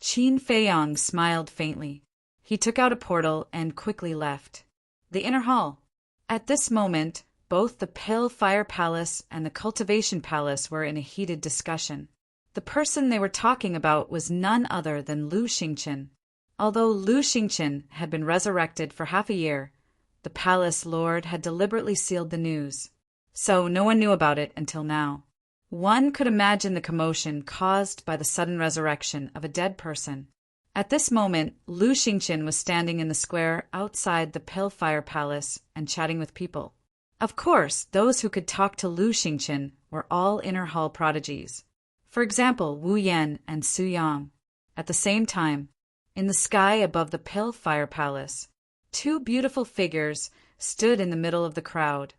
Qin Feiyang smiled faintly. He took out a portal and quickly left the inner hall. At this moment, both the Pale Fire Palace and the Cultivation Palace were in a heated discussion. The person they were talking about was none other than Lu Xingqian. Although Lu Xingqian had been resurrected for half a year, the palace lord had deliberately sealed the news, so no one knew about it until now. One could imagine the commotion caused by the sudden resurrection of a dead person. At this moment, Lu Xingqian was standing in the square outside the Pale Fire Palace and chatting with people. Of course, those who could talk to Lu Xingqian were all inner hall prodigies. For example, Wu Yan and Su Yang. At the same time, in the sky above the Pale Fire Palace, two beautiful figures stood in the middle of the crowd,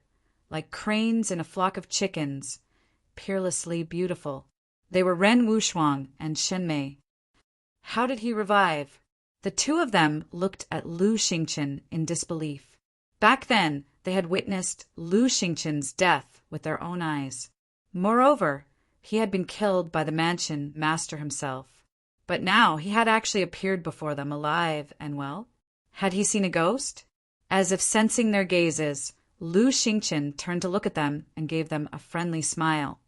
like cranes in a flock of chickens, peerlessly beautiful. They were Ren Wushuang and Shen Mei. How did he revive? The two of them looked at Lu Xingqian in disbelief. Back then, they had witnessed Lu Xingqian's death with their own eyes. Moreover, he had been killed by the mansion master himself. But now he had actually appeared before them alive and well. Had he seen a ghost? As if sensing their gazes, Lu Xingqian turned to look at them and gave them a friendly smile.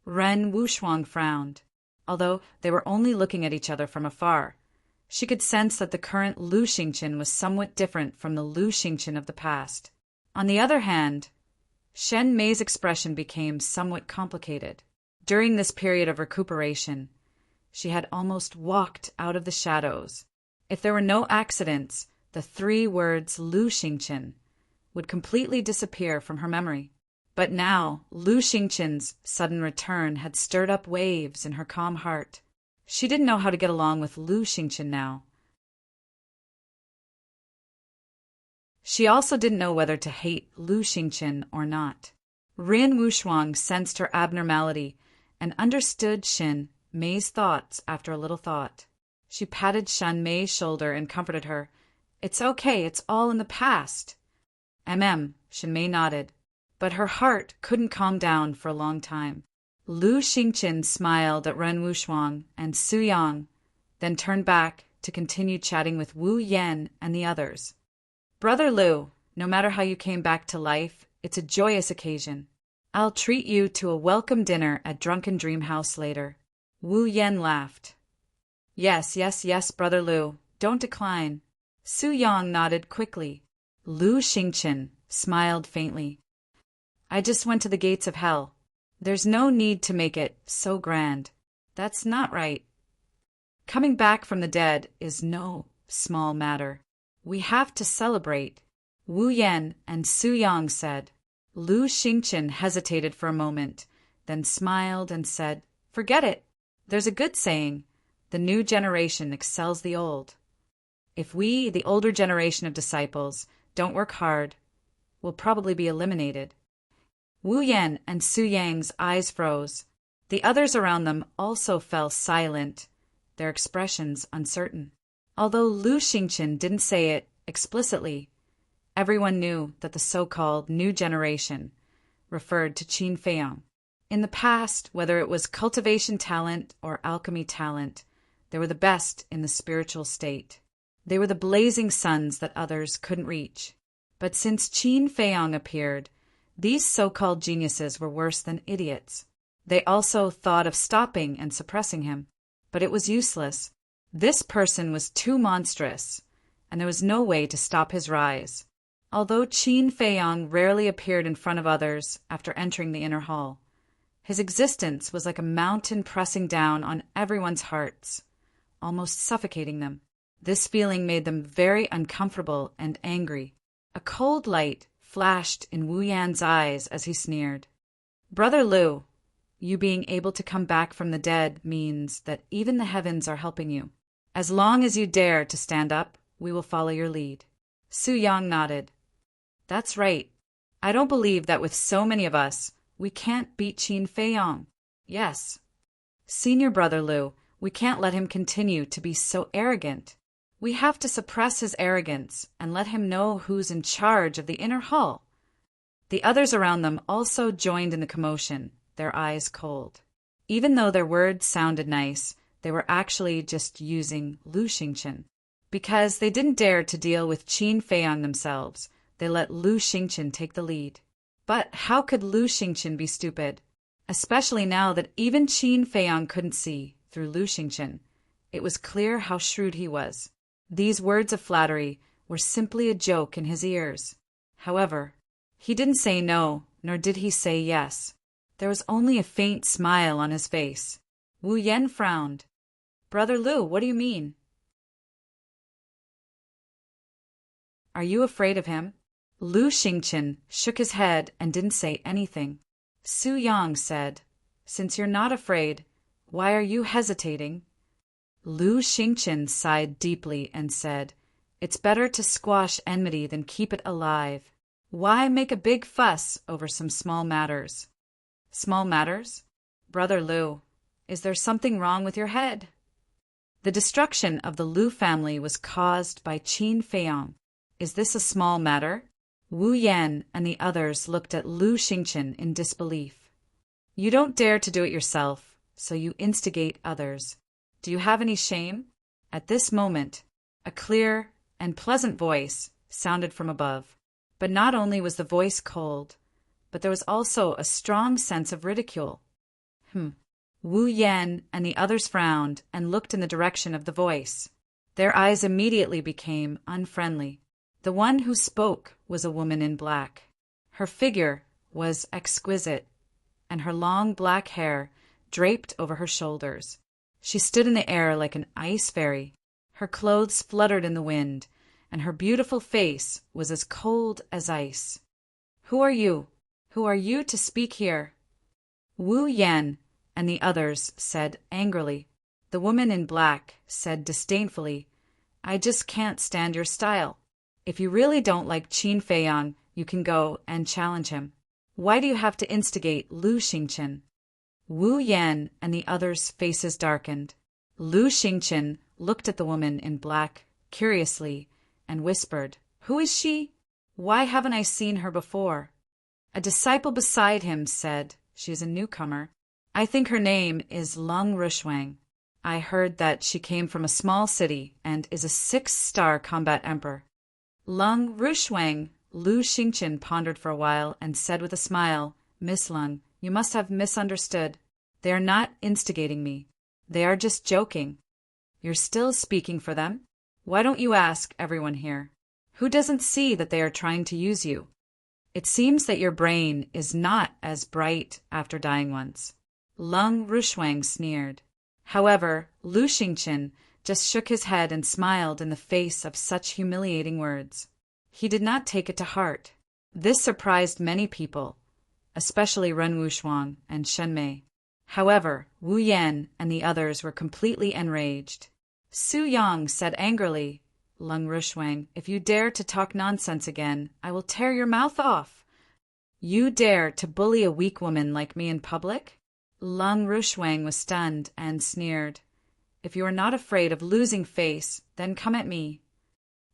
Ren Wushuang frowned. Although they were only looking at each other from afar, she could sense that the current Lu Xingqian was somewhat different from the Lu Xingqian of the past. On the other hand, Shen Mei's expression became somewhat complicated. During this period of recuperation, she had almost walked out of the shadows. If there were no accidents, the three words Lu Xingqian would completely disappear from her memory. But now, Lu Xingqian's sudden return had stirred up waves in her calm heart. She didn't know how to get along with Lu Xingqian now. She also didn't know whether to hate Lu Xingqian or not. Ren Wushuang sensed her abnormality and understood Shen Mei's thoughts after a little thought. She patted Shen Mei's shoulder and comforted her. It's okay, it's all in the past. Shen Mei nodded. But her heart couldn't calm down for a long time. Lu Xingqian smiled at Ren Wushuang and Su Yang, then turned back to continue chatting with Wu Yan and the others. Brother Lu, no matter how you came back to life, it's a joyous occasion. I'll treat you to a welcome dinner at Drunken Dream House later. Wu Yan laughed. Yes, Brother Lu, don't decline. Su Yang nodded quickly. Lu Xingqian smiled faintly. I just went to the gates of hell. There's no need to make it so grand. That's not right. Coming back from the dead is no small matter. We have to celebrate, Wu Yan and Su Yang said. Lu Xingqian hesitated for a moment, then smiled and said, Forget it. There's a good saying, the new generation excels the old. If we, the older generation of disciples, don't work hard, we'll probably be eliminated. Wu Yan and Su Yang's eyes froze. The others around them also fell silent, their expressions uncertain. Although Lu Xingqian didn't say it explicitly, everyone knew that the so-called new generation referred to Qin Feiyang. In the past, whether it was cultivation talent or alchemy talent, they were the best in the spiritual state. They were the blazing suns that others couldn't reach. But since Qin Feiyang appeared, these so-called geniuses were worse than idiots. They also thought of stopping and suppressing him, but it was useless. This person was too monstrous, and there was no way to stop his rise. Although Qin Feiyang rarely appeared in front of others after entering the inner hall, his existence was like a mountain pressing down on everyone's hearts, almost suffocating them. This feeling made them very uncomfortable and angry. A cold light flashed in Wu Yan's eyes as he sneered. Brother Lu, you being able to come back from the dead means that even the heavens are helping you. As long as you dare to stand up, we will follow your lead. Su Yang nodded. That's right. I don't believe that with so many of us, we can't beat Qin Feiyong. Yes. Senior Brother Lu, we can't let him continue to be so arrogant. We have to suppress his arrogance and let him know who's in charge of the inner hall. The others around them also joined in the commotion, their eyes cold. Even though their words sounded nice, they were actually just using Lu Xingchen. Because they didn't dare to deal with Qin Feiyong themselves, they let Lu Xingchen take the lead. But how could Lu Xingchen be stupid? Especially now that even Qin Feiyong couldn't see through Lu Xingchen. It was clear how shrewd he was. These words of flattery were simply a joke in his ears. However, he didn't say no, nor did he say yes. There was only a faint smile on his face. Wu Yan frowned. Brother Lu, what do you mean? Are you afraid of him? Lu Xingchen shook his head and didn't say anything. Su Yang said, Since you're not afraid, why are you hesitating? Lu Xingchen sighed deeply and said, It's better to squash enmity than keep it alive. Why make a big fuss over some small matters? Small matters? Brother Lu, is there something wrong with your head? The destruction of the Lu family was caused by Qin Feiyong. Is this a small matter? Wu Yan and the others looked at Lu Xingchen in disbelief. You don't dare to do it yourself, so you instigate others. Do you have any shame? At this moment, a clear and pleasant voice sounded from above. But not only was the voice cold, but there was also a strong sense of ridicule. Wu Yan and the others frowned and looked in the direction of the voice. Their eyes immediately became unfriendly. The one who spoke was a woman in black. Her figure was exquisite, and her long black hair draped over her shoulders. She stood in the air like an ice fairy. Her clothes fluttered in the wind, and her beautiful face was as cold as ice. Who are you? Who are you to speak here? Wu Yan and the others said angrily. The woman in black said disdainfully, I just can't stand your style. If you really don't like Qin Feiyong, you can go and challenge him. Why do you have to instigate Lu Xingchen? Wu Yan and the others' faces darkened. Lu Xingchen looked at the woman in black curiously and whispered, Who is she? Why haven't I seen her before? A disciple beside him said, She is a newcomer. I think her name is Lung Rushwang. I heard that she came from a small city and is a 6-star combat emperor. Lung Rushwang, Lu Xingchen pondered for a while and said with a smile, Miss Lung, you must have misunderstood. They are not instigating me. They are just joking. You're still speaking for them? Why don't you ask everyone here? Who doesn't see that they are trying to use you? It seems that your brain is not as bright after dying once. Lung Rushwang sneered. However, Lu Xingchen just shook his head and smiled in the face of such humiliating words. He did not take it to heart. This surprised many people, especially Ren Wuxuang and Shen Mei. However, Wu Yan and the others were completely enraged. Su Yang said angrily, Lung Rushwang, if you dare to talk nonsense again, I will tear your mouth off. You dare to bully a weak woman like me in public? Lung Rushwang was stunned and sneered. If you are not afraid of losing face, then come at me.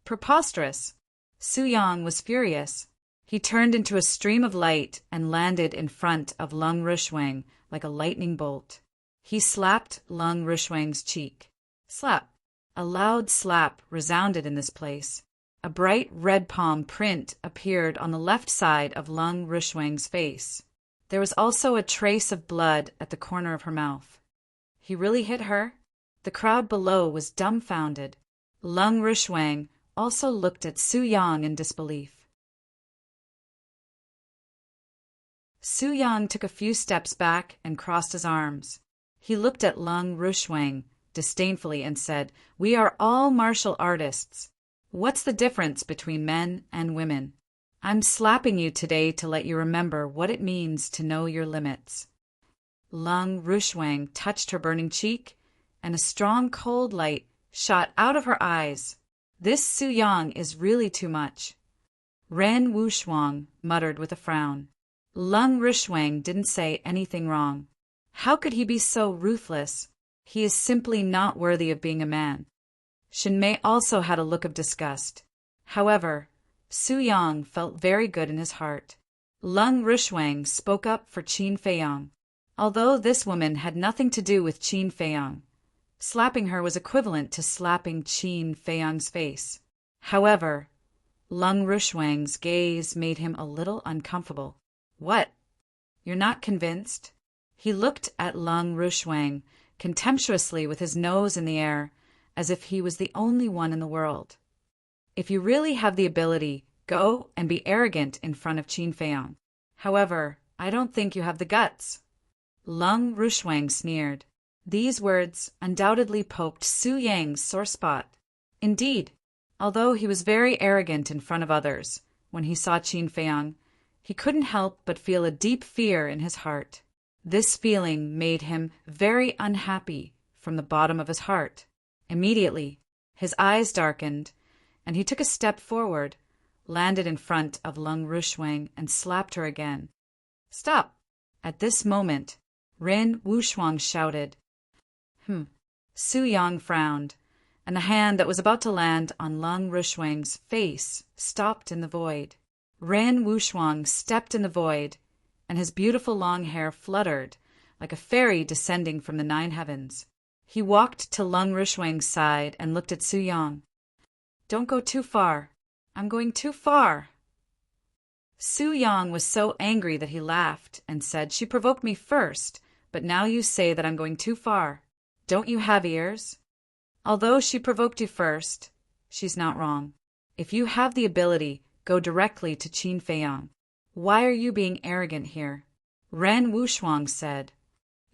Preposterous! Su Yang was furious. He turned into a stream of light and landed in front of Lung Rushwang like a lightning bolt. He slapped Lung Rushwang's cheek. Slap! A loud slap resounded in this place. A bright red palm print appeared on the left side of Lung Rushwang's face. There was also a trace of blood at the corner of her mouth. He really hit her? The crowd below was dumbfounded. Lung Rushwang also looked at Su Yang in disbelief. Su Yang took a few steps back and crossed his arms. He looked at Lung Rushwang disdainfully and said, We are all martial artists. What's the difference between men and women? I'm slapping you today to let you remember what it means to know your limits. Lung Rushwang touched her burning cheek, and a strong cold light shot out of her eyes. This Su Yang is really too much. Ren Wuxuang muttered with a frown. Lung Rishuang didn't say anything wrong. How could he be so ruthless? He is simply not worthy of being a man. Shin Mei also had a look of disgust. However, Su Yang felt very good in his heart. Lung Rishuang spoke up for Qin Feiyang. Although this woman had nothing to do with Qin Feiyang, slapping her was equivalent to slapping Qin Feiyang's face. However, Lung Rishuang's gaze made him a little uncomfortable. What? You're not convinced? He looked at Lung Rishuang contemptuously with his nose in the air, as if he was the only one in the world. If you really have the ability, go and be arrogant in front of Qin Feiyang. However, I don't think you have the guts. Lung Rishuang sneered. These words undoubtedly poked Su Yang's sore spot. Indeed, although he was very arrogant in front of others, when he saw Qin Feiyang, he couldn't help but feel a deep fear in his heart. This feeling made him very unhappy from the bottom of his heart. Immediately, his eyes darkened, and he took a step forward, landed in front of Lung Rishuang, and slapped her again. Stop! At this moment, Ren Wuxuang shouted. Su Yang frowned, and the hand that was about to land on Lung Rishuang's face stopped in the void. Ren Wuxuang stepped in the void, and his beautiful long hair fluttered like a fairy descending from the 9 heavens. He walked to Lung Rishuang's side and looked at Su Yang. Don't go too far. I'm going too far. Su Yang was so angry that he laughed and said, She provoked me first, but now you say that I'm going too far. Don't you have ears? Although she provoked you first, she's not wrong. If you have the ability, go directly to Qin Feiyang. Why are you being arrogant here? Ren Wuxuang said.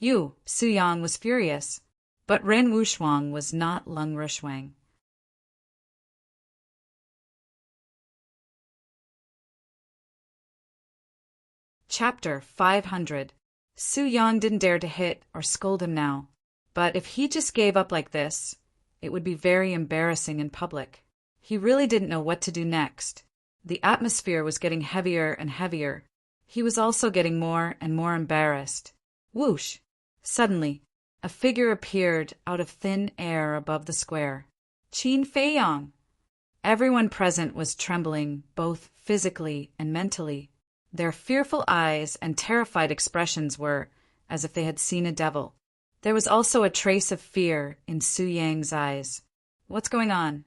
Su Yang was furious, but Ren Wuxuang was not Lung Rishuang. Chapter 500. Su Yang didn't dare to hit or scold him now, but if he just gave up like this, it would be very embarrassing in public. He really didn't know what to do next. The atmosphere was getting heavier and heavier. He was also getting more and more embarrassed. Whoosh! Suddenly, a figure appeared out of thin air above the square. Qin Feiyang! Everyone present was trembling, both physically and mentally. Their fearful eyes and terrified expressions were as if they had seen a devil. There was also a trace of fear in Su Yang's eyes. What's going on?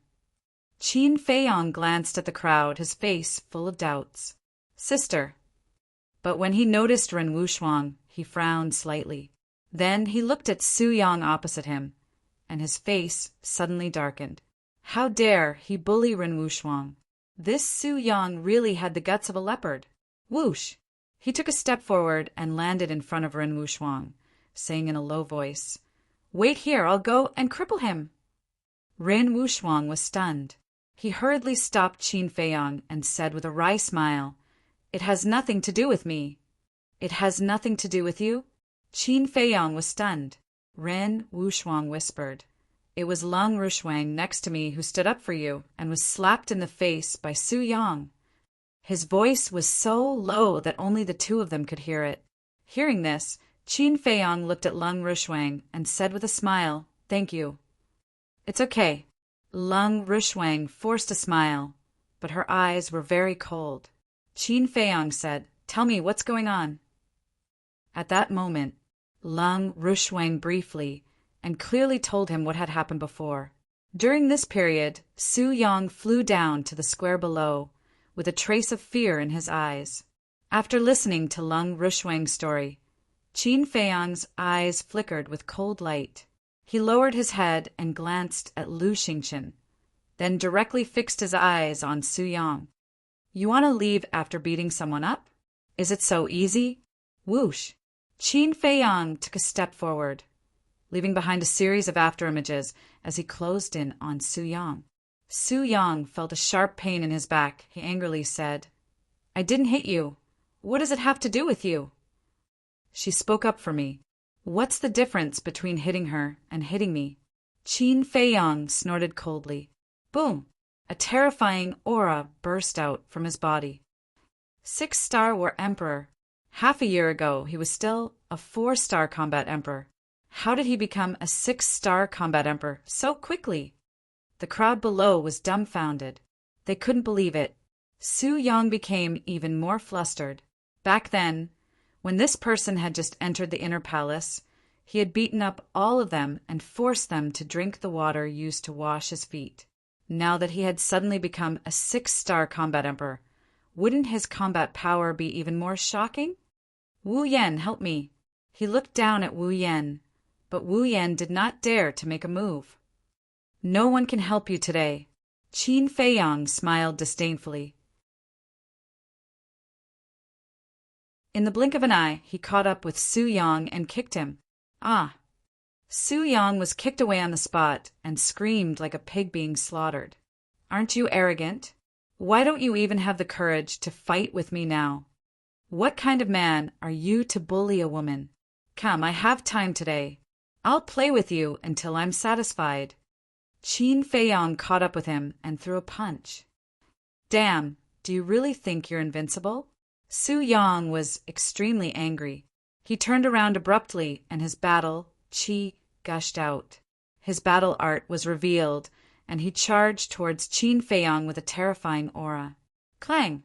Qin Feiyang glanced at the crowd, his face full of doubts. Sister. But when he noticed Ren Wuxuang, he frowned slightly. Then he looked at Su Yang opposite him, and his face suddenly darkened. How dare he bully Ren Wuxuang? This Su Yang really had the guts of a leopard. Whoosh! He took a step forward and landed in front of Ren Wuxuang, saying in a low voice, Wait here, I'll go and cripple him. Ren Wuxuang was stunned. He hurriedly stopped Qin Feiyang and said with a wry smile, It has nothing to do with me. It has nothing to do with you? Qin Feiyang was stunned. Ren Wuxuang whispered, It was Lung Rishuang next to me who stood up for you and was slapped in the face by Su Yang. His voice was so low that only the two of them could hear it. Hearing this, Qin Feiyang looked at Lung Rishuang and said with a smile, Thank you. It's okay. Lung Rishuang forced a smile, but her eyes were very cold. Qin Feiyang said, Tell me what's going on. At that moment, Lung Rishuang briefly and clearly told him what had happened before. During this period, Su Yang flew down to the square below, with a trace of fear in his eyes. After listening to Lung Rishuang's story, Qin Feiyang's eyes flickered with cold light. He lowered his head and glanced at Lu Xingchen, then directly fixed his eyes on Su Yang. You want to leave after beating someone up? Is it so easy? Whoosh! Qin Feiyang took a step forward, leaving behind a series of afterimages as he closed in on Su Yang. Su Yang felt a sharp pain in his back. He angrily said, I didn't hit you. What does it have to do with you? She spoke up for me. What's the difference between hitting her and hitting me? Qin Feiyang snorted coldly. Boom! A terrifying aura burst out from his body. 6-star War Emperor. Half a year ago, he was still a 4-star Combat Emperor. How did he become a 6-star Combat Emperor so quickly? The crowd below was dumbfounded. They couldn't believe it. Su Yang became even more flustered. Back then, when this person had just entered the inner palace, he had beaten up all of them and forced them to drink the water used to wash his feet. Now that he had suddenly become a 6-star Combat Emperor, wouldn't his combat power be even more shocking? Wu Yan, help me. He looked down at Wu Yan, but Wu Yan did not dare to make a move. No one can help you today. Qin Feiyang smiled disdainfully. In the blink of an eye, he caught up with Su Yang and kicked him. Ah! Su Yang was kicked away on the spot and screamed like a pig being slaughtered. Aren't you arrogant? Why don't you even have the courage to fight with me now? What kind of man are you to bully a woman? Come, I have time today. I'll play with you until I'm satisfied. Qin Feiyang caught up with him and threw a punch. Damn, do you really think you're invincible? Su Yang was extremely angry. He turned around abruptly and his battle qi gushed out. His battle art was revealed and he charged towards Qin Feiyang with a terrifying aura. Clang!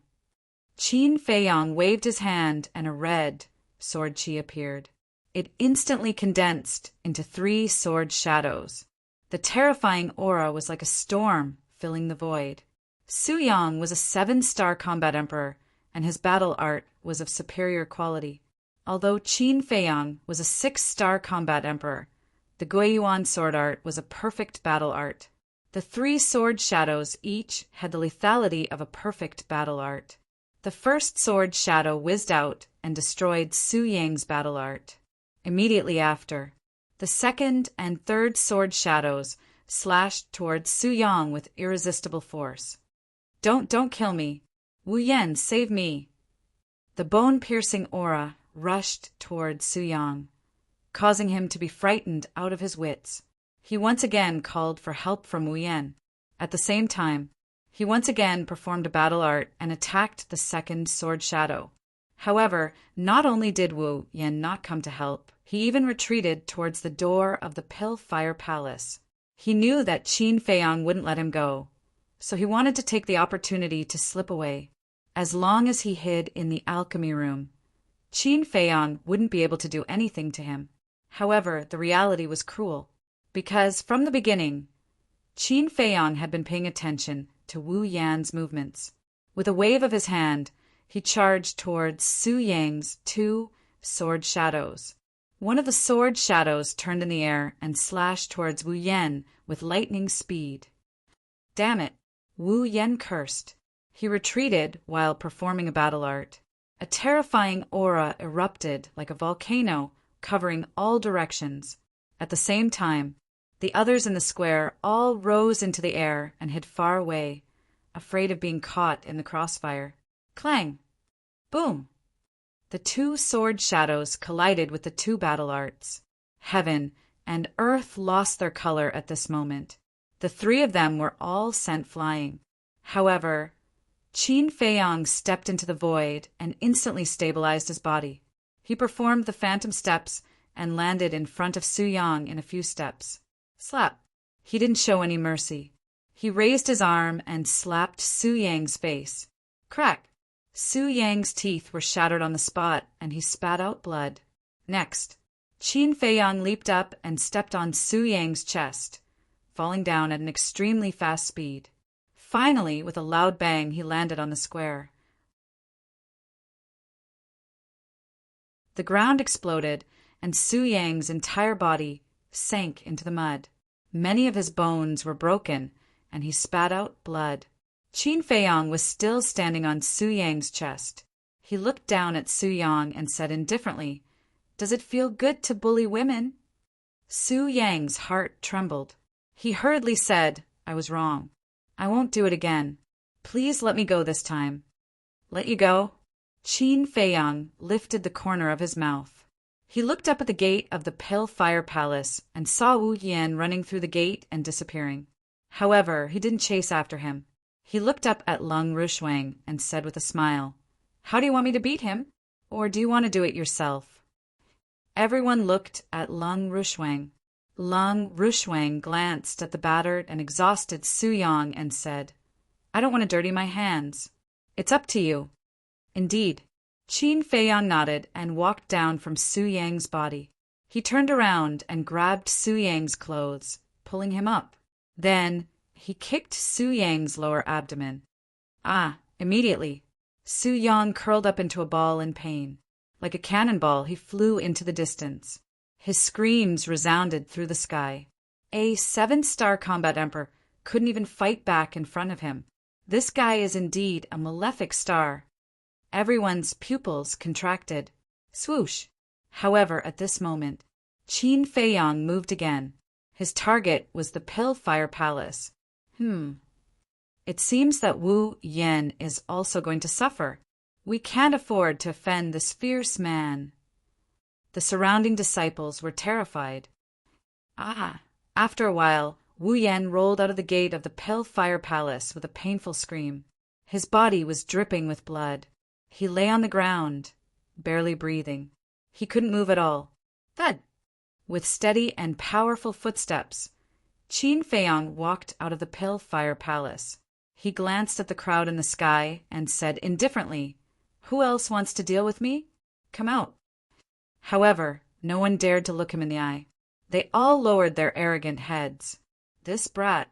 Qin Feiyang waved his hand and a red sword qi appeared. It instantly condensed into 3 sword shadows. The terrifying aura was like a storm filling the void. Su Yang was a 7-star Combat Emperor, and his battle art was of superior quality. Although Qin Feiyang was a 6-star Combat Emperor, the Guiyuan sword art was a perfect battle art. The 3 sword shadows each had the lethality of a perfect battle art. The first sword shadow whizzed out and destroyed Su Yang's battle art. Immediately after, the second and third sword shadows slashed towards Su Yang with irresistible force. Don't kill me. Wu Yan, save me. The bone-piercing aura rushed towards Su Yang, causing him to be frightened out of his wits. He once again called for help from Wu Yan. At the same time, he once again performed a battle art and attacked the second sword shadow. However, not only did Wu Yan not come to help, he even retreated towards the door of the Pill-Fire Palace. He knew that Qin Feiyang wouldn't let him go, so he wanted to take the opportunity to slip away. As long as he hid in the alchemy room, Qin Feiyang wouldn't be able to do anything to him. However, the reality was cruel, because from the beginning, Qin Feiyang had been paying attention to Wu Yan's movements. With a wave of his hand, he charged towards Su Yang's 2 sword shadows. One of the sword shadows turned in the air and slashed towards Wu Yan with lightning speed. Damn it! Wu Yan cursed. He retreated while performing a battle art. A terrifying aura erupted like a volcano, covering all directions. At the same time, the others in the square all rose into the air and hid far away, afraid of being caught in the crossfire. Clang! Boom! The 2 sword shadows collided with the 2 battle arts. Heaven and earth lost their color at this moment. The 3 of them were all sent flying. However, Qin Feiyang stepped into the void and instantly stabilized his body. He performed the phantom steps and landed in front of Su Yang in a few steps. Slap! He didn't show any mercy. He raised his arm and slapped Su Yang's face. Crack! Su Yang's teeth were shattered on the spot, and he spat out blood. Next, Qin Feiyang leaped up and stepped on Su Yang's chest, falling down at an extremely fast speed. Finally, with a loud bang, he landed on the square. The ground exploded, and Su Yang's entire body sank into the mud. Many of his bones were broken, and he spat out blood. Qin Feiyang was still standing on Su Yang's chest. He looked down at Su Yang and said indifferently, "Does it feel good to bully women?" Su Yang's heart trembled. He hurriedly said, "I was wrong. I won't do it again. Please let me go this time." "Let you go?" Qin Feiyang lifted the corner of his mouth. He looked up at the gate of the Pill-Fire Palace and saw Wu Yan running through the gate and disappearing. However, he didn't chase after him. He looked up at Lung Rushuang and said with a smile, "How do you want me to beat him? Or do you want to do it yourself?" Everyone looked at Lung Rushuang. Lung Rushuang glanced at the battered and exhausted Su Yang and said, "I don't want to dirty my hands. It's up to you." Indeed, Qin Feiyang nodded and walked down from Su Yang's body. He turned around and grabbed Su Yang's clothes, pulling him up. Then he kicked Su Yang's lower abdomen. Immediately, Su Yang curled up into a ball in pain. Like a cannonball, he flew into the distance. His screams resounded through the sky. A 7-star combat emperor couldn't even fight back in front of him. This guy is indeed a malefic star. Everyone's pupils contracted. Swoosh! However, at this moment, Qin Feiyang moved again. His target was the Pillfire Palace. It seems that Wu Yan is also going to suffer. We can't afford to offend this fierce man. The surrounding disciples were terrified. After a while, Wu Yan rolled out of the gate of the Pillfire Palace with a painful scream. His body was dripping with blood. He lay on the ground, barely breathing. He couldn't move at all. Thud! With steady and powerful footsteps, Qin Feiyang walked out of the Pillfire Palace. He glanced at the crowd in the sky and said indifferently, "Who else wants to deal with me? Come out." However, no one dared to look him in the eye. They all lowered their arrogant heads. This brat.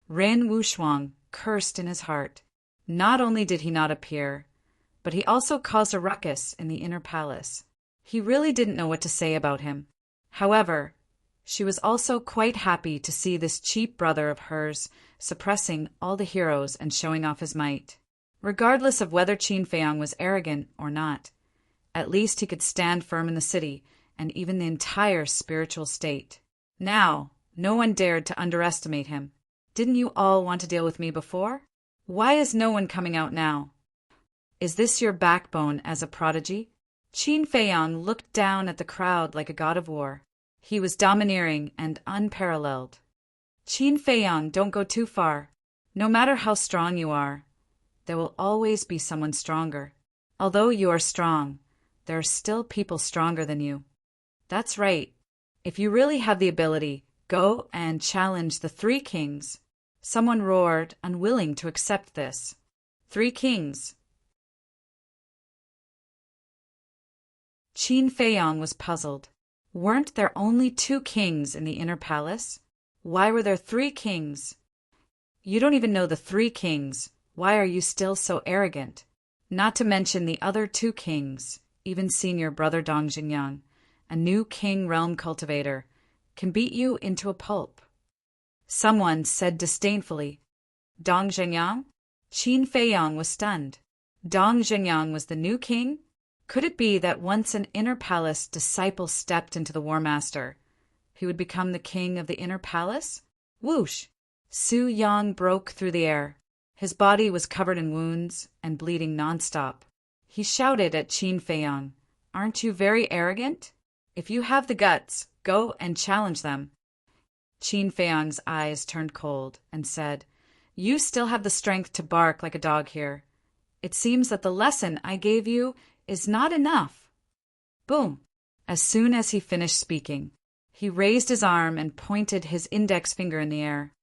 Ren Wuxuang cursed in his heart. Not only did he not appear, but he also caused a ruckus in the inner palace. He really didn't know what to say about him. However, she was also quite happy to see this cheap brother of hers suppressing all the heroes and showing off his might. Regardless of whether Qin Feiyang was arrogant or not, at least he could stand firm in the city and even the entire spiritual state. Now, no one dared to underestimate him. Didn't you all want to deal with me before? Why is no one coming out now? Is this your backbone as a prodigy? Qin Feiyang looked down at the crowd like a god of war. He was domineering and unparalleled. Qin Feiyang, don't go too far. No matter how strong you are, there will always be someone stronger. Although you are strong, there are still people stronger than you. That's right. If you really have the ability, go and challenge the 3 kings. Someone roared, unwilling to accept this. 3 kings. Qin Feiyang was puzzled. Weren't there only 2 kings in the inner palace? Why were there 3 kings? You don't even know the 3 kings. Why are you still so arrogant? Not to mention the other 2 kings, even senior brother Dong Jingyang, a new king realm cultivator, can beat you into a pulp. Someone said disdainfully, "Dong Jingyang?" Qin Feiyang was stunned. Dong Jingyang was the new king? Could it be that once an inner palace disciple stepped into the War Master, he would become the king of the inner palace? Whoosh! Su Yang broke through the air. His body was covered in wounds and bleeding nonstop. He shouted at Qin Feiyang, "Aren't you very arrogant? If you have the guts, go and challenge them." Qin Feiyang's eyes turned cold and said, "You still have the strength to bark like a dog here. It seems that the lesson I gave you is not enough." Boom! As soon as he finished speaking, he raised his arm and pointed his index finger in the air.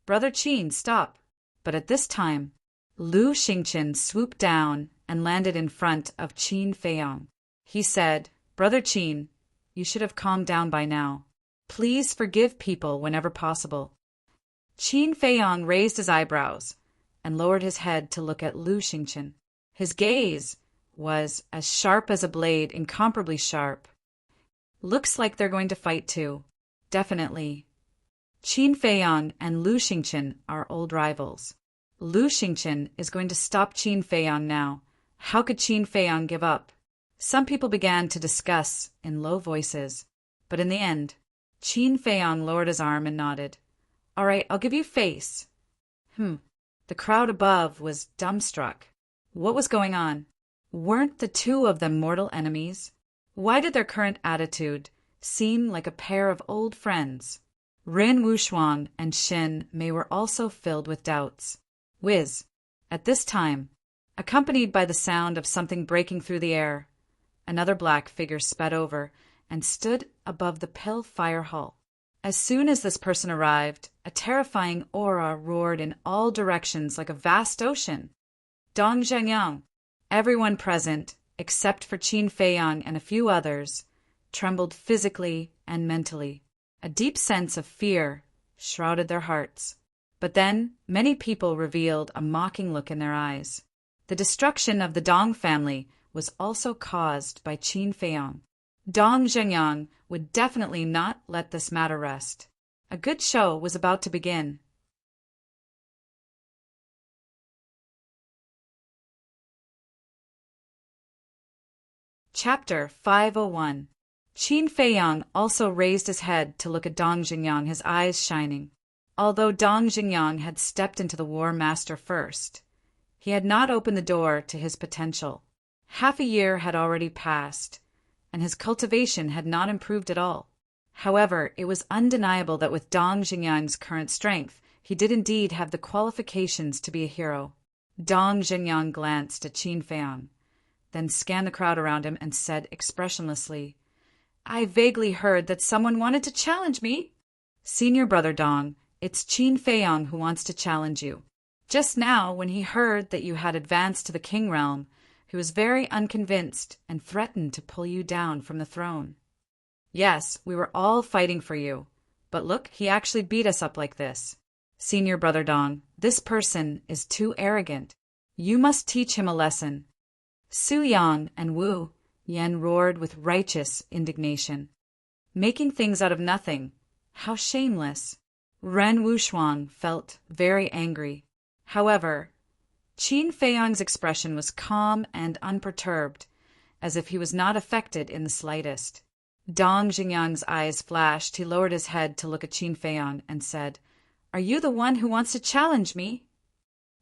"Brother Qin, stop." But at this time, Lu Xingqian swooped down and landed in front of Qin Feiyang. He said, "Brother Qin, you should have calmed down by now. Please forgive people whenever possible." Qin Feiyang raised his eyebrows and lowered his head to look at Lu Xingqian. His gaze was as sharp as a blade, incomparably sharp. "Looks like they're going to fight too. Definitely. Qin Feiyang and Lu Xingqian are old rivals. Lu Xingqian is going to stop Qin Feiyang now. How could Qin Feiyang give up?" Some people began to discuss in low voices, but in the end, Qin Feiyang lowered his arm and nodded. "All right, I'll give you face." The crowd above was dumbstruck. What was going on? Weren't the 2 of them mortal enemies? Why did their current attitude seem like a pair of old friends? Ren Wuxuang and Shin Mei were also filled with doubts. Whiz. At this time, accompanied by the sound of something breaking through the air, another black figure sped over and stood above the pale fire hall. As soon as this person arrived, a terrifying aura roared in all directions like a vast ocean. Dong Zhengyang! Everyone present, except for Qin Feiyang and a few others, trembled physically and mentally. A deep sense of fear shrouded their hearts. But then, many people revealed a mocking look in their eyes. The destruction of the Dong family was also caused by Qin Feiyang. Dong Zhengyang would definitely not let this matter rest. A good show was about to begin. Chapter 501. Qin Feiyang also raised his head to look at Dong Zhengyang, his eyes shining. Although Dong Zhengyang had stepped into the War Master first, he had not opened the door to his potential. Half a year had already passed, and his cultivation had not improved at all. However, it was undeniable that with Dong Zhengyang's current strength, he did indeed have the qualifications to be a hero. Dong Zhengyang glanced at Qin Feiyang, then scanned the crowd around him and said expressionlessly, "I vaguely heard that someone wanted to challenge me." "Senior brother Dong, it's Qin Feiyang who wants to challenge you. Just now, when he heard that you had advanced to the king realm, he was very unconvinced and threatened to pull you down from the throne. Yes, we were all fighting for you, but look, he actually beat us up like this. Senior brother Dong, this person is too arrogant. You must teach him a lesson." Su Yang and Wu Yan roared with righteous indignation. Making things out of nothing. How shameless. Ren Wuxuan felt very angry. However, Qin Feiyang's expression was calm and unperturbed, as if he was not affected in the slightest. Dong Zhengyang's eyes flashed. He lowered his head to look at Qin Feiyang and said, "Are you the one who wants to challenge me?"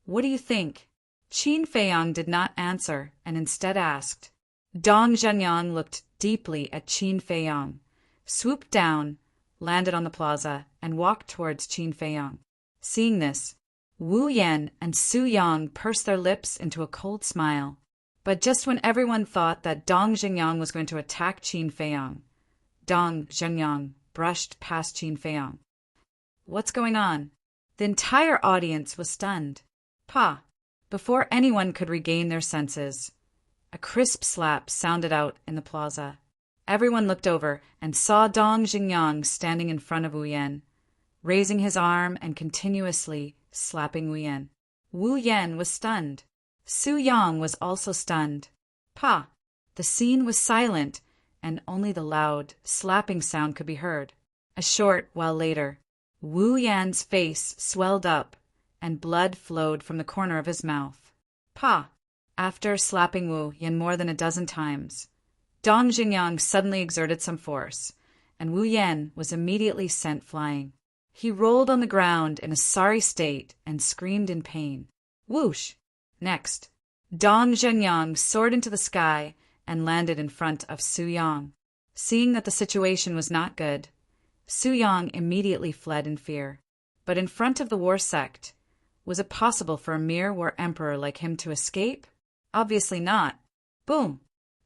"What do you think?" Qin Feiyang did not answer and instead asked. Dong Zhengyang looked deeply at Qin Feiyang, swooped down, landed on the plaza, and walked towards Qin Feiyang. Seeing this, Wu Yan and Su Yang pursed their lips into a cold smile. But just when everyone thought that Dong Zhengyang was going to attack Qin Feiyang, Dong Zhengyang brushed past Qin Feiyang. "What's going on?" The entire audience was stunned. "Pa!" Before anyone could regain their senses, a crisp slap sounded out in the plaza. Everyone looked over and saw Dong Zhengyang standing in front of Wu Yan, raising his arm and continuously slapping Wu Yan. Wu Yan was stunned. Su Yang was also stunned. "Pa!" The scene was silent, and only the loud, slapping sound could be heard. A short while later, Wu Yan's face swelled up, and blood flowed from the corner of his mouth. "Pa!" After slapping Wu Yan more than a dozen times, Dong Zhengyang suddenly exerted some force, and Wu Yan was immediately sent flying. He rolled on the ground in a sorry state and screamed in pain. Whoosh! Next, Dong Zhengyang soared into the sky and landed in front of Su Yang. Seeing that the situation was not good, Su Yang immediately fled in fear. But in front of the war sect, was it possible for a mere war emperor like him to escape? Obviously not. Boom!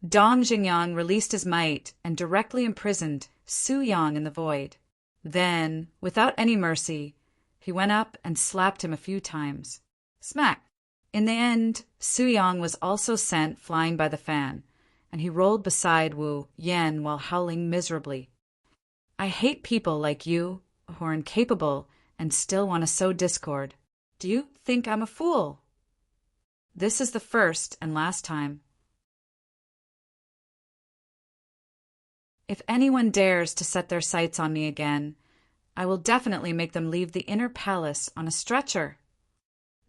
Dong Zhengyang released his might and directly imprisoned Su Yang in the void. Then, without any mercy, he went up and slapped him a few times. Smack! In the end, Su Yang was also sent flying by the fan, and he rolled beside Wu Yan while howling miserably. "I hate people like you, who are incapable and still want to sow discord. Do you think I'm a fool? This is the first and last time. If anyone dares to set their sights on me again, I will definitely make them leave the inner palace on a stretcher."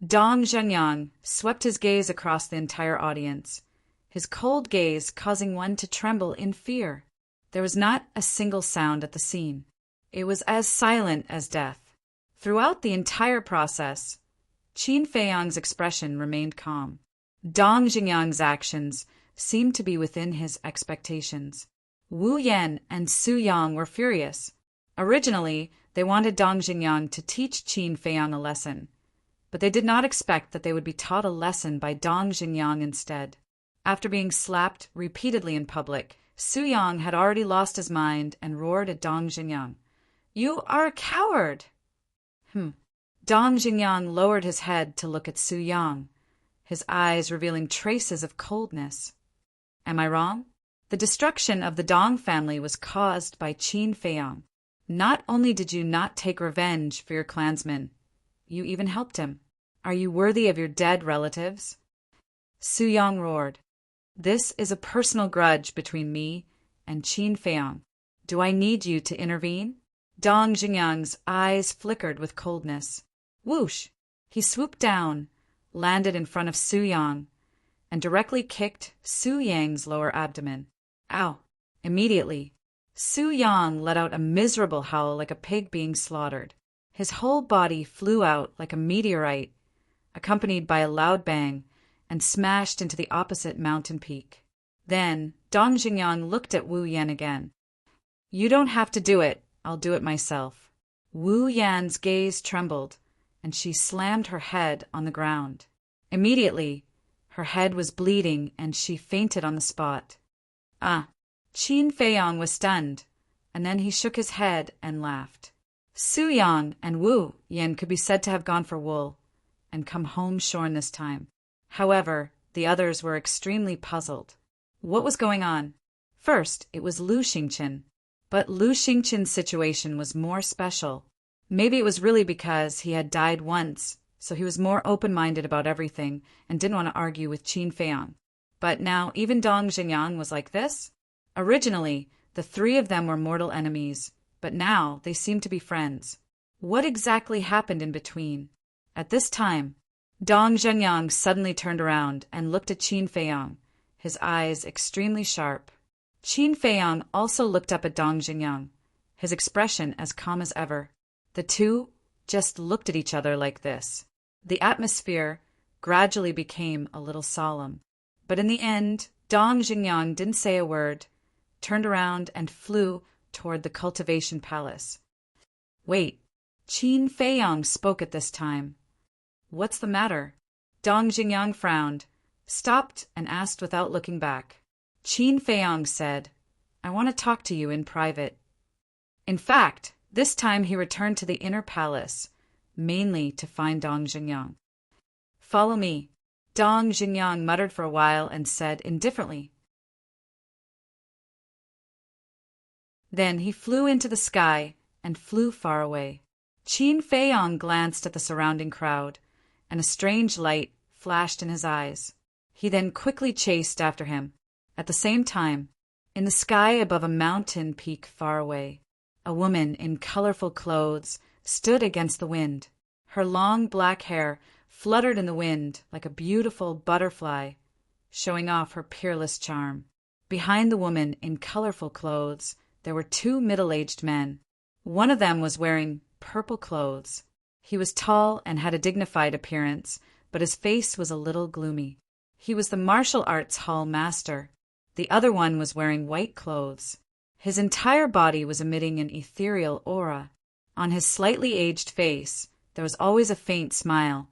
Dong Zhengyang swept his gaze across the entire audience, his cold gaze causing one to tremble in fear. There was not a single sound at the scene. It was as silent as death. Throughout the entire process, Qin Feiyang's expression remained calm. Dong Zhengyang's actions seemed to be within his expectations. Wu Yan and Su Yang were furious. Originally, they wanted Dong Zhengyang to teach Qin Feiyang a lesson, but they did not expect that they would be taught a lesson by Dong Xingyang instead. After being slapped repeatedly in public, Su Yang had already lost his mind and roared at Dong Xingyang. "You are a coward!" Dong Xingyang lowered his head to look at Su Yang, his eyes revealing traces of coldness. Am I wrong? The destruction of the Dong family was caused by Qin Feiyang. Not only did you not take revenge for your clansman, you even helped him. Are you worthy of your dead relatives? Su Yang roared. This is a personal grudge between me and Qin Feiyang. Do I need you to intervene? Dong Xingyang's eyes flickered with coldness. Whoosh! He swooped down, landed in front of Su Yang, and directly kicked Su Yang's lower abdomen. Ow! Immediately, Su Yang let out a miserable howl like a pig being slaughtered. His whole body flew out like a meteorite, accompanied by a loud bang, and smashed into the opposite mountain peak. Then Dong Xingyang looked at Wu Yan again. You don't have to do it. I'll do it myself. Wu Yan's gaze trembled, and she slammed her head on the ground. Immediately, her head was bleeding and she fainted on the spot. Qin Feiyang was stunned, and then he shook his head and laughed. Su Yang and Wu Yan could be said to have gone for wool and come home shorn this time. However, the others were extremely puzzled. What was going on? First, it was Lu Xingqian. But Lu Xingqian's situation was more special. Maybe it was really because he had died once, so he was more open-minded about everything and didn't want to argue with Qin Feiyang. But now even Dong Xingyang was like this? Originally, the three of them were mortal enemies, but now they seemed to be friends. What exactly happened in between? At this time, Dong Xingyang suddenly turned around and looked at Qin Feiyang, his eyes extremely sharp. Qin Feiyang also looked up at Dong Xingyang, his expression as calm as ever. The two just looked at each other like this. The atmosphere gradually became a little solemn. But in the end, Dong Xingyang didn't say a word, turned around and flew toward the cultivation palace. Wait, Qin Feiyang spoke at this time. What's the matter? Dong Xingyang frowned, stopped, and asked without looking back. Qin Feiyang said, I want to talk to you in private. In fact, this time he returned to the inner palace, mainly to find Dong Xingyang. Follow me. Dong Xingyang muttered for a while and said indifferently. Then he flew into the sky and flew far away. Qin Feiyang glanced at the surrounding crowd, and a strange light flashed in his eyes. He then quickly chased after him. At the same time, in the sky above a mountain peak far away, a woman in colorful clothes stood against the wind. Her long black hair fluttered in the wind like a beautiful butterfly, showing off her peerless charm. Behind the woman in colorful clothes, there were two middle-aged men. One of them was wearing purple clothes. He was tall and had a dignified appearance, but his face was a little gloomy. He was the martial arts hall master. The other one was wearing white clothes. His entire body was emitting an ethereal aura. On his slightly aged face, there was always a faint smile,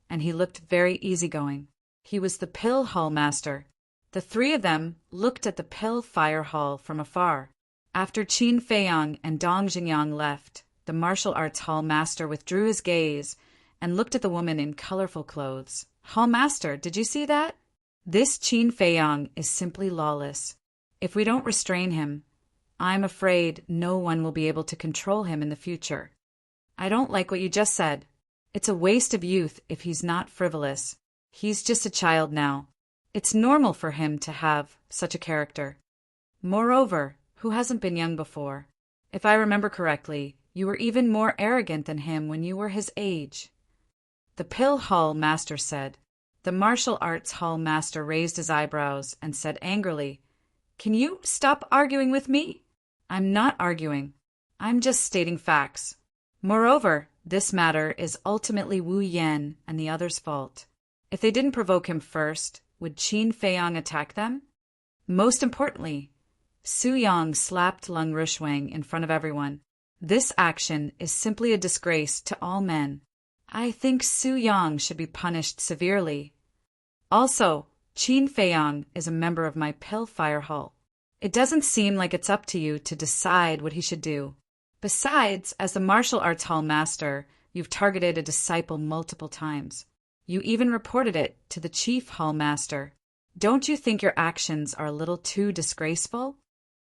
and he looked very easygoing. He was the pill hall master. The three of them looked at the pill fire hall from afar. After Qin Feiyang and Dong Xingyang left, the martial arts hall master withdrew his gaze and looked at the woman in colorful clothes. Hall master, did you see that? This Qin Feiyang is simply lawless. If we don't restrain him, I'm afraid no one will be able to control him in the future. I don't like what you just said. It's a waste of youth if he's not frivolous. He's just a child now. It's normal for him to have such a character. Moreover, who hasn't been young before? If I remember correctly, you were even more arrogant than him when you were his age. The pill hall master said. The martial arts hall master raised his eyebrows and said angrily, Can you stop arguing with me? I'm not arguing. I'm just stating facts. Moreover, this matter is ultimately Wu Yan and the others' fault. If they didn't provoke him first, would Qin Feiyang attack them? Most importantly, Su Yang slapped Lung Rushwang in front of everyone. This action is simply a disgrace to all men. I think Su Yang should be punished severely. Also, Qin Feiyang is a member of my Pill Fire Hall. It doesn't seem like it's up to you to decide what he should do. Besides, as the martial arts hall master, you've targeted a disciple multiple times. You even reported it to the chief hall master. Don't you think your actions are a little too disgraceful?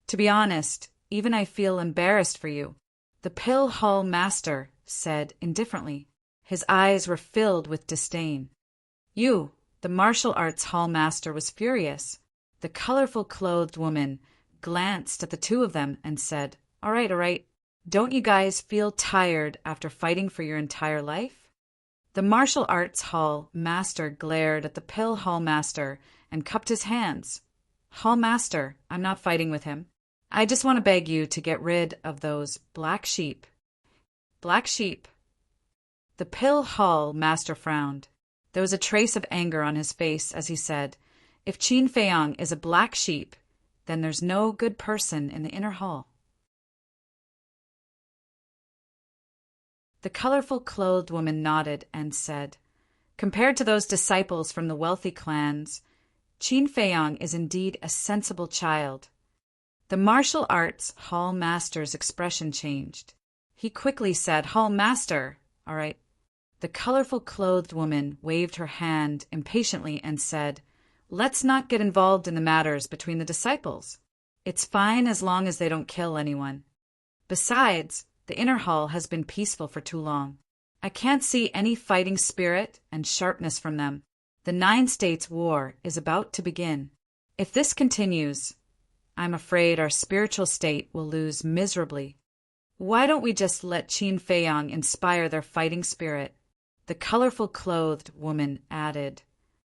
To be honest, even I feel embarrassed for you, the Pill Hall master said indifferently. His eyes were filled with disdain. You, the martial arts hall master, was furious. The colorful clothed woman glanced at the two of them and said, all right. Don't you guys feel tired after fighting for your entire life? The martial arts hall master glared at the Pill Hall master and cupped his hands. Hall master, I'm not fighting with him. I just want to beg you to get rid of those black sheep. Black sheep. The Pill Hall master frowned. There was a trace of anger on his face as he said, if Qin Feiyang is a black sheep, then there's no good person in the inner hall. The colorful clothed woman nodded and said, compared to those disciples from the wealthy clans, Qin Feiyang is indeed a sensible child. The martial arts hall master's expression changed. He quickly said, Hall master, all right. The colorful clothed woman waved her hand impatiently and said, let's not get involved in the matters between the disciples. It's fine as long as they don't kill anyone. Besides, the inner hall has been peaceful for too long. I can't see any fighting spirit and sharpness from them. The 9 States War is about to begin. If this continues, I'm afraid our spiritual state will lose miserably. Why don't we just let Qin Feiyang inspire their fighting spirit? The colorful clothed woman added.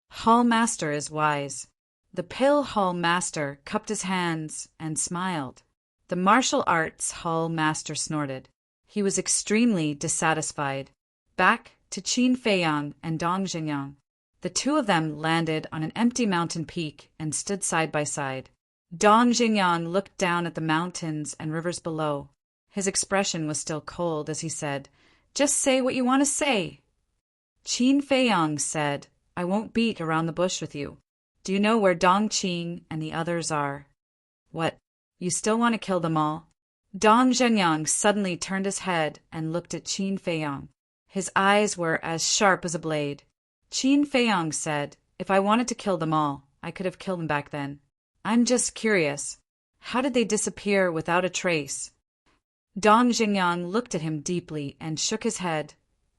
Hall master is wise. The Pill Hall master cupped his hands and smiled. The martial arts hall master snorted. He was extremely dissatisfied. Back to Qin Feiyang and Dong Jinyang. The two of them landed on an empty mountain peak and stood side by side. Dong Jinyang looked down at the mountains and rivers below. His expression was still cold as he said, just say what you want to say. Qin Feiyang said, I won't beat around the bush with you. Do you know where Dong Qing and the others are? What? You still want to kill them all? Dong Zhenyang suddenly turned his head and looked at Qin Feiyang. His eyes were as sharp as a blade. Qin Feiyang said, if I wanted to kill them all, I could have killed them back then. I'm just curious. How did they disappear without a trace? Dong Zhenyang looked at him deeply and shook his head.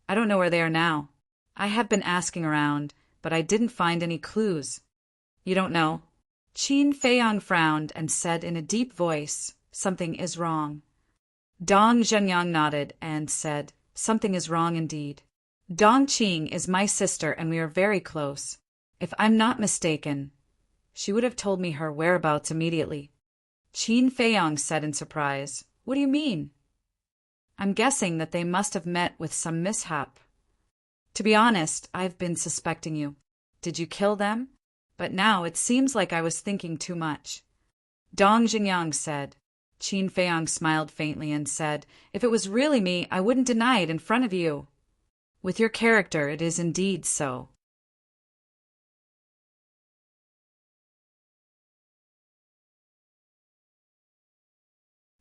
I don't know where they are now. I have been asking around, but I didn't find any clues. You don't know? Qin Feiyang frowned and said in a deep voice, something is wrong. Dong Zhenyang nodded and said, something is wrong indeed. Dong Qing is my sister and we are very close. If I'm not mistaken, she would have told me her whereabouts immediately. Qin Feiyang said in surprise, what do you mean? I'm guessing that they must have met with some mishap. To be honest, I've been suspecting you. Did you kill them? But now it seems like I was thinking too much. Dong Jinyang said. Qin Feiyang smiled faintly and said, if it was really me, I wouldn't deny it in front of you. With your character, it is indeed so.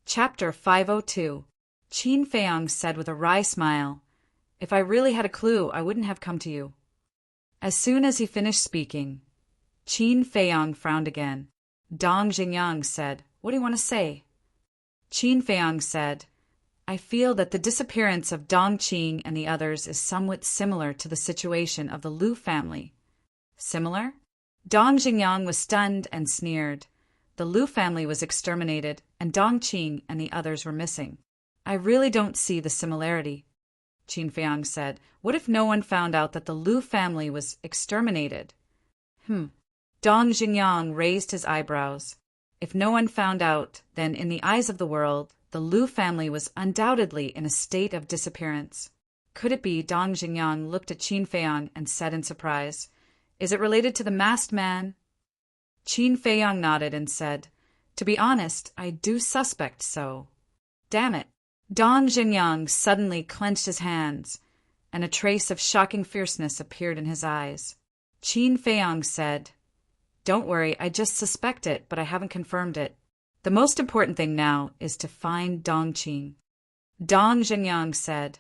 Chapter 502. Qin Feiyang said with a wry smile, if I really had a clue, I wouldn't have come to you. As soon as he finished speaking, Qin Feiyang frowned again. Dong Jinyang said, what do you want to say? Qin Feiyang said, I feel that the disappearance of Dong Qing and the others is somewhat similar to the situation of the Lu family. Similar? Dong Jinyang was stunned and sneered. The Lu family was exterminated, and Dong Qing and the others were missing. I really don't see the similarity. Qin Feiyang said, what if no one found out that the Lu family was exterminated? Dong Jinyang raised his eyebrows. If no one found out, then in the eyes of the world, the Lu family was undoubtedly in a state of disappearance. Could it be? Dong Jinyang looked at Qin Feiyang and said in surprise, is it related to the masked man? Qin Feiyang nodded and said, to be honest, I do suspect so. Damn it. Dong Jinyang suddenly clenched his hands. and a trace of shocking fierceness appeared in his eyes. Qin Feiyang said, "Don't worry, I just suspect it, but I haven't confirmed it. The most important thing now is to find Dongqing." Dong Zhengyang said,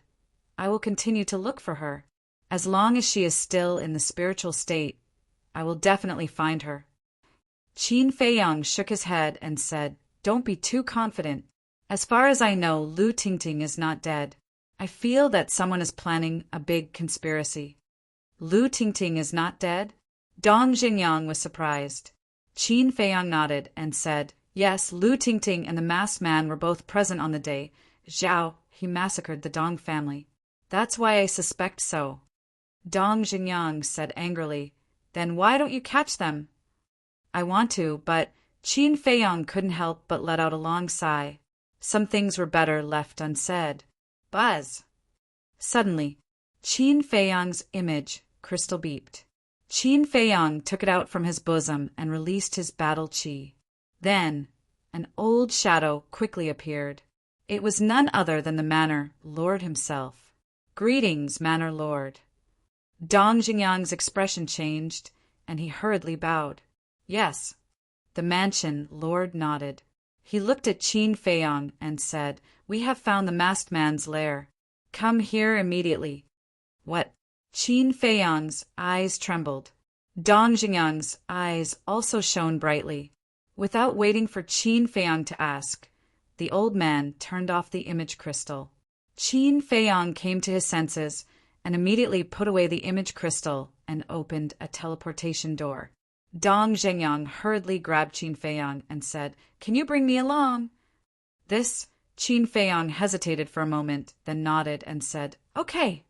"I will continue to look for her. As long as she is still in the spiritual state, I will definitely find her." Qin Feiyang shook his head and said, "Don't be too confident. As far as I know, Lu Tingting is not dead. I feel that someone is planning a big conspiracy." "Lu Tingting is not dead?" Dong Zhengyang was surprised. Qin Feiyang nodded and said, "Yes, Lu Tingting and the masked man were both present on the day Zhao he massacred the Dong family. That's why I suspect so." Dong Zhengyang said angrily, "Then why don't you catch them?" "I want to, but—" Qin Feiyang couldn't help but let out a long sigh. Some things were better left unsaid. Buzz! Suddenly, Qin Feiyang's image crystal beeped. Qin Feiyang took it out from his bosom and released his battle chi. Then, an old shadow quickly appeared. It was none other than the Manor Lord himself. "Greetings, Manor Lord." Dong Zhengyang's expression changed, and he hurriedly bowed. "Yes." The Mansion Lord nodded. He looked at Qin Feiyang and said, "We have found the masked man's lair. Come here immediately." "What?" Qin Feiyang's eyes trembled. Dong Zhengyang's eyes also shone brightly. Without waiting for Qin Feiyang to ask, the old man turned off the image crystal. Qin Feiyang came to his senses and immediately put away the image crystal and opened a teleportation door. Dong Zhengyang hurriedly grabbed Qin Feiyang and said, "Can you bring me along?" Qin Feiyang hesitated for a moment, then nodded and said, "Okay."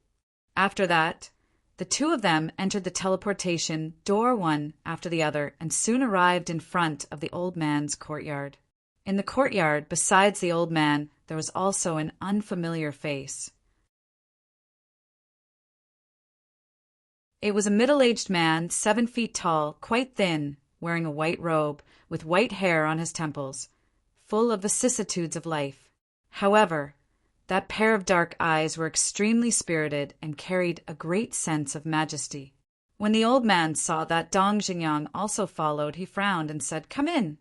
After that, the two of them entered the teleportation door one after the other and soon arrived in front of the old man's courtyard. In the courtyard, besides the old man, there was also an unfamiliar face. It was a middle-aged man, 7 feet tall, quite thin, wearing a white robe, with white hair on his temples, full of vicissitudes of life. However, that pair of dark eyes were extremely spirited and carried a great sense of majesty. When the old man saw that Dong Zhengyang also followed, he frowned and said, "Come in."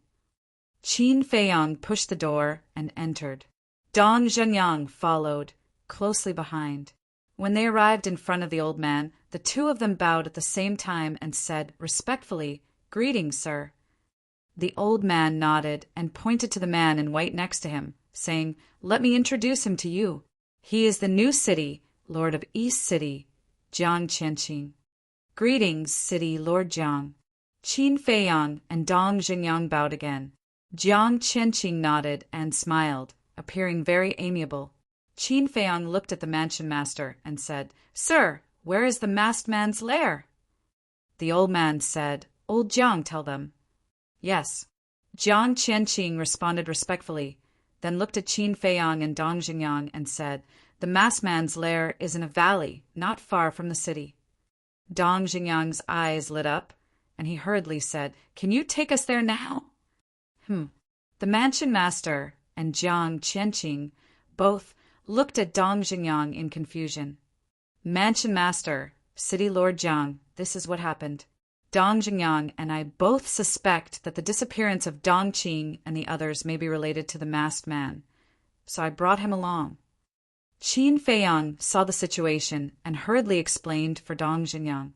Qin Feiyang pushed the door and entered. Dong Zhengyang followed, closely behind. When they arrived in front of the old man, the two of them bowed at the same time and said respectfully, "Greetings, sir." The old man nodded and pointed to the man in white next to him, saying, "Let me introduce him to you. He is the new city, Lord of East City, Jiang Qianqing." "Greetings, City Lord Jiang." Qin Feiyang and Dong Zhengyang bowed again. Jiang Qianqing nodded and smiled, appearing very amiable. Qin Feiyang looked at the mansion master and said, "Sir, where is the masked man's lair?" The old man said, "Old Jiang, tell them." "Yes." Jiang Qianqing responded respectfully, then looked at Qin Feiyang and Dong Zhengyang and said, "The masked man's lair is in a valley not far from the city." Dong Zhengyang's eyes lit up, and he hurriedly said, "Can you take us there now?" The mansion master and Jiang Qianqing both looked at Dong Zhengyang in confusion. "Mansion master, City Lord Jiang, this is what happened. Dong Zhengyang and I both suspect that the disappearance of Dongqing and the others may be related to the masked man, so I brought him along." Qin Feiyang saw the situation and hurriedly explained for Dong Zhengyang.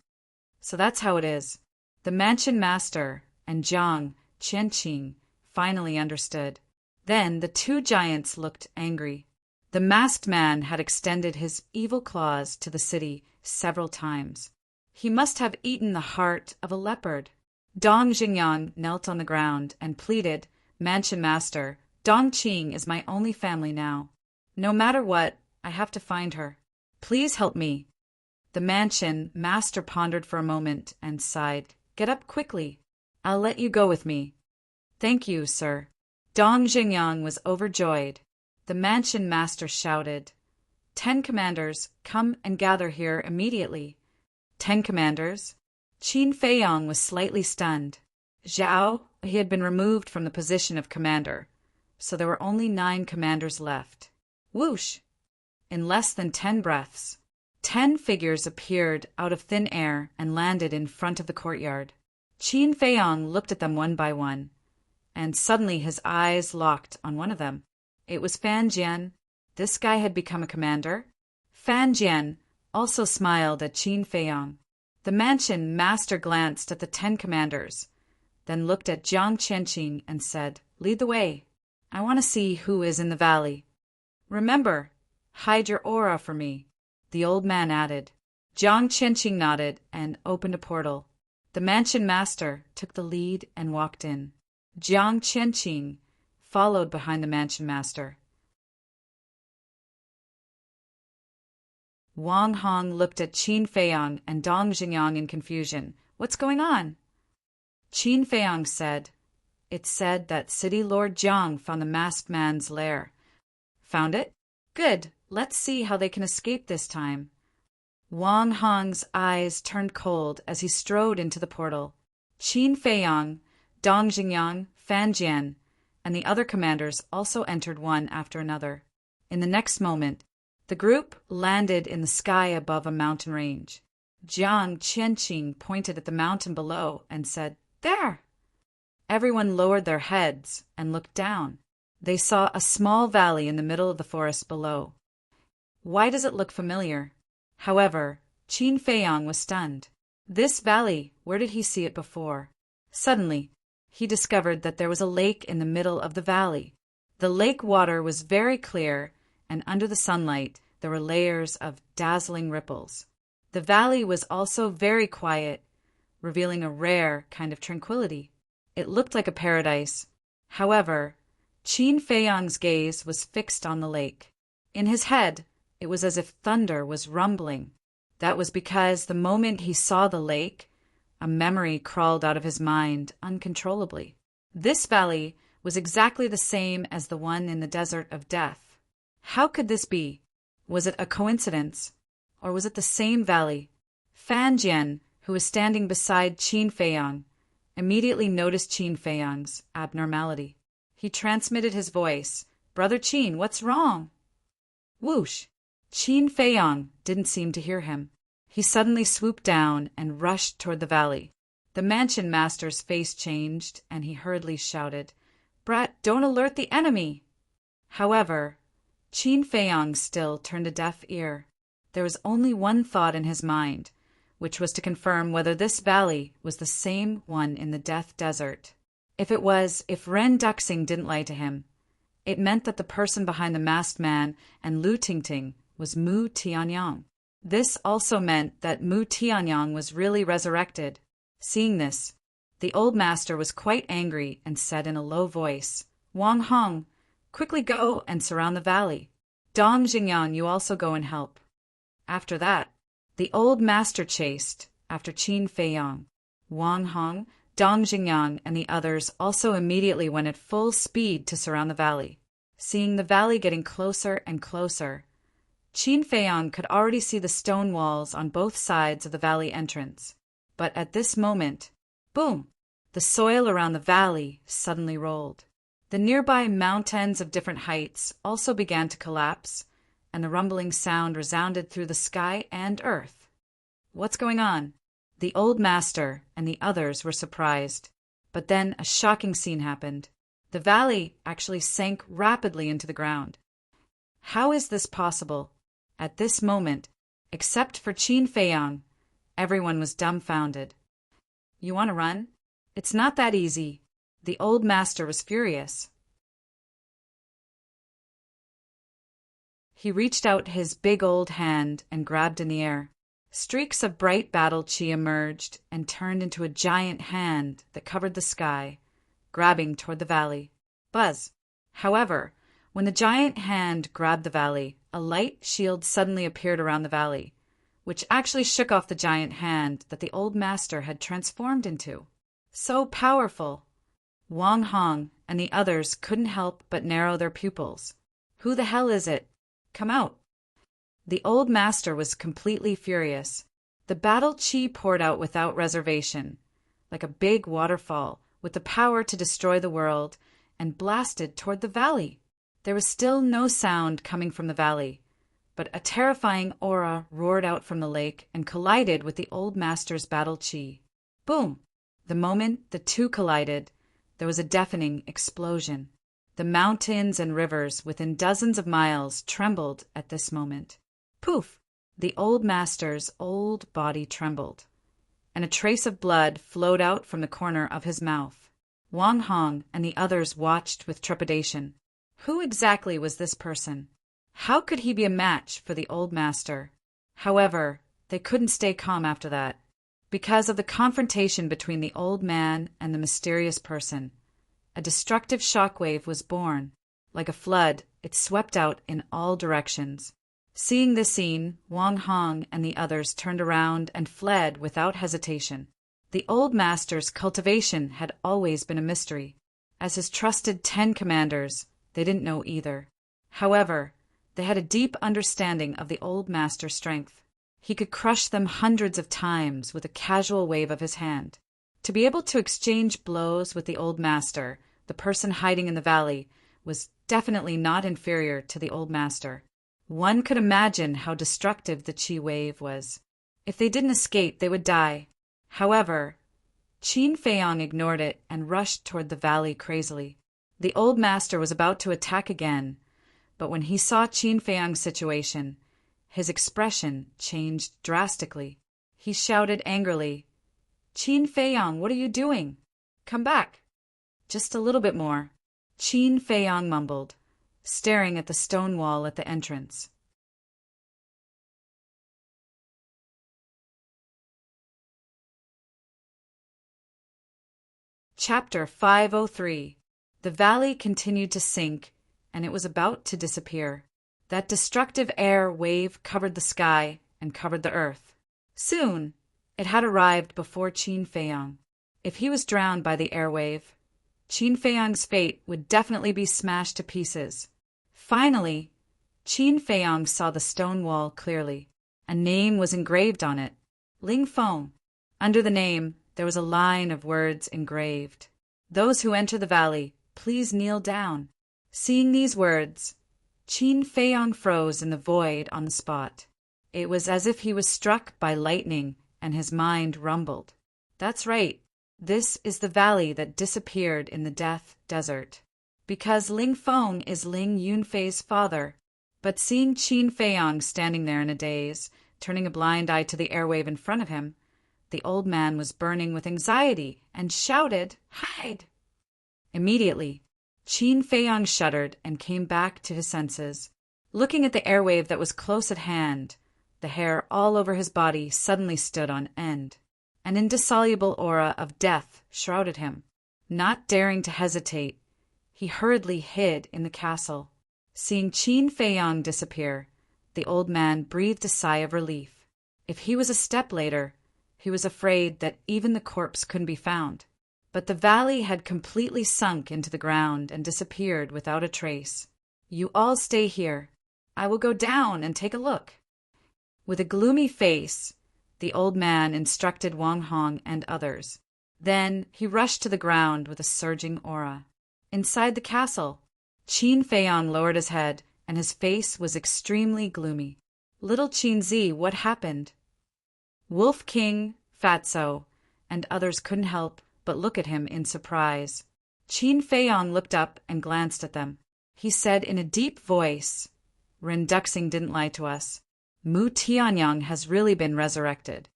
"So that's how it is." The mansion master and Jiang Qianqing finally understood. Then the two giants looked angry. The masked man had extended his evil claws to the city several times. He must have eaten the heart of a leopard. Dong Zhengyang knelt on the ground and pleaded, "Mansion master, Dongqing is my only family now. No matter what, I have to find her. Please help me." The mansion master pondered for a moment and sighed, "Get up quickly. I'll let you go with me." "Thank you, sir." Dong Zhengyang was overjoyed. The mansion master shouted, 10 commanders, come and gather here immediately." 10 commanders? Qin Feiyang was slightly stunned. Zhao, he had been removed from the position of commander, so there were only 9 commanders left. Whoosh! In less than 10 breaths, 10 figures appeared out of thin air and landed in front of the courtyard. Qin Feiyong looked at them one by one, and suddenly his eyes locked on one of them. It was Fan Jian. This guy had become a commander. Fan Jian also smiled at Qin Feiyong. The mansion master glanced at the 10 commanders, then looked at Jiang Qianqing and said, "Lead the way. I want to see who is in the valley. Remember, hide your aura for me," the old man added. Jiang Qianqing nodded and opened a portal. The mansion master took the lead and walked in. Jiang Qianqing followed behind the mansion master. Wang Hong looked at Qin Feiyong and Dong Jingyang in confusion. "What's going on?" Qin Feiyong said, "It's said that City Lord Jiang found the masked man's lair." "Found it? Good. Let's see how they can escape this time." Wang Hong's eyes turned cold as he strode into the portal. Qin Feiyong, Dong Jingyang, Fan Jian, and the other commanders also entered one after another. In the next moment, the group landed in the sky above a mountain range. Jiang Qianqing pointed at the mountain below and said, "There!" Everyone lowered their heads and looked down. They saw a small valley in the middle of the forest below. Why does it look familiar? However, Qin Feiyong was stunned. This valley, where did he see it before? Suddenly, he discovered that there was a lake in the middle of the valley. The lake water was very clear, and under the sunlight there were layers of dazzling ripples. The valley was also very quiet, revealing a rare kind of tranquility. It looked like a paradise. However, Qin Feiyong's gaze was fixed on the lake. In his head, it was as if thunder was rumbling. That was because the moment he saw the lake, a memory crawled out of his mind uncontrollably. This valley was exactly the same as the one in the desert of death. How could this be? Was it a coincidence? Or was it the same valley? Fan Jian, who was standing beside Qin Feiyong, immediately noticed Qin Feiyong's abnormality. He transmitted his voice, "Brother Qin, what's wrong?" Whoosh! Qin Feiyong didn't seem to hear him. He suddenly swooped down and rushed toward the valley. The mansion master's face changed, and he hurriedly shouted, "Brat, don't alert the enemy!" However, Qin Feiyong still turned a deaf ear. There was only one thought in his mind, which was to confirm whether this valley was the same one in the Death Desert. If Ren Duxing didn't lie to him, it meant that the person behind the masked man and Lu Tingting was Mu Tianyang. This also meant that Mu Tianyang was really resurrected. Seeing this, the old master was quite angry and said in a low voice, "Wang Hong, quickly go and surround the valley. Dong Jingyang, you also go and help." After that, the old master chased after Qin Feiyong. Wang Hong, Dong Jingyang, and the others also immediately went at full speed to surround the valley. Seeing the valley getting closer and closer, Qin Feiyong could already see the stone walls on both sides of the valley entrance. But at this moment, boom, the soil around the valley suddenly rolled. The nearby mountains of different heights also began to collapse, and the rumbling sound resounded through the sky and earth. What's going on? The old master and the others were surprised, but then a shocking scene happened. The valley actually sank rapidly into the ground. How is this possible? At this moment, except for Qin Feiyong, everyone was dumbfounded. "You want to run? It's not that easy." The old master was furious. He reached out his big old hand and grabbed in the air. Streaks of bright battle chi emerged and turned into a giant hand that covered the sky, grabbing toward the valley. Buzz! However, when the giant hand grabbed the valley, a light shield suddenly appeared around the valley, which actually shook off the giant hand that the old master had transformed into. So powerful! Wang Hong and the others couldn't help but narrow their pupils. Who the hell is it? Come out! The old master was completely furious. The battle chi poured out without reservation, like a big waterfall with the power to destroy the world, and blasted toward the valley. There was still no sound coming from the valley, but a terrifying aura roared out from the lake and collided with the old master's battle chi. Boom! The moment the two collided, there was a deafening explosion. The mountains and rivers within dozens of miles trembled at this moment. Poof! The old master's old body trembled, and a trace of blood flowed out from the corner of his mouth. Wang Hong and the others watched with trepidation. Who exactly was this person? How could he be a match for the old master? However, they couldn't stay calm after that. Because of the confrontation between the old man and the mysterious person, a destructive shockwave was born. Like a flood, it swept out in all directions. Seeing this scene, Wang Hong and the others turned around and fled without hesitation. The old master's cultivation had always been a mystery. As his trusted 10 commanders, they didn't know either. However, they had a deep understanding of the old master's strength. He could crush them hundreds of times with a casual wave of his hand. To be able to exchange blows with the old master, the person hiding in the valley, was definitely not inferior to the old master. One could imagine how destructive the chi wave was. If they didn't escape, they would die. However, Qin Feiyang ignored it and rushed toward the valley crazily. The old master was about to attack again, but when he saw Qin Feiyang's situation, his expression changed drastically. He shouted angrily, "Qin Feiyang, what are you doing? Come back." Just a little bit more, Qin Feiyang mumbled, staring at the stone wall at the entrance. Chapter 503. The valley continued to sink, and it was about to disappear. That destructive air wave covered the sky and covered the earth. Soon, it had arrived before Qin Feiyang. If he was drowned by the air wave, Qin Feiyang's fate would definitely be smashed to pieces. Finally, Qin Feiyang saw the stone wall clearly. A name was engraved on it, Ling Feng. Under the name, there was a line of words engraved. "Those who enter the valley, please kneel down." Seeing these words, Qin Feiyang froze in the void on the spot. It was as if he was struck by lightning and his mind rumbled. That's right, this is the valley that disappeared in the Death Desert. Because Ling Feng is Ling Yunfei's father. But seeing Qin Feiyang standing there in a daze, turning a blind eye to the airwave in front of him, the old man was burning with anxiety and shouted, "Hide!" Immediately, Qin Feiyang shuddered and came back to his senses. Looking at the airwave that was close at hand, the hair all over his body suddenly stood on end. An indissoluble aura of death shrouded him. Not daring to hesitate, he hurriedly hid in the castle. Seeing Qin Feiyang disappear, the old man breathed a sigh of relief. If he was a step later, he was afraid that even the corpse couldn't be found. But the valley had completely sunk into the ground and disappeared without a trace. "You all stay here. I will go down and take a look." With a gloomy face, the old man instructed Wang Hong and others. Then he rushed to the ground with a surging aura. Inside the castle, Qin Feiyang lowered his head, and his face was extremely gloomy. "Little Qin Zi, what happened?" Wolf King, Fatso, and others couldn't help but look at him in surprise. Qin Feiyang looked up and glanced at them. He said in a deep voice, "Ren Duxing didn't lie to us. Mu Tianyang has really been resurrected."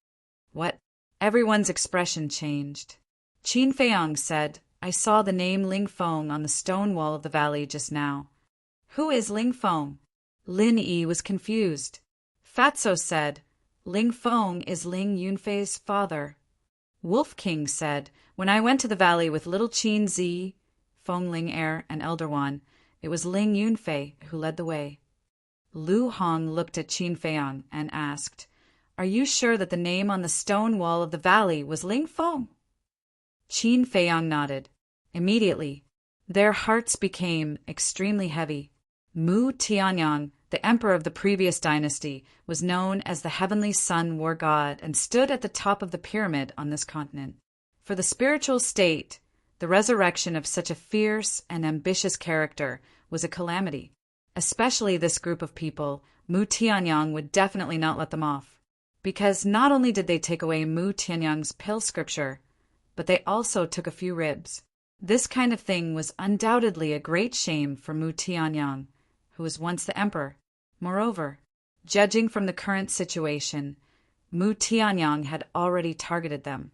What? Everyone's expression changed. Qin Feiyang said, "I saw the name Ling Feng on the stone wall of the valley just now." "Who is Ling Feng?" Lin Yi was confused. Fatso said, "Ling Feng is Ling Yunfei's father." Wolf King said, "When I went to the valley with little Qin Zi, Feng Ling Er, and Elder One, it was Ling Yunfei who led the way." Lu Hong looked at Qin Feiyang and asked, "Are you sure that the name on the stone wall of the valley was Ling Feng?" Qin Feiyang nodded. Immediately, their hearts became extremely heavy. Mu Tianyang, the emperor of the previous dynasty, was known as the Heavenly Sun War God and stood at the top of the pyramid on this continent. For the spiritual state, the resurrection of such a fierce and ambitious character was a calamity. Especially this group of people Mu Tianyang would definitely not let them off. Because not only did they take away Mu Tianyang's pill scripture, but they also took a few ribs. This kind of thing was undoubtedly a great shame for Mu Tianyang, who was once the emperor. Moreover, judging from the current situation, Mu Tianyang had already targeted them.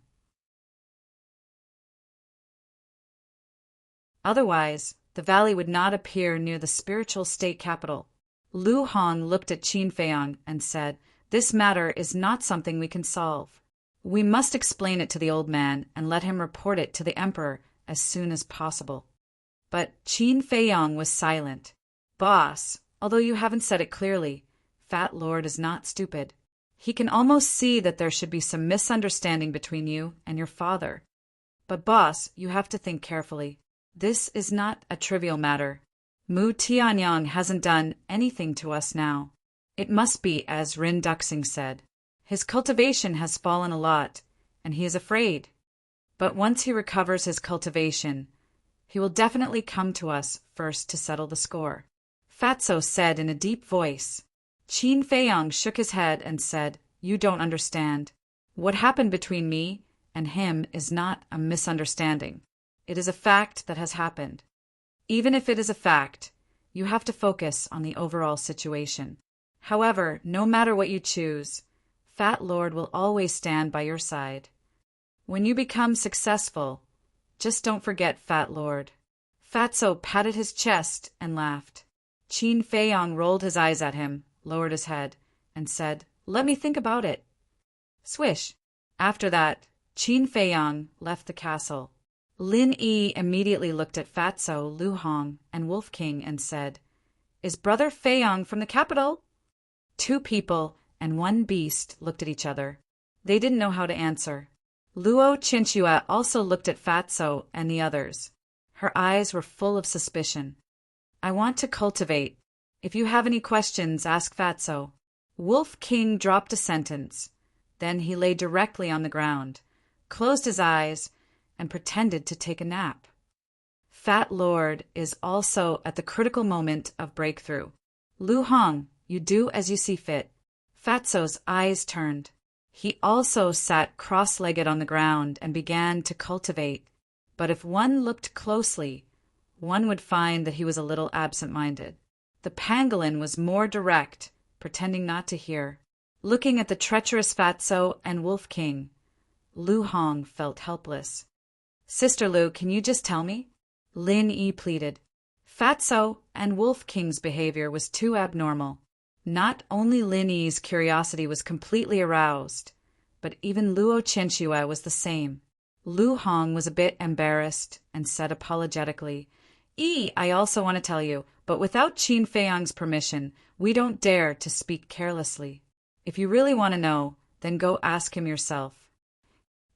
Otherwise, the valley would not appear near the spiritual state capital. Lu Hong looked at Qin Feiyang and said, "This matter is not something we can solve. We must explain it to the old man and let him report it to the emperor as soon as possible." But Qin Feiyang was silent. "Boss, although you haven't said it clearly, Fat Lord is not stupid. He can almost see that there should be some misunderstanding between you and your father. But boss, you have to think carefully. This is not a trivial matter. Mu Tianyang hasn't done anything to us now. It must be as Rin Duxing said. His cultivation has fallen a lot, and he is afraid. But once he recovers his cultivation, he will definitely come to us first to settle the score." Fatso said in a deep voice. Qin Feiyang shook his head and said, "You don't understand. What happened between me and him is not a misunderstanding. It is a fact that has happened. Even if it is a fact, you have to focus on the overall situation. However, no matter what you choose, Fat Lord will always stand by your side. When you become successful, just don't forget Fat Lord." Fatso patted his chest and laughed. Qin Feiyang rolled his eyes at him, lowered his head, and said, "Let me think about it." Swish! After that, Qin Feiyang left the castle. Lin Yi immediately looked at Fatso, Lu Hong, and Wolf King and said, "Is Brother Feiyang from the capital?" 2 people and 1 beast looked at each other. They didn't know how to answer. Luo Chinchua also looked at Fatso and the others. Her eyes were full of suspicion. "I want to cultivate. If you have any questions, ask Fatso." Wolf King dropped a sentence. Then he lay directly on the ground, closed his eyes, and pretended to take a nap. Fat Lord is also at the critical moment of breakthrough. "Lu Hong, you do as you see fit." Fatso's eyes turned. He also sat cross-legged on the ground and began to cultivate. But if one looked closely, one would find that he was a little absent-minded. The pangolin was more direct, pretending not to hear. Looking at the treacherous Fatso and Wolf King, Lu Hong felt helpless. "Sister Lu, can you just tell me?" Lin Yi pleaded. Fatso and Wolf King's behavior was too abnormal. Not only Lin Yi's curiosity was completely aroused, but even Luo Chenshua was the same. Lu Hong was a bit embarrassed and said apologetically, I also want to tell you, but without Qin Feiyang's permission, we don't dare to speak carelessly. If you really want to know, then go ask him yourself."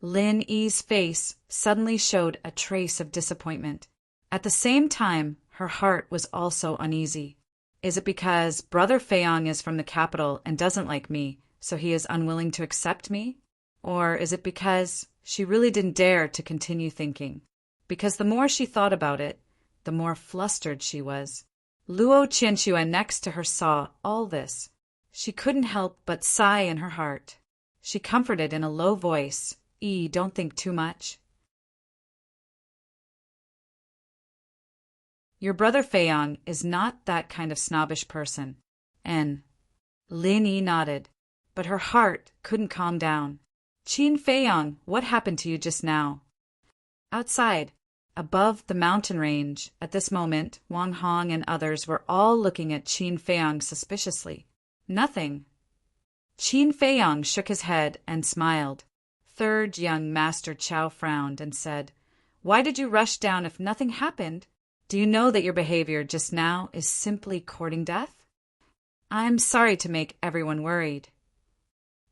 Lin Yi's face suddenly showed a trace of disappointment. At the same time, her heart was also uneasy. Is it because Brother Feiyang is from the capital and doesn't like me, so he is unwilling to accept me? Or is it because she really didn't dare to continue thinking? Because the more she thought about it, the more flustered she was. Luo Chenshua next to her saw all this. She couldn't help but sigh in her heart. She comforted in a low voice, "Don't think too much. Your brother Feiyang is not that kind of snobbish person." And Lin Yi nodded, but her heart couldn't calm down. "Qin Feiyang, what happened to you just now?" Outside, above the mountain range, at this moment, Wang Hong and others were all looking at Qin Feiyang suspiciously. "Nothing." Qin Feiyang shook his head and smiled. Third young Master Chow frowned and said, "Why did you rush down if nothing happened? Do you know that your behavior just now is simply courting death?" "I'm sorry to make everyone worried."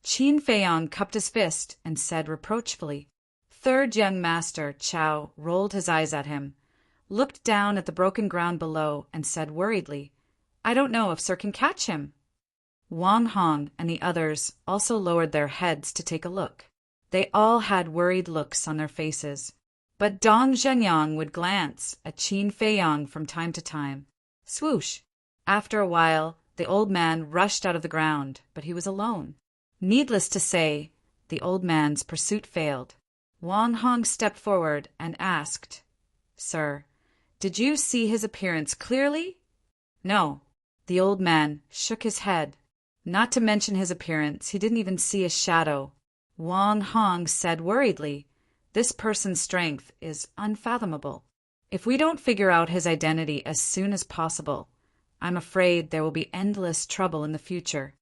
Qin Feiyang cupped his fist and said reproachfully. Third young Master Chow rolled his eyes at him, looked down at the broken ground below, and said worriedly, "I don't know if Sir can catch him." Wang Hong and the others also lowered their heads to take a look. They all had worried looks on their faces. But Dong Zhenyang would glance at Qin Feiyang from time to time. Swoosh! After a while, The old man rushed out of the ground, but he was alone. Needless to say, the old man's pursuit failed. Wang Hong stepped forward and asked, "Sir, did you see his appearance clearly?" "No." The old man shook his head. Not to mention his appearance, he didn't even see a shadow. Wang Hong said worriedly, "This person's strength is unfathomable. If we don't figure out his identity as soon as possible, I'm afraid there will be endless trouble in the future."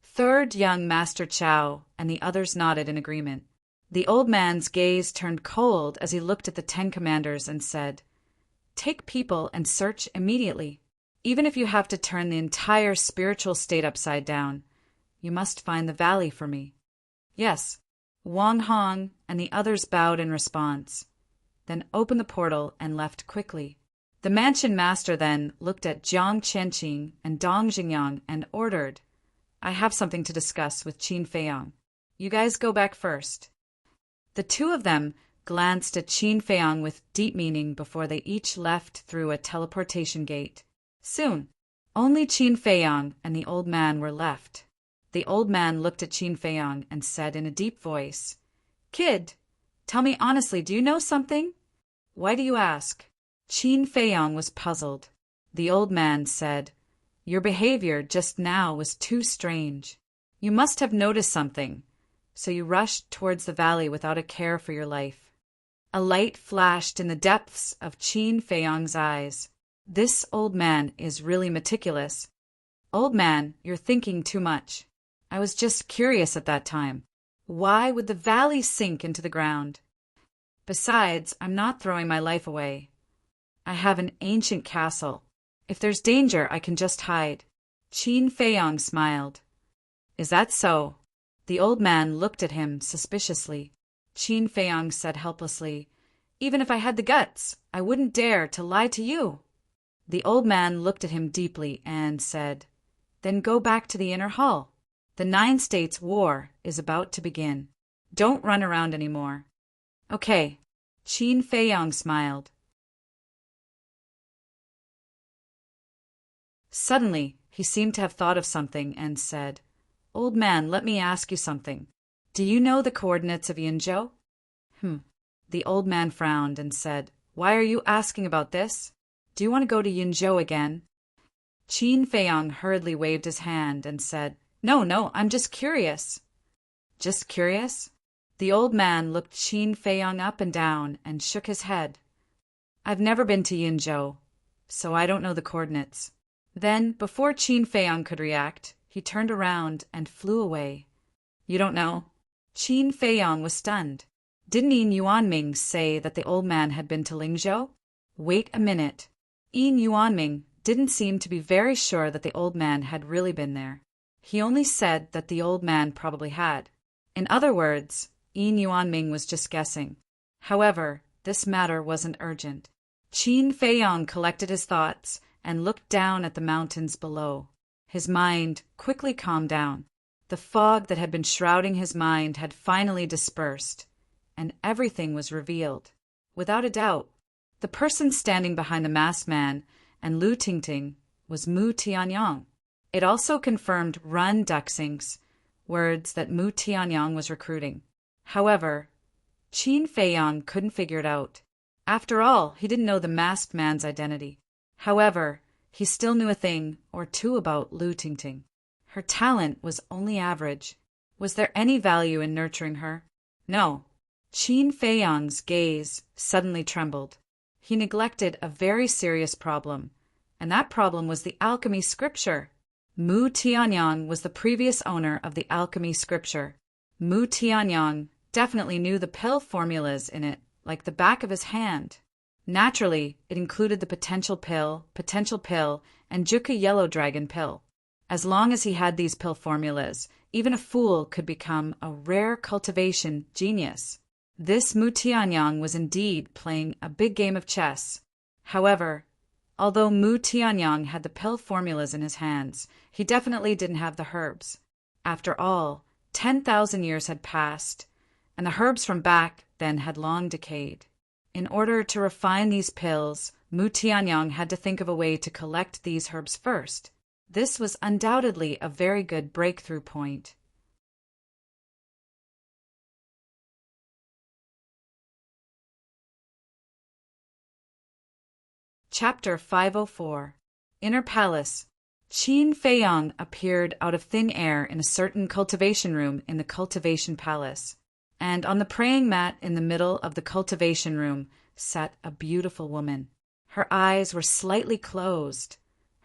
Third young Master Chow and the others nodded in agreement. The old man's gaze turned cold as he looked at the 10 commanders and said, "Take people and search immediately. Even if you have to turn the entire spiritual state upside down, you must find the valley for me." "Yes." Wang Hong and the others bowed in response, then opened the portal and left quickly. The mansion master then looked at Jiang Qianqing and Dong Jingyang and ordered, "I have something to discuss with Qin Feiyang. You guys go back first." The two of them glanced at Qin Feiyang with deep meaning before they each left through a teleportation gate. Soon, only Qin Feiyang and the old man were left. The old man looked at Qin Feiyang and said in a deep voice, "Kid, tell me honestly, do you know something? Why do you ask?" Qin Feiyang was puzzled. The old man said, "Your behavior just now was too strange. You must have noticed something, so you rushed towards the valley without a care for your life." A light flashed in the depths of Qin Feiyang's eyes. This old man is really meticulous. "Old man, you're thinking too much. I was just curious at that time. Why would the valley sink into the ground? Besides, I'm not throwing my life away. I have an ancient castle. If there's danger, I can just hide." Qin Feiyang smiled. "Is that so?" The old man looked at him suspiciously. Qin Feiyang said helplessly, "Even if I had the guts, I wouldn't dare to lie to you." The old man looked at him deeply and said, "Then go back to the inner hall. The 9 states war is about to begin. Don't run around anymore." "Okay." Qin Feiyang smiled. Suddenly, he seemed to have thought of something and said, "Old man, let me ask you something. Do you know the coordinates of Yinzhou?" The old man frowned and said, "Why are you asking about this? Do you want to go to Yinzhou again?" Qin Feiyang hurriedly waved his hand and said, No, I'm just curious." "Just curious?" The old man looked Qin Feiyang up and down and shook his head. "I've never been to Yinzhou, so I don't know the coordinates." Then, before Qin Feiyang could react, he turned around and flew away. "You don't know?" Qin Feiyang was stunned. Didn't Yin Yuanming say that the old man had been to Lingzhou? Wait a minute. Yin Yuanming didn't seem to be very sure that the old man had really been there. He only said that the old man probably had. In other words, Yin Yuanming was just guessing. However, this matter wasn't urgent. Qin Feiyang collected his thoughts and looked down at the mountains below. His mind quickly calmed down. The fog that had been shrouding his mind had finally dispersed, and everything was revealed. Without a doubt, the person standing behind the masked man and Lu Tingting was Mu Tianyang. It also confirmed Run Duxing's words that Mu Tianyang was recruiting. However, Qin Feiyang couldn't figure it out. After all, he didn't know the masked man's identity. However, he still knew a thing or two about Lu Tingting. Her talent was only average. Was there any value in nurturing her? No. Qin Feiyang's gaze suddenly trembled. He neglected a very serious problem, and that problem was the alchemy scripture. Mu Tianyang was the previous owner of the alchemy scripture. Mu Tianyang definitely knew the pill formulas in it like the back of his hand. Naturally, it included the potential pill, and Juka yellow dragon pill. As long as he had these pill formulas, even a fool could become a rare cultivation genius. This Mu Tianyang was indeed playing a big game of chess. However, although Mu Tianyang had the pill formulas in his hands, he definitely didn't have the herbs. After all, 10,000 years had passed, and the herbs from back then had long decayed. In order to refine these pills, Mu Tianyang had to think of a way to collect these herbs first. This was undoubtedly a very good breakthrough point. Chapter 504. Inner Palace. Qin Feiyang appeared out of thin air in a certain cultivation room in the cultivation palace, and on the praying mat in the middle of the cultivation room sat a beautiful woman. Her eyes were slightly closed,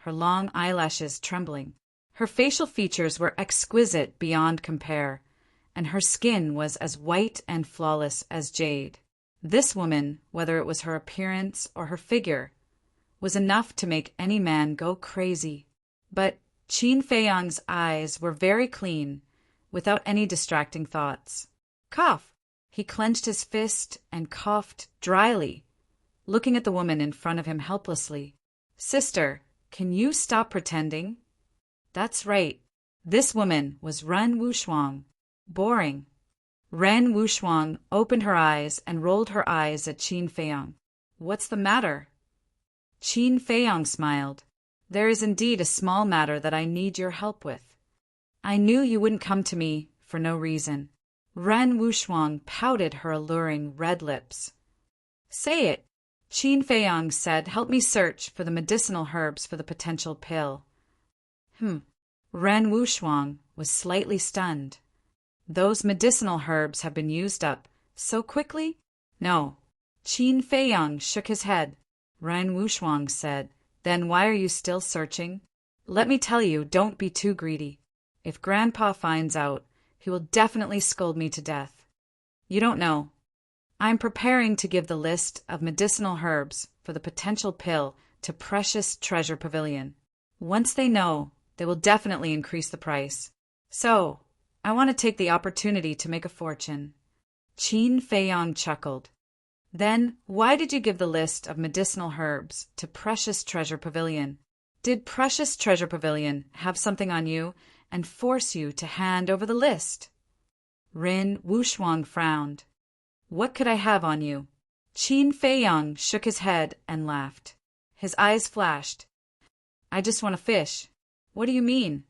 her long eyelashes trembling. Her facial features were exquisite beyond compare, and her skin was as white and flawless as jade. This woman, whether it was her appearance or her figure, was enough to make any man go crazy. But Qin Feiyang's eyes were very clean, without any distracting thoughts. Cough! He clenched his fist and coughed dryly, looking at the woman in front of him helplessly. Sister, can you stop pretending? That's right. This woman was Ren Wushuang. Boring. Ren Wushuang opened her eyes and rolled her eyes at Qin Feiyang. What's the matter? Qin Feiyang smiled. There is indeed a small matter that I need your help with. I knew you wouldn't come to me for no reason. Ren Wushuang pouted her alluring red lips. Say it. Qin Feiyang said, help me search for the medicinal herbs for the potential pill. Ren Wushuang was slightly stunned. Those medicinal herbs have been used up so quickly? No. Qin Feiyang shook his head. Ren Wushuang said, then why are you still searching? Let me tell you, don't be too greedy. If Grandpa finds out, he will definitely scold me to death. You don't know. I'm preparing to give the list of medicinal herbs for the potential pill to Precious Treasure Pavilion. Once they know, they will definitely increase the price. So, I want to take the opportunity to make a fortune. Qin Feiyang chuckled. Then, why did you give the list of medicinal herbs to Precious Treasure Pavilion? Did Precious Treasure Pavilion have something on you and force you to hand over the list? Ren Wushuang frowned. What could I have on you? Qin Feiyang shook his head and laughed. His eyes flashed. I just want to fish. What do you mean?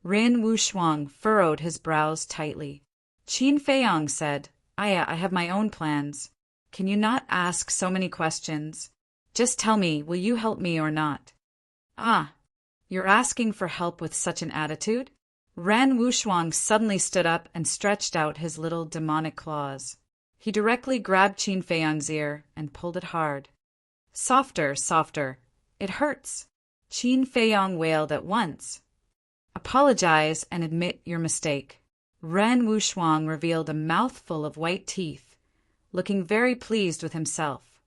Ren Wushuang furrowed his brows tightly. Qin Feiyang said, I have my own plans. Can you not ask so many questions? Just tell me, will you help me or not? Ah, you're asking for help with such an attitude? Ren Wushuang suddenly stood up and stretched out his little demonic claws. He directly grabbed Qin Feiyang's ear and pulled it hard. Softer, softer. It hurts. Qin Feiyang wailed at once. Apologize and admit your mistake. Ren Wushuang revealed a mouthful of white teeth, looking very pleased with himself.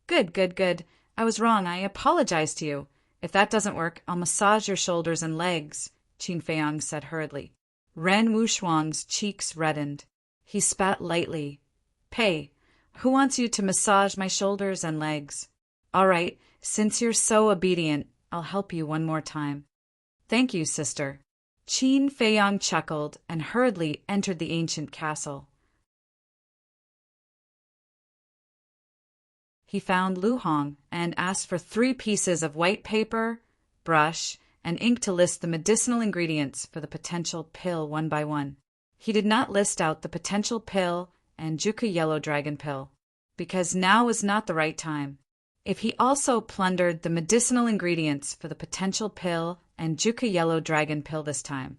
Good. I was wrong. I apologize to you. If that doesn't work, I'll massage your shoulders and legs, Qin Feiyang said hurriedly. Ren Wushuang's cheeks reddened. He spat lightly. Pay. Who wants you to massage my shoulders and legs? All right, since you're so obedient, I'll help you one more time. Thank you, sister. Qin Feiyang chuckled and hurriedly entered the ancient castle. He found Lu Hong and asked for 3 pieces of white paper, brush, and ink to list the medicinal ingredients for the potential pill one by one. He did not list out the potential pill and Juka Yellow Dragon pill, because now was not the right time. If he also plundered the medicinal ingredients for the potential pill and Juka Yellow Dragon pill this time,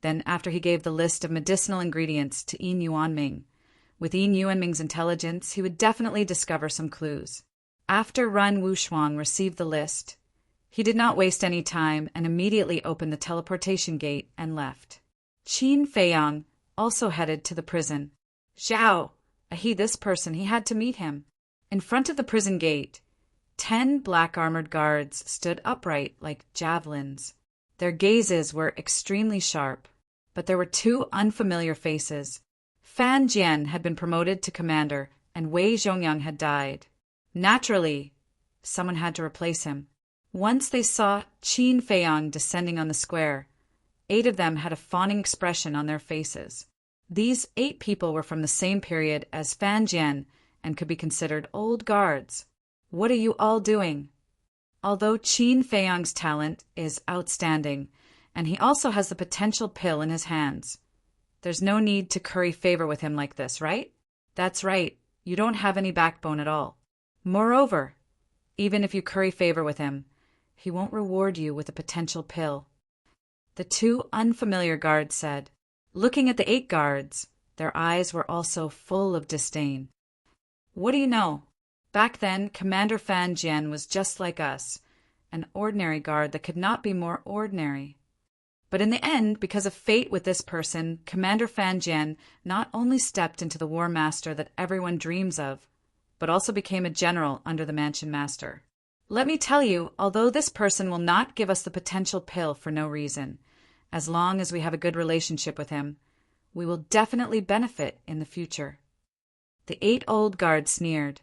then after he gave the list of medicinal ingredients to Yin Yuanming, with Yin Yuanming's intelligence, he would definitely discover some clues. After Ren Wushuang received the list, he did not waste any time and immediately opened the teleportation gate and left. Qin Feiyang also headed to the prison. Zhao! This person, he had to meet him. In front of the prison gate, 10 black-armored guards stood upright like javelins. Their gazes were extremely sharp, but there were 2 unfamiliar faces. Fan Jian had been promoted to commander, and Wei Zhongyang had died. Naturally, someone had to replace him. Once they saw Qin Feiyang descending on the square, 8 of them had a fawning expression on their faces. These 8 people were from the same period as Fan Jian and could be considered old guards. What are you all doing? Although Qin Feiyang's talent is outstanding, and he also has the potential pill in his hands, there's no need to curry favor with him like this, right? That's right, you don't have any backbone at all. Moreover, even if you curry favor with him, he won't reward you with a potential pill. The two unfamiliar guards said. Looking at the 8 guards, their eyes were also full of disdain. What do you know? Back then, Commander Fan Jian was just like us, an ordinary guard that could not be more ordinary. But in the end, because of fate with this person, Commander Fan Jian not only stepped into the War Master that everyone dreams of, but also became a general under the Mansion Master. Let me tell you, although this person will not give us the potential pill for no reason, as long as we have a good relationship with him, we will definitely benefit in the future. The 8 old guards sneered.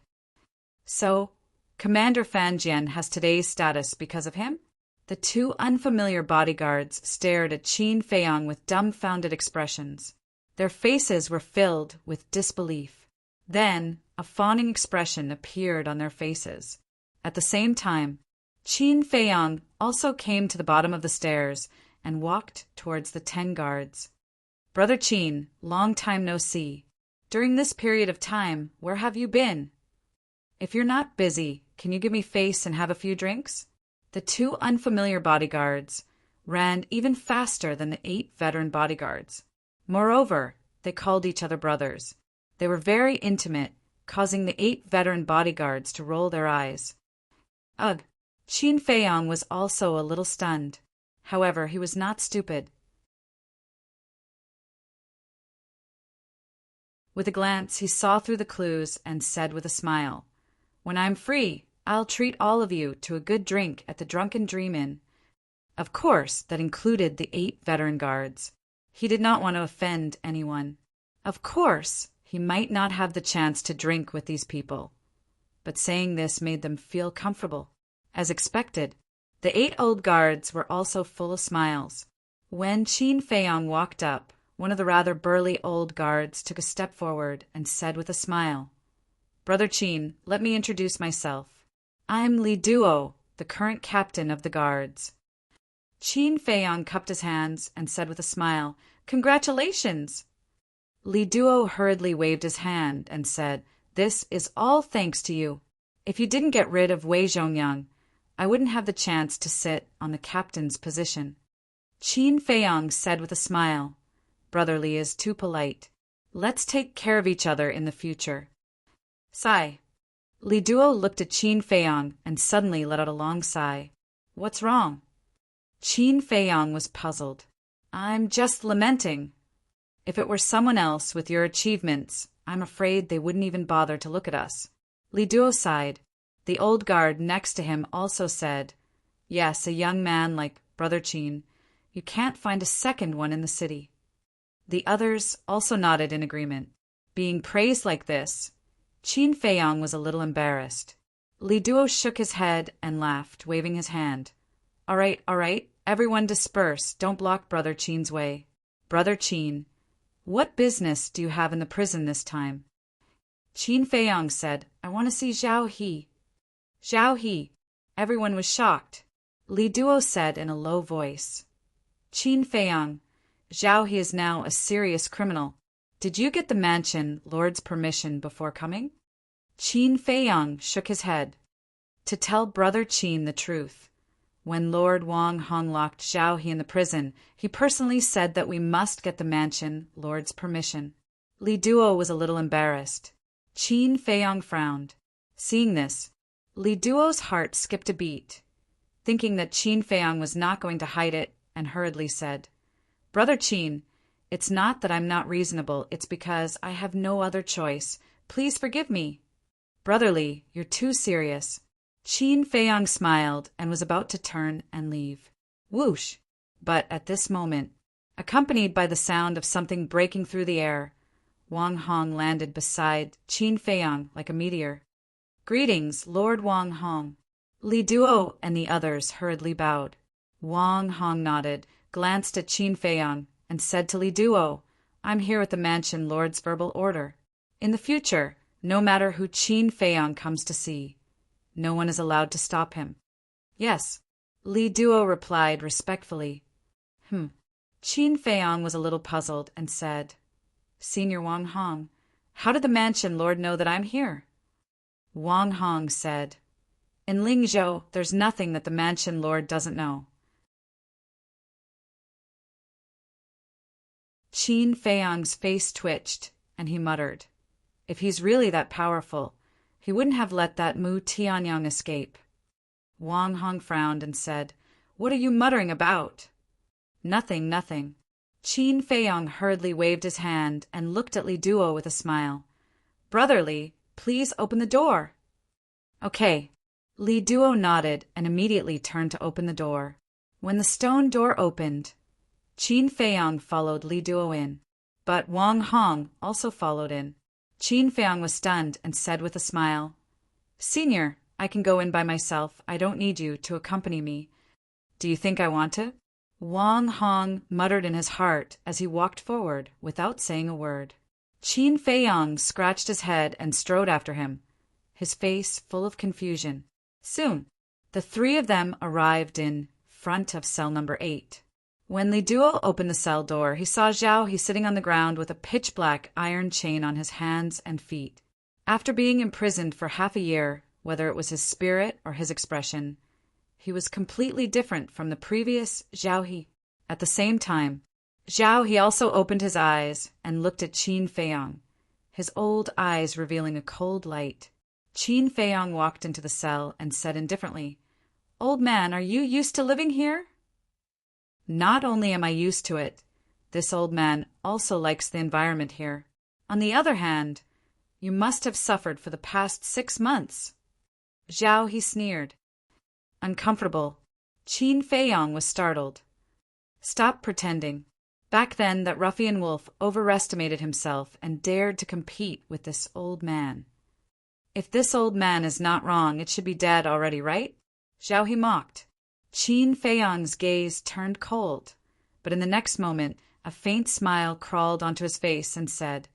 So, Commander Fan Jian has today's status because of him? The 2 unfamiliar bodyguards stared at Qin Feiyang with dumbfounded expressions. Their faces were filled with disbelief. Then, a fawning expression appeared on their faces. At the same time, Qin Feiyang also came to the bottom of the stairs and walked towards the 10 guards. Brother Qin, long time no see. During this period of time, where have you been? If you're not busy, can you give me face and have a few drinks? The 2 unfamiliar bodyguards ran even faster than the 8 veteran bodyguards. Moreover, they called each other brothers. They were very intimate, causing the 8 veteran bodyguards to roll their eyes. Ugh! Qin Feiyang was also a little stunned. However, he was not stupid. With a glance, he saw through the clues and said with a smile, "When I'm free, I'll treat all of you to a good drink at the Drunken Dream Inn." Of course, that included the 8 veteran guards. He did not want to offend anyone. Of course, he might not have the chance to drink with these people. But saying this made them feel comfortable. As expected, the 8 old guards were also full of smiles. When Qin Feiyang walked up, one of the rather burly old guards took a step forward and said with a smile, "Brother Qin, let me introduce myself. I'm Li Duo, the current captain of the guards." Qin Feiyang cupped his hands and said with a smile, "Congratulations!" Li Duo hurriedly waved his hand and said, "This is all thanks to you. If you didn't get rid of Wei Zhongyang, I wouldn't have the chance to sit on the captain's position." Qin Feiyang said with a smile, "Brother Li is too polite. Let's take care of each other in the future." Sigh. Li Duo looked at Qin Feiyang and suddenly let out a long sigh. "What's wrong?" Qin Feiyang was puzzled. "I'm just lamenting. If it were someone else with your achievements, I'm afraid they wouldn't even bother to look at us." Li Duo sighed. The old guard next to him also said, "Yes, a young man like Brother Qin. You can't find a second one in the city." The others also nodded in agreement. Being praised like this, Qin Feiyang was a little embarrassed. Li Duo shook his head and laughed, waving his hand. All right, everyone disperse. Don't block Brother Qin's way. Brother Qin, what business do you have in the prison this time?" Qin Feiyang said, "I want to see Zhao He." "Zhao He." Everyone was shocked. Li Duo said in a low voice, "Qin Feiyang, Zhao He is now a serious criminal. Did you get the mansion lord's permission before coming?" Qin Feiyang shook his head. To tell Brother Qin the truth, when Lord Wang Hong locked Zhao He in the prison, he personally said that we must get the mansion lord's permission. Li Duo was a little embarrassed. Qin Feiyang frowned. Seeing this, Li Duo's heart skipped a beat, thinking that Qin Feiyang was not going to hide it, and hurriedly said, "Brother Qin, it's not that I'm not reasonable, it's because I have no other choice. Please forgive me." "Brother Li, you're too serious." Qin Feiyang smiled and was about to turn and leave. Whoosh! But at this moment, accompanied by the sound of something breaking through the air, Wang Hong landed beside Qin Feiyang like a meteor. "Greetings, Lord Wang Hong." Li Duo and the others hurriedly bowed. Wang Hong nodded, glanced at Qin Feiyang, and said to Li Duo, "I'm here with the mansion lord's verbal order. In the future, no matter who Qin Feiyang comes to see, no one is allowed to stop him." Yes, Li Duo replied respectfully. Qin Feiyang was a little puzzled and said, Senior Wang Hong, how did the mansion lord know that I'm here? Wang Hong said, In Lingzhou, there's nothing that the mansion lord doesn't know. Qin Feiyang's face twitched, and he muttered, If he's really that powerful, he wouldn't have let that Mu Tianyang escape. Wang Hong frowned and said, What are you muttering about? Nothing, nothing. Qin Feiyang hurriedly waved his hand and looked at Li Duo with a smile. Brother Li, please open the door. Okay. Li Duo nodded and immediately turned to open the door. When the stone door opened, Qin Feiyang followed Li Duo in, but Wang Hong also followed in. Qin Feiyang was stunned and said with a smile, Senior, I can go in by myself. I don't need you to accompany me. Do you think I want to? Wang Hong muttered in his heart as he walked forward without saying a word. Qin Feiyang scratched his head and strode after him, his face full of confusion. Soon, the three of them arrived in front of cell number 8. When Li Duo opened the cell door, he saw Zhao He sitting on the ground with a pitch-black iron chain on his hands and feet. After being imprisoned for half a year, whether it was his spirit or his expression, he was completely different from the previous Zhao He. At the same time, Zhao He also opened his eyes and looked at Qin Feiyang, his old eyes revealing a cold light. Qin Feiyang walked into the cell and said indifferently, Old man, are you used to living here? Not only am I used to it, this old man also likes the environment here. On the other hand, you must have suffered for the past 6 months. Zhao He sneered. Uncomfortable. Qin Feiyang was startled. Stop pretending. Back then, that ruffian wolf overestimated himself and dared to compete with this old man. If this old man is not wrong, it should be dead already, right? Zhao He mocked. Qin Feiyang's gaze turned cold, but in the next moment, a faint smile crawled onto his face and said,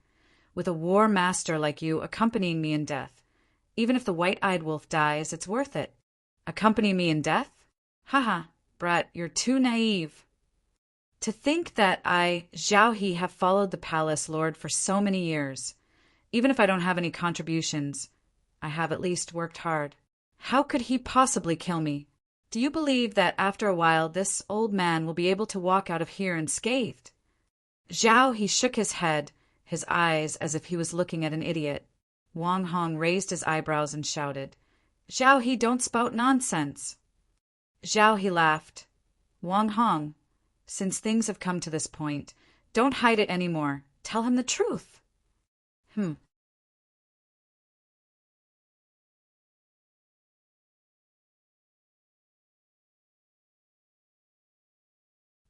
With a war master like you accompanying me in death, even if the white-eyed wolf dies, it's worth it. Accompany me in death? Haha, brat, you're too naive. To think that I, Zhao He, have followed the palace lord for so many years. Even if I don't have any contributions, I have at least worked hard. How could he possibly kill me? Do you believe that after a while this old man will be able to walk out of here unscathed? Zhao He shook his head, his eyes as if he was looking at an idiot. Wang Hong raised his eyebrows and shouted, Zhao He, don't spout nonsense. Zhao He laughed. Wang Hong, since things have come to this point, don't hide it anymore. Tell him the truth.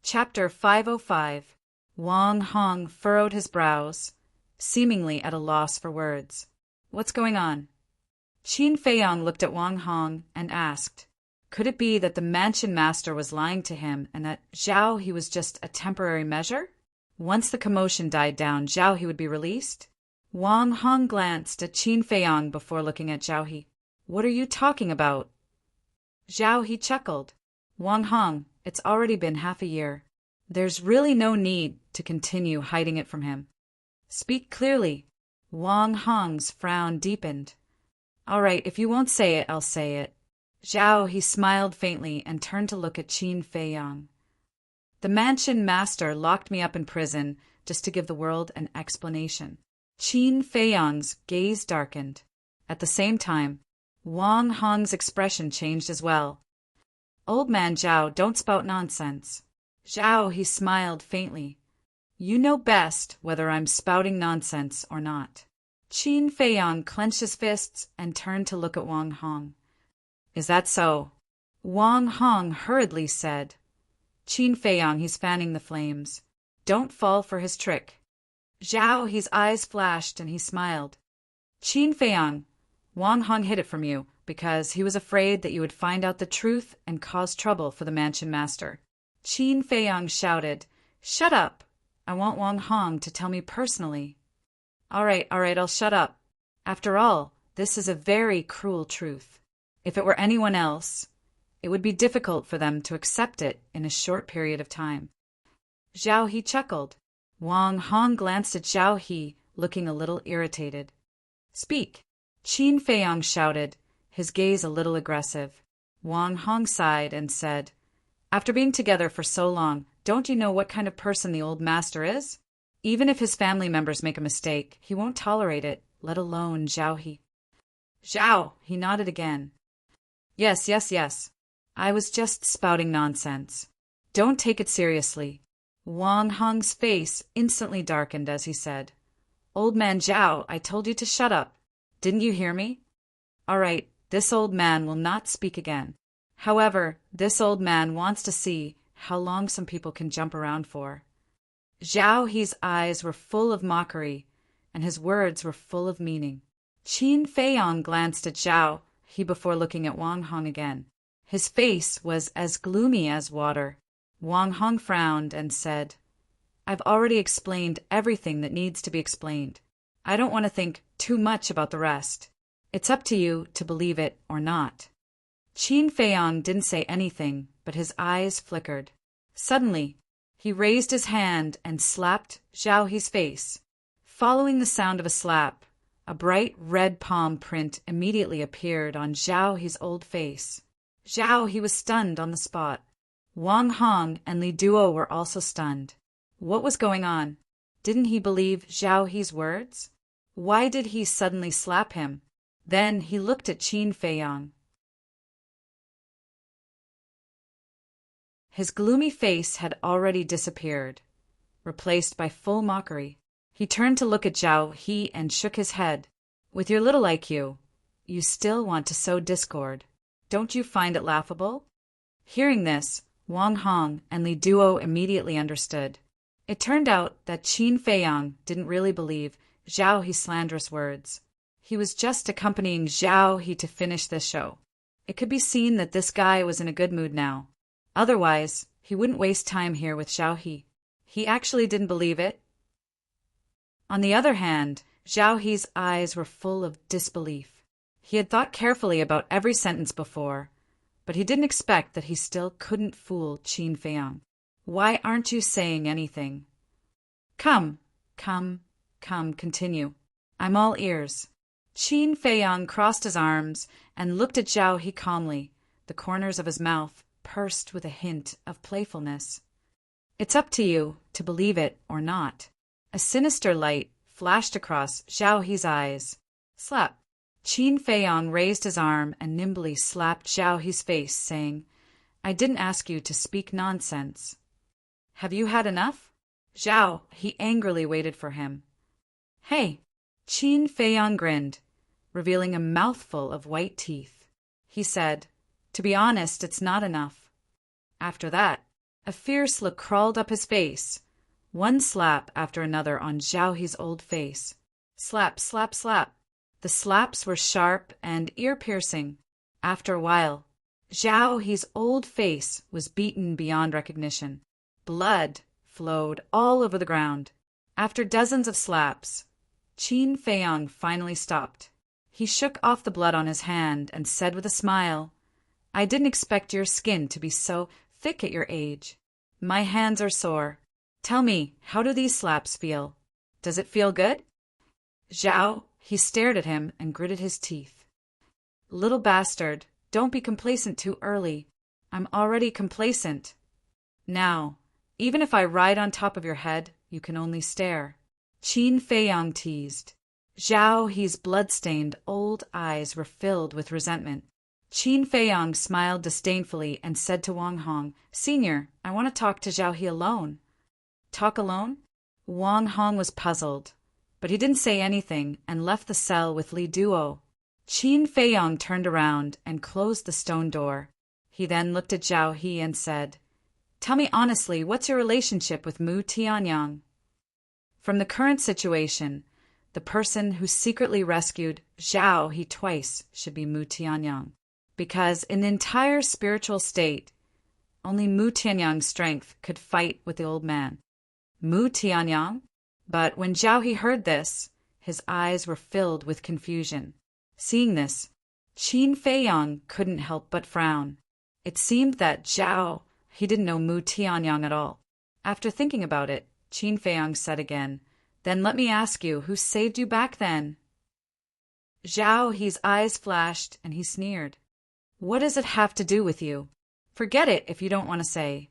Chapter 505. Wang Hong furrowed his brows, seemingly at a loss for words. What's going on? Qin Feiyang looked at Wang Hong and asked, Could it be that the mansion master was lying to him and that Zhao He was just a temporary measure? Once the commotion died down, Zhao He would be released? Wang Hong glanced at Qin Feiyang before looking at Zhao He. What are you talking about? Zhao He chuckled. Wang Hong, it's already been half a year. There's really no need to continue hiding it from him. Speak clearly. Wang Hong's frown deepened. All right, if you won't say it, I'll say it. Zhao He smiled faintly and turned to look at Qin Feiyang. The mansion master locked me up in prison just to give the world an explanation. Qin Feiyang's gaze darkened. At the same time, Wang Hong's expression changed as well. Old man Zhao, don't spout nonsense. Zhao He smiled faintly. You know best whether I'm spouting nonsense or not. Qin Feiyang clenched his fists and turned to look at Wang Hong. Is that so? Wang Hong hurriedly said. Qin Feiyang, he's fanning the flames. Don't fall for his trick. Zhao He's eyes flashed and he smiled. Qin Feiyang, Wang Hong hid it from you because he was afraid that you would find out the truth and cause trouble for the mansion master. Qin Feiyang shouted, Shut up! I want Wang Hong to tell me personally. All right, I'll shut up. After all, this is a very cruel truth. If it were anyone else, It would be difficult for them to accept it in a short period of time. Zhao He chuckled. Wang Hong glanced at Zhao He, looking a little irritated. "Speak!" Qin Feiyang shouted, his gaze a little aggressive. Wang Hong sighed and said, "After being together for so long, don't you know what kind of person the old master is? Even if his family members make a mistake, he won't tolerate it, let alone Zhao He." "Zhao!" He nodded again. Yes. I was just spouting nonsense. Don't take it seriously." Wang Hong's face instantly darkened as he said, "Old man Zhao, I told you to shut up. Didn't you hear me? All right, this old man will not speak again. However, this old man wants to see how long some people can jump around for." Zhao He's eyes were full of mockery, and his words were full of meaning. Qin Feiyang glanced at Zhao He before looking at Wang Hong again. His face was as gloomy as water. Wang Hong frowned and said, "I've already explained everything that needs to be explained. I don't want to think too much about the rest. It's up to you to believe it or not." Qin Feiyang didn't say anything, but his eyes flickered. Suddenly, he raised his hand and slapped Zhao He's face. Following the sound of a slap, a bright red palm print immediately appeared on Zhao He's old face. Zhao He was stunned on the spot. Wang Hong and Li Duo were also stunned. What was going on? Didn't he believe Zhao He's words? Why did he suddenly slap him? Then he looked at Qin Feiyang. His gloomy face had already disappeared, replaced by full mockery. He turned to look at Zhao He and shook his head. "With your little IQ, you still want to sow discord. Don't you find it laughable?" Hearing this, Wang Hong and Li Duo immediately understood. It turned out that Qin Feiyang didn't really believe Zhao He's slanderous words. He was just accompanying Zhao He to finish this show. It could be seen that this guy was in a good mood now. Otherwise, he wouldn't waste time here with Zhao He. He actually didn't believe it. On the other hand, Zhao He's eyes were full of disbelief. He had thought carefully about every sentence before, but he didn't expect that he still couldn't fool Qin Feiyang. "Why aren't you saying anything?" Come, continue. I'm all ears." Qin Feiyang crossed his arms and looked at Zhao He calmly, the corners of his mouth pursed with a hint of playfulness. "It's up to you to believe it or not." A sinister light flashed across Zhao He's eyes. Slap! Qin Feiyang raised his arm and nimbly slapped Zhao He's face, saying, "I didn't ask you to speak nonsense. Have you had enough?" Zhao He angrily waited for him. "Hey!" Qin Feiyang grinned, revealing a mouthful of white teeth. He said, "To be honest, it's not enough." After that, a fierce look crawled up his face, one slap after another on Zhao He's old face. Slap, slap, slap. The slaps were sharp and ear-piercing. After a while, Zhao He's old face was beaten beyond recognition. Blood flowed all over the ground. After dozens of slaps, Qin Feiyang finally stopped. He shook off the blood on his hand and said with a smile, "I didn't expect your skin to be so thick at your age. My hands are sore. Tell me, how do these slaps feel? Does it feel good?" Zhao He stared at him and gritted his teeth. "Little bastard, don't be complacent too early. I'm already complacent. Now, even if I ride on top of your head, you can only stare." Qin Feiyang teased. Zhao He's blood-stained old eyes were filled with resentment. Qin Feiyang smiled disdainfully and said to Wang Hong, "Senior, I want to talk to Zhao He alone." "Talk alone?" Wang Hong was puzzled, but he didn't say anything and left the cell with Li Duo. Qin Feiyang turned around and closed the stone door. He then looked at Zhao He and said, "Tell me honestly, what's your relationship with Mu Tianyang?" From the current situation, the person who secretly rescued Zhao He twice should be Mu Tianyang, because in the entire spiritual state, only Mu Tianyang's strength could fight with the old man. Mu Tianyang? But when Zhao He heard this, his eyes were filled with confusion. Seeing this, Qin Feiyang couldn't help but frown. It seemed that Zhao, he didn't know Mu Tianyang at all. After thinking about it, Qin Feiyang said again, "Then let me ask you, who saved you back then?" Zhao, his eyes flashed, and he sneered. "What does it have to do with you? Forget it if you don't want to say."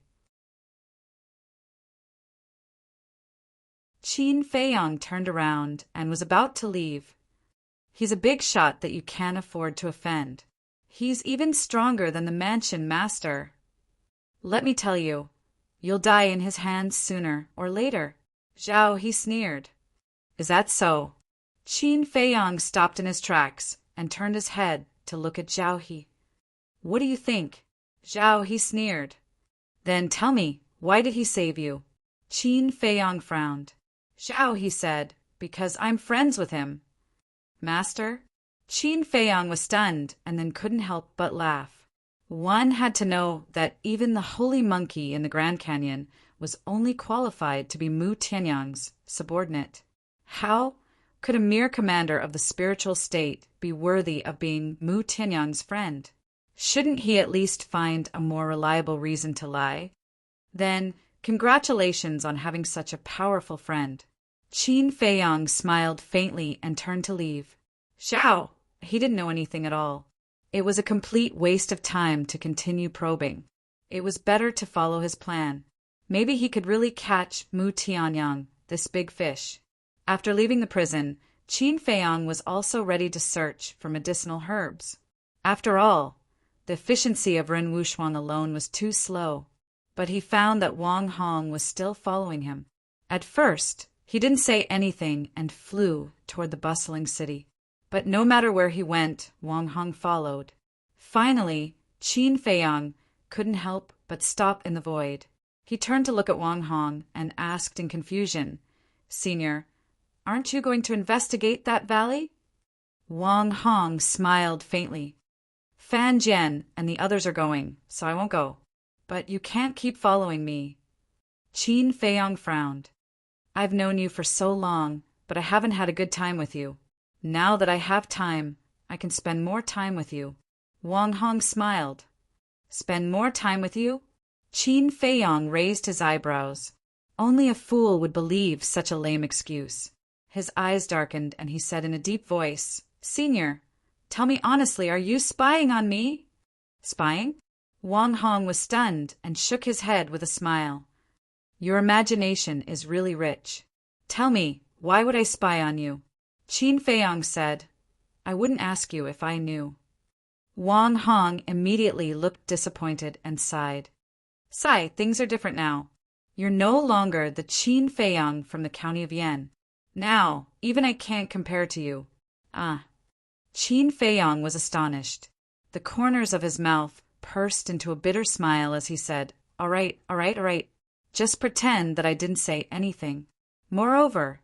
Qin Feiyang turned around and was about to leave. He's a big shot that you can't afford to offend. He's even stronger than the mansion master. Let me tell you, you'll die in his hands sooner or later. Zhao, he sneered. Is that so? Qin Feiyang stopped in his tracks and turned his head to look at Zhao He. What do you think? Zhao, he sneered. Then tell me, why did he save you? Qin Feiyang frowned. Zhao, he said, because I'm friends with him. Master? Qin Feiyang was stunned and then couldn't help but laugh. One had to know that even the holy monkey in the Grand Canyon was only qualified to be Mu Tianyang's subordinate. How could a mere commander of the spiritual state be worthy of being Mu Tianyang's friend? Shouldn't he at least find a more reliable reason to lie? Then, congratulations on having such a powerful friend. Qin Feiyang smiled faintly and turned to leave. Zhao, he didn't know anything at all. It was a complete waste of time to continue probing. It was better to follow his plan. Maybe he could really catch Mu Tianyang, this big fish. After leaving the prison, Qin Feiyang was also ready to search for medicinal herbs. After all, the efficiency of Ren Wuxuan alone was too slow, but he found that Wang Hong was still following him. At first, he didn't say anything and flew toward the bustling city. But no matter where he went, Wang Hong followed. Finally, Qin Feiyang couldn't help but stop in the void. He turned to look at Wang Hong and asked in confusion, Senior, aren't you going to investigate that valley? Wang Hong smiled faintly. Fan Jian and the others are going, so I won't go. But you can't keep following me. Qin Feiyang frowned. I've known you for so long, but I haven't had a good time with you. Now that I have time, I can spend more time with you. Wang Hong smiled. Spend more time with you? Qin Feiyang raised his eyebrows. Only a fool would believe such a lame excuse. His eyes darkened and he said in a deep voice, Senior, tell me honestly, are you spying on me? Spying? Wang Hong was stunned and shook his head with a smile. Your imagination is really rich. Tell me, why would I spy on you? Qin Feiyang said, I wouldn't ask you if I knew. Wang Hong immediately looked disappointed and sighed. Sigh, things are different now. You're no longer the Qin Feiyang from the county of Yan. Now, even I can't compare to you. Ah. Qin Feiyang was astonished. The corners of his mouth pursed into a bitter smile as he said, All right. Just pretend that I didn't say anything. Moreover,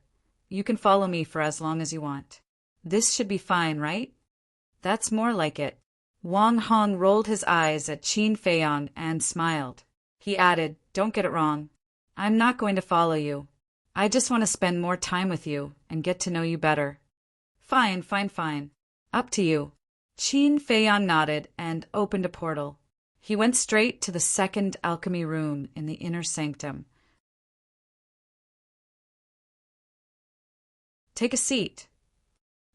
you can follow me for as long as you want. This should be fine, right? That's more like it. Wang Hong rolled his eyes at Qin Feiyang and smiled. He added, Don't get it wrong. I'm not going to follow you. I just want to spend more time with you and get to know you better. Fine. Up to you. Qin Feiyang nodded and opened a portal. He went straight to the second alchemy room in the inner sanctum. Take a seat.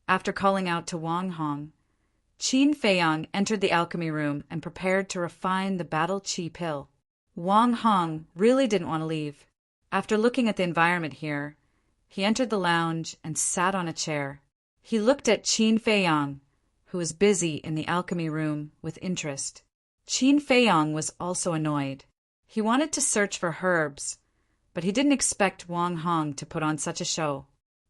After calling out to Wang Hong, Qin Feiyang entered the alchemy room and prepared to refine the battle chi pill. Wang Hong really didn't want to leave. After looking at the environment here, he entered the lounge and sat on a chair. He looked at Qin Feiyang, who was busy in the alchemy room, with interest. Qin Feiyang was also annoyed. He wanted to search for herbs, but he didn't expect Wang Hong to put on such a show.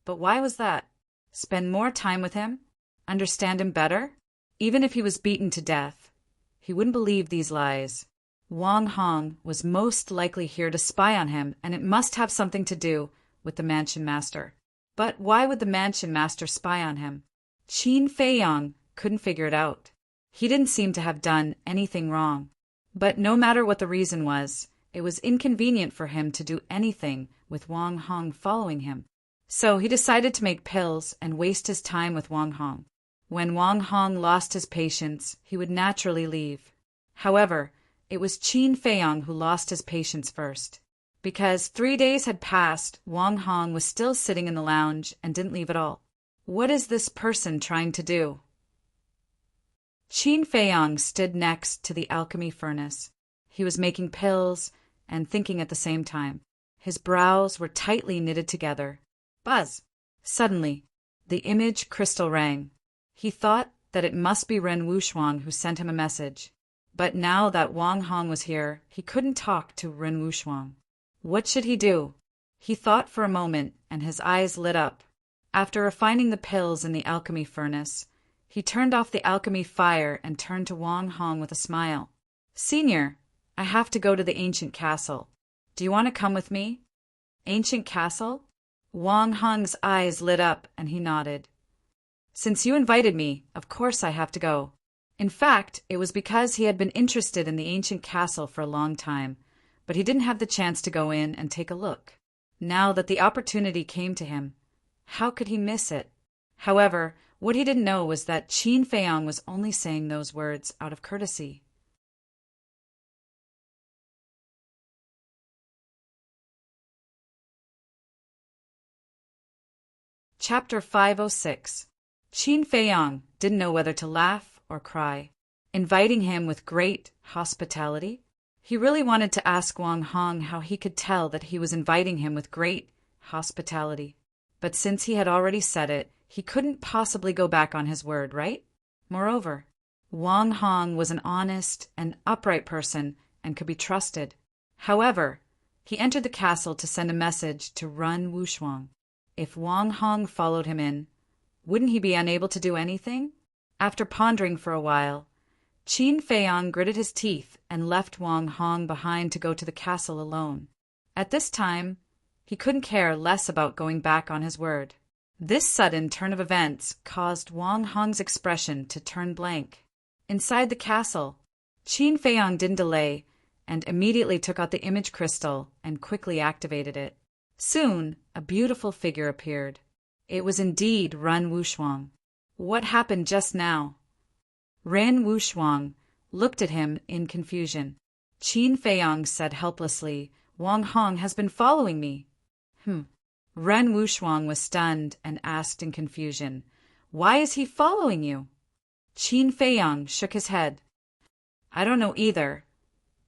But why was that? Spend more time with him? Understand him better? Even if he was beaten to death, he wouldn't believe these lies. Wang Hong was most likely here to spy on him, and it must have something to do with the mansion master. But why would the mansion master spy on him? Qin Feiyang couldn't figure it out. He didn't seem to have done anything wrong. But no matter what the reason was, it was inconvenient for him to do anything with Wang Hong following him. So he decided to make pills and waste his time with Wang Hong. When Wang Hong lost his patience, he would naturally leave. However, it was Qin Feiyang who lost his patience first. Because 3 days had passed, Wang Hong was still sitting in the lounge and didn't leave at all. What is this person trying to do? Qin Feiyang stood next to the alchemy furnace. He was making pills and thinking at the same time. His brows were tightly knitted together. Buzz! Suddenly, the image crystal rang. He thought that it must be Ren Wuxuang who sent him a message. But now that Wang Hong was here, he couldn't talk to Ren Wuxuang. What should he do? He thought for a moment, and his eyes lit up. After refining the pills in the alchemy furnace, he turned off the alchemy fire and turned to Wang Hong with a smile. "Senior, I have to go to the ancient castle. Do you want to come with me?" "Ancient castle?" Wang Hong's eyes lit up and he nodded. "Since you invited me, of course I have to go." In fact, it was because he had been interested in the ancient castle for a long time, but he didn't have the chance to go in and take a look. Now that the opportunity came to him, how could he miss it? However, what he didn't know was that Qin Feiyang was only saying those words out of courtesy. Chapter 506. Qin Feiyang didn't know whether to laugh or cry. Inviting him with great hospitality? He really wanted to ask Wang Hong how he could tell that he was inviting him with great hospitality. But since he had already said it, he couldn't possibly go back on his word, right? Moreover, Wang Hong was an honest and upright person and could be trusted. However, he entered the castle to send a message to Ren Wuxuang. If Wang Hong followed him in, wouldn't he be unable to do anything? After pondering for a while, Qin Feiyang gritted his teeth and left Wang Hong behind to go to the castle alone. At this time, he couldn't care less about going back on his word. This sudden turn of events caused Wang Hong's expression to turn blank. Inside the castle, Qin Feiyang didn't delay and immediately took out the image crystal and quickly activated it. Soon, a beautiful figure appeared. It was indeed Ren Wuxuang. What happened just now? Ren Wuxuang looked at him in confusion. Qin Feiyang said helplessly, "Wang Hong has been following me." Ren Wuxuang was stunned and asked in confusion, "Why is he following you?" Qin Feiyang shook his head. "I don't know either,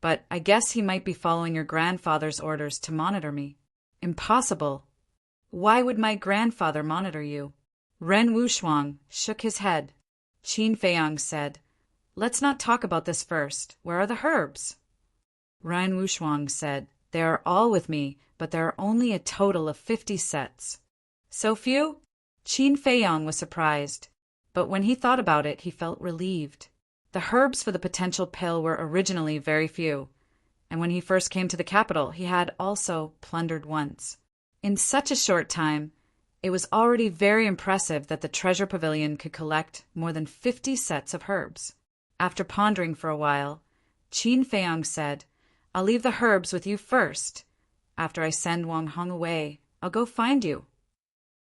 but I guess he might be following your grandfather's orders to monitor me." "Impossible. Why would my grandfather monitor you?" Ren Wuxuang shook his head. Qin Feiyang said, "Let's not talk about this first. Where are the herbs?" Ren Wuxuang said, "They are all with me, but there are only a total of 50 sets." "So few?" Qin Feiyang was surprised, but when he thought about it, he felt relieved. The herbs for the potential pill were originally very few, and when he first came to the capital, he had also plundered once. In such a short time, it was already very impressive that the treasure pavilion could collect more than 50 sets of herbs. After pondering for a while, Qin Feiyang said, "I'll leave the herbs with you first. After I send Wang Hong away, I'll go find you."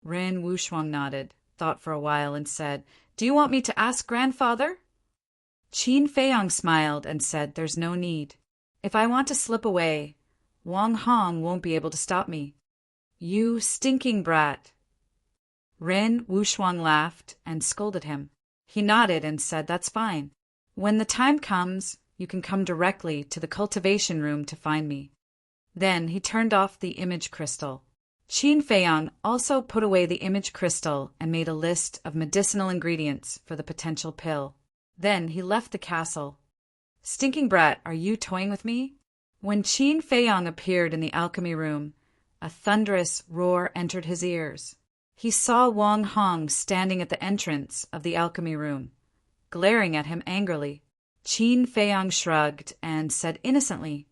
Ren Wuxuang nodded, thought for a while, and said, "Do you want me to ask grandfather?" Qin Feiyang smiled and said, "There's no need. If I want to slip away, Wang Hong won't be able to stop me." "You stinking brat." Ren Wuxuang laughed and scolded him. He nodded and said, "That's fine. When the time comes, you can come directly to the cultivation room to find me." Then he turned off the image crystal. Qin Feiyang also put away the image crystal and made a list of medicinal ingredients for the potential pill. Then he left the castle. "Stinking brat, are you toying with me?" When Qin Feiyang appeared in the alchemy room, a thunderous roar entered his ears. He saw Wang Hong standing at the entrance of the alchemy room, glaring at him angrily. Qin Feiyang shrugged and said innocently,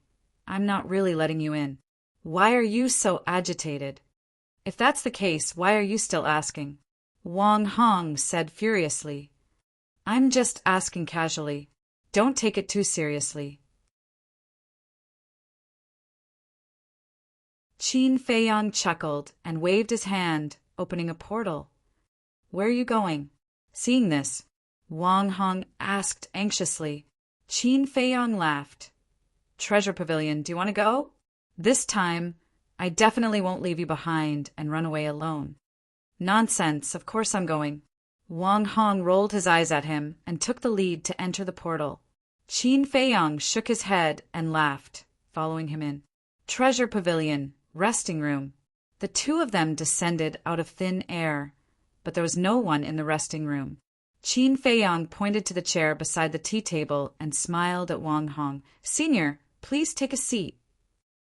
"I'm not really letting you in. Why are you so agitated? If that's the case, why are you still asking?" Wang Hong said furiously, "I'm just asking casually. Don't take it too seriously." Qin Feiyang chuckled and waved his hand, opening a portal. "Where are you going?" Seeing this, Wang Hong asked anxiously. Qin Feiyong laughed. Treasure Pavilion, do you want to go? This time, I definitely won't leave you behind and run away alone. Nonsense, of course I'm going. Wang Hong rolled his eyes at him and took the lead to enter the portal. Qin Feiyong shook his head and laughed, following him in. Treasure Pavilion, resting room. The two of them descended out of thin air, but there was no one in the resting room. Qin Feiyong pointed to the chair beside the tea table and smiled at Wang Hong. Senior, please take a seat.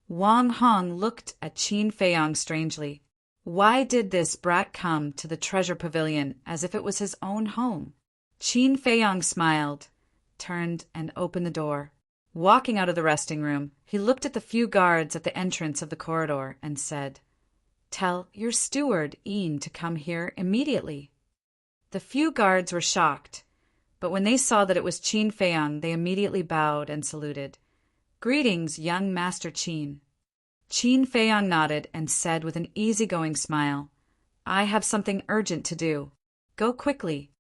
Wang Hong looked at Qin Feiyong strangely. Why did this brat come to the Treasure Pavilion as if it was his own home? Qin Feiyong smiled, turned and opened the door. Walking out of the resting room, he looked at the few guards at the entrance of the corridor and said, Tell your steward, Ian, to come here immediately. The few guards were shocked, but when they saw that it was Qin Feiyong, they immediately bowed and saluted. Greetings, young Master Qin. Qin Feiyong nodded and said with an easygoing smile, I have something urgent to do. Go quickly.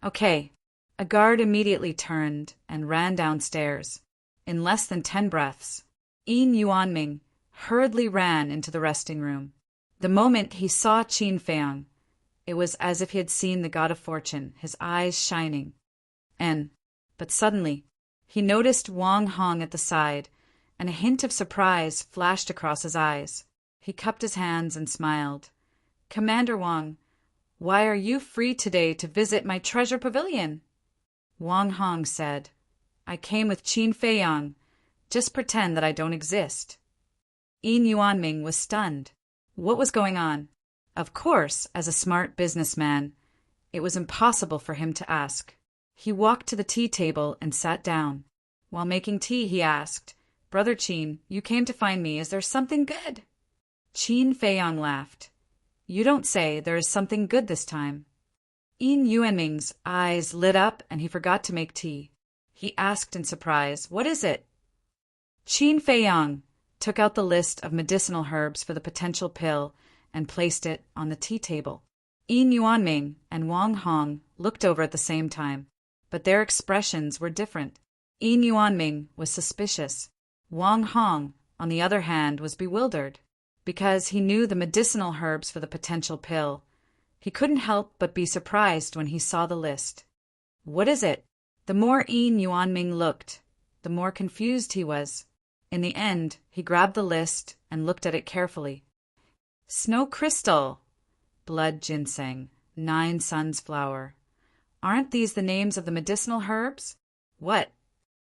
Okay. A guard immediately turned and ran downstairs. In less than 10 breaths, Yin Yuanming hurriedly ran into the resting room. The moment he saw Qin Feiyong, it was as if he had seen the god of fortune, his eyes shining. But suddenly, he noticed Wang Hong at the side, and a hint of surprise flashed across his eyes. He cupped his hands and smiled. Commander Wang, why are you free today to visit my treasure pavilion? Wang Hong said, I came with Qin Feiyong. Just pretend that I don't exist. Yin Yuanming was stunned. What was going on? Of course, as a smart businessman, it was impossible for him to ask. He walked to the tea table and sat down. While making tea, he asked, Brother Qin, you came to find me. Is there something good? Qin Feiyong laughed. You don't say. There is something good this time. Yin Yuanming's eyes lit up and he forgot to make tea. He asked in surprise, What is it? Qin Feiyong took out the list of medicinal herbs for the potential pill and placed it on the tea table. Yin Yuanming and Wang Hong looked over at the same time, but their expressions were different. Yin Yuanming was suspicious. Wang Hong, on the other hand, was bewildered. Because he knew the medicinal herbs for the potential pill, he couldn't help but be surprised when he saw the list. What is it? The more Yin Yuanming looked, the more confused he was. In the end, he grabbed the list and looked at it carefully. Snow crystal, blood ginseng, 9 suns flower. Aren't these the names of the medicinal herbs? What?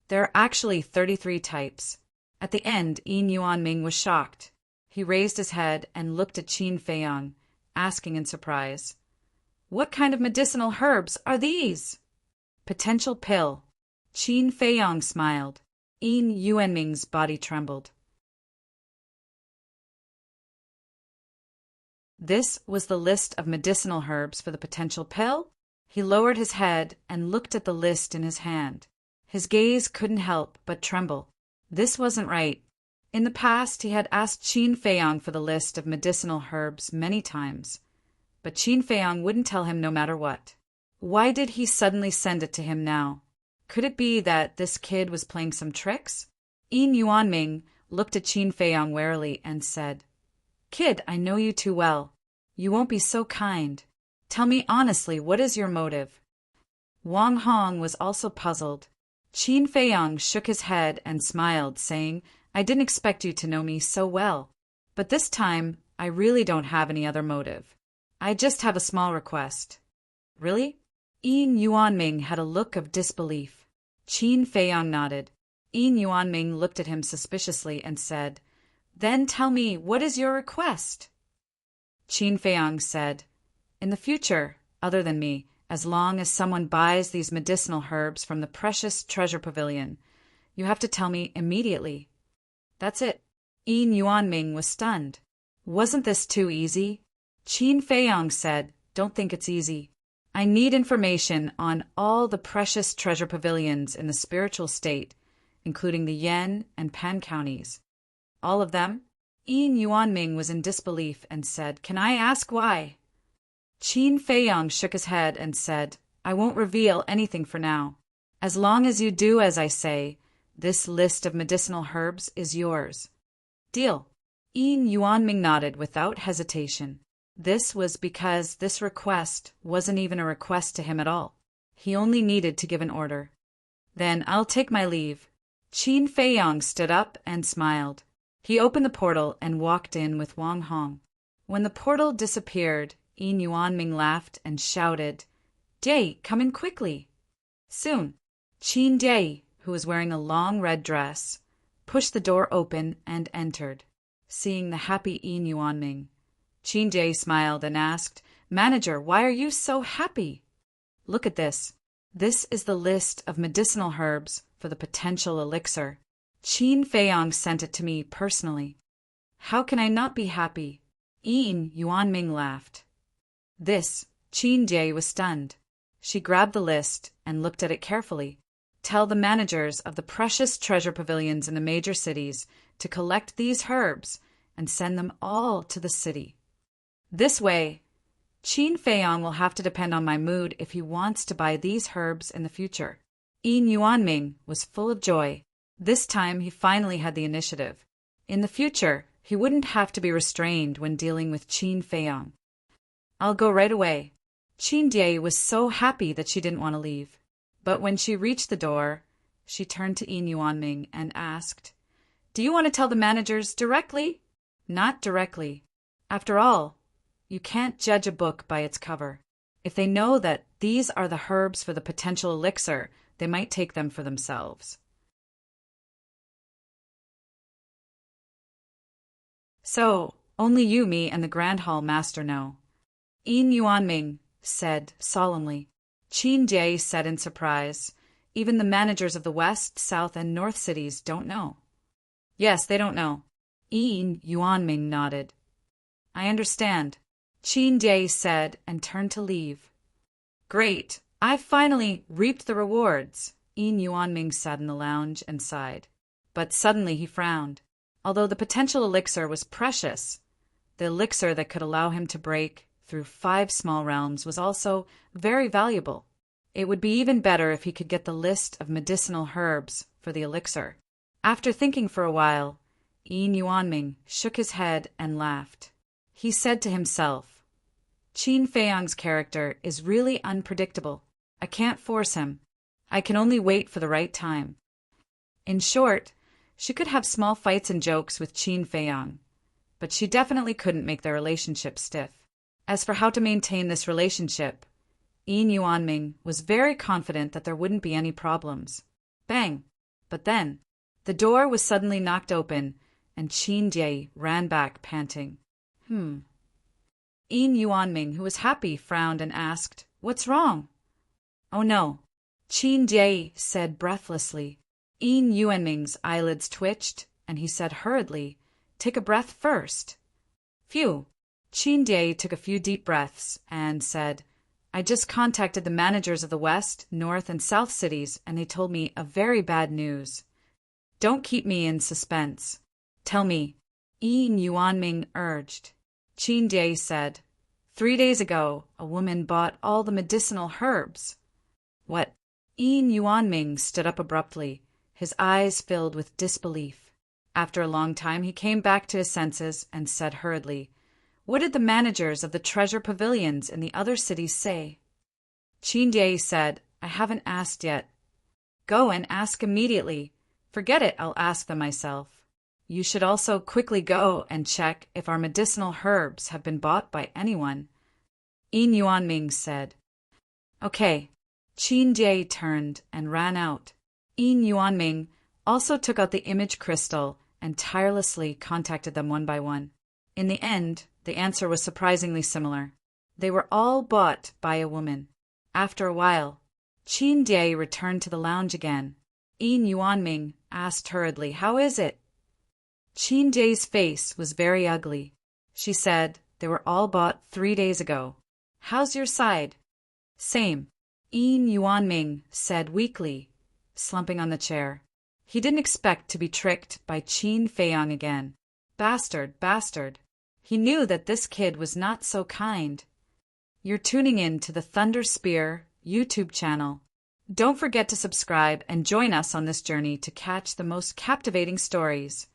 There are actually 33 types. At the end, Yin Yuanming was shocked. He raised his head and looked at Qin Feiyong, asking in surprise, What kind of medicinal herbs are these? Potential pill. Qin Feiyong smiled. Yin Yuanming's body trembled. This was the list of medicinal herbs for the potential pill? He lowered his head and looked at the list in his hand. His gaze couldn't help but tremble. This wasn't right. In the past, he had asked Qin Feiyong for the list of medicinal herbs many times, but Qin Feiyong wouldn't tell him no matter what. Why did he suddenly send it to him now? Could it be that this kid was playing some tricks? Yin Yuanming looked at Qin Feiyong warily and said, Kid, I know you too well. You won't be so kind. Tell me honestly, what is your motive? Wang Hong was also puzzled. Qin Feiyong shook his head and smiled, saying, I didn't expect you to know me so well. But this time, I really don't have any other motive. I just have a small request. Really? Yin Yuanming had a look of disbelief. Qin Feiyong nodded. Yin Yuanming looked at him suspiciously and said, Then tell me, what is your request? Qin Feiyong said, In the future, other than me, as long as someone buys these medicinal herbs from the precious treasure pavilion, you have to tell me immediately. That's it. Yin Yuanming was stunned. Wasn't this too easy? Qin Feiyong said, Don't think it's easy. I need information on all the precious treasure pavilions in the spiritual state, including the Yen and Pan counties. All of them? Yin Yuanming was in disbelief and said, Can I ask why? Qin Feiyong shook his head and said, I won't reveal anything for now. As long as you do as I say, this list of medicinal herbs is yours. Deal. Yin Yuanming nodded without hesitation. This was because this request wasn't even a request to him at all. He only needed to give an order. Then I'll take my leave. Qin Feiyang stood up and smiled. He opened the portal and walked in with Wang Hong. When the portal disappeared, Yin Yuanming laughed and shouted, "Jie, come in quickly." Soon, Qin Jie, who was wearing a long red dress, pushed the door open and entered. Seeing the happy Yin Yuanming, Qin Jie smiled and asked, "Manager, why are you so happy?" "Look at this. This is the list of medicinal herbs for the potential elixir. Qin Feiyang sent it to me personally." "How can I not be happy?" Yin Yuanming laughed. This, Qin Jie was stunned. She grabbed the list and looked at it carefully. "Tell the managers of the precious treasure pavilions in the major cities to collect these herbs and send them all to the city. This way, Qin Feiyang will have to depend on my mood if he wants to buy these herbs in the future." Yin Yuanming was full of joy. This time he finally had the initiative. In the future, he wouldn't have to be restrained when dealing with Qin Feiyang. "I'll go right away." Qin Jie was so happy that she didn't want to leave. But when she reached the door, she turned to Yin Yuanming and asked, "Do you want to tell the managers directly?" "Not directly. After all, you can't judge a book by its cover. If they know that these are the herbs for the potential elixir, they might take them for themselves." "So, only you, me, and the Grand Hall Master know," Yin Yuanming said solemnly. Qin Jie said in surprise, "Even the managers of the West, South, and North cities don't know." "Yes, they don't know." Yin Yuanming nodded. "I understand," Qin Jie said and turned to leave. "Great, I finally reaped the rewards." Yin Yuanming sat in the lounge and sighed. But suddenly he frowned. Although the potential elixir was precious, the elixir that could allow him to break through 5 small realms was also very valuable. It would be even better if he could get the list of medicinal herbs for the elixir. After thinking for a while, Yin Yuanming shook his head and laughed. He said to himself, "Qin Feiyang's character is really unpredictable. I can't force him. I can only wait for the right time." In short, she could have small fights and jokes with Qin Feiyang, but she definitely couldn't make their relationship stiff. As for how to maintain this relationship, Yin Yuanming was very confident that there wouldn't be any problems. Bang! But then, the door was suddenly knocked open, and Qin Jie ran back, panting. Yin Yuanming, who was happy, frowned and asked, "What's wrong?" "Oh no," Qin Jie said breathlessly. Yin Yuanming's eyelids twitched, and he said hurriedly, "Take a breath first." "Phew." Qin Jie took a few deep breaths and said, "I just contacted the managers of the West, North, and South cities, and they told me a very bad news. Don't keep me in suspense. Tell me," Yin Yuanming urged. Qin Jie said, 3 days ago, a woman bought all the medicinal herbs." "What?" Yin Yuanming stood up abruptly, his eyes filled with disbelief. After a long time, he came back to his senses and said hurriedly, "What did the managers of the treasure pavilions in the other cities say?" Qin Jie said, "I haven't asked yet." "Go and ask immediately. Forget it, I'll ask them myself. You should also quickly go and check if our medicinal herbs have been bought by anyone," Yin Yuanming said. "Okay." Qin Jie turned and ran out. Yin Yuanming also took out the image crystal and tirelessly contacted them one by one. In the end, the answer was surprisingly similar. They were all bought by a woman. After a while, Qin Jie returned to the lounge again. Yin Yuanming asked hurriedly, "How is it?" Qin Jie's face was very ugly. She said, "They were all bought 3 days ago. How's your side?" "Same," Yin Yuanming said weakly, slumping on the chair. He didn't expect to be tricked by Qin Feiyang again. Bastard, bastard. He knew that this kid was not so kind. You're tuning in to the Thunder Spear YouTube channel. Don't forget to subscribe and join us on this journey to catch the most captivating stories.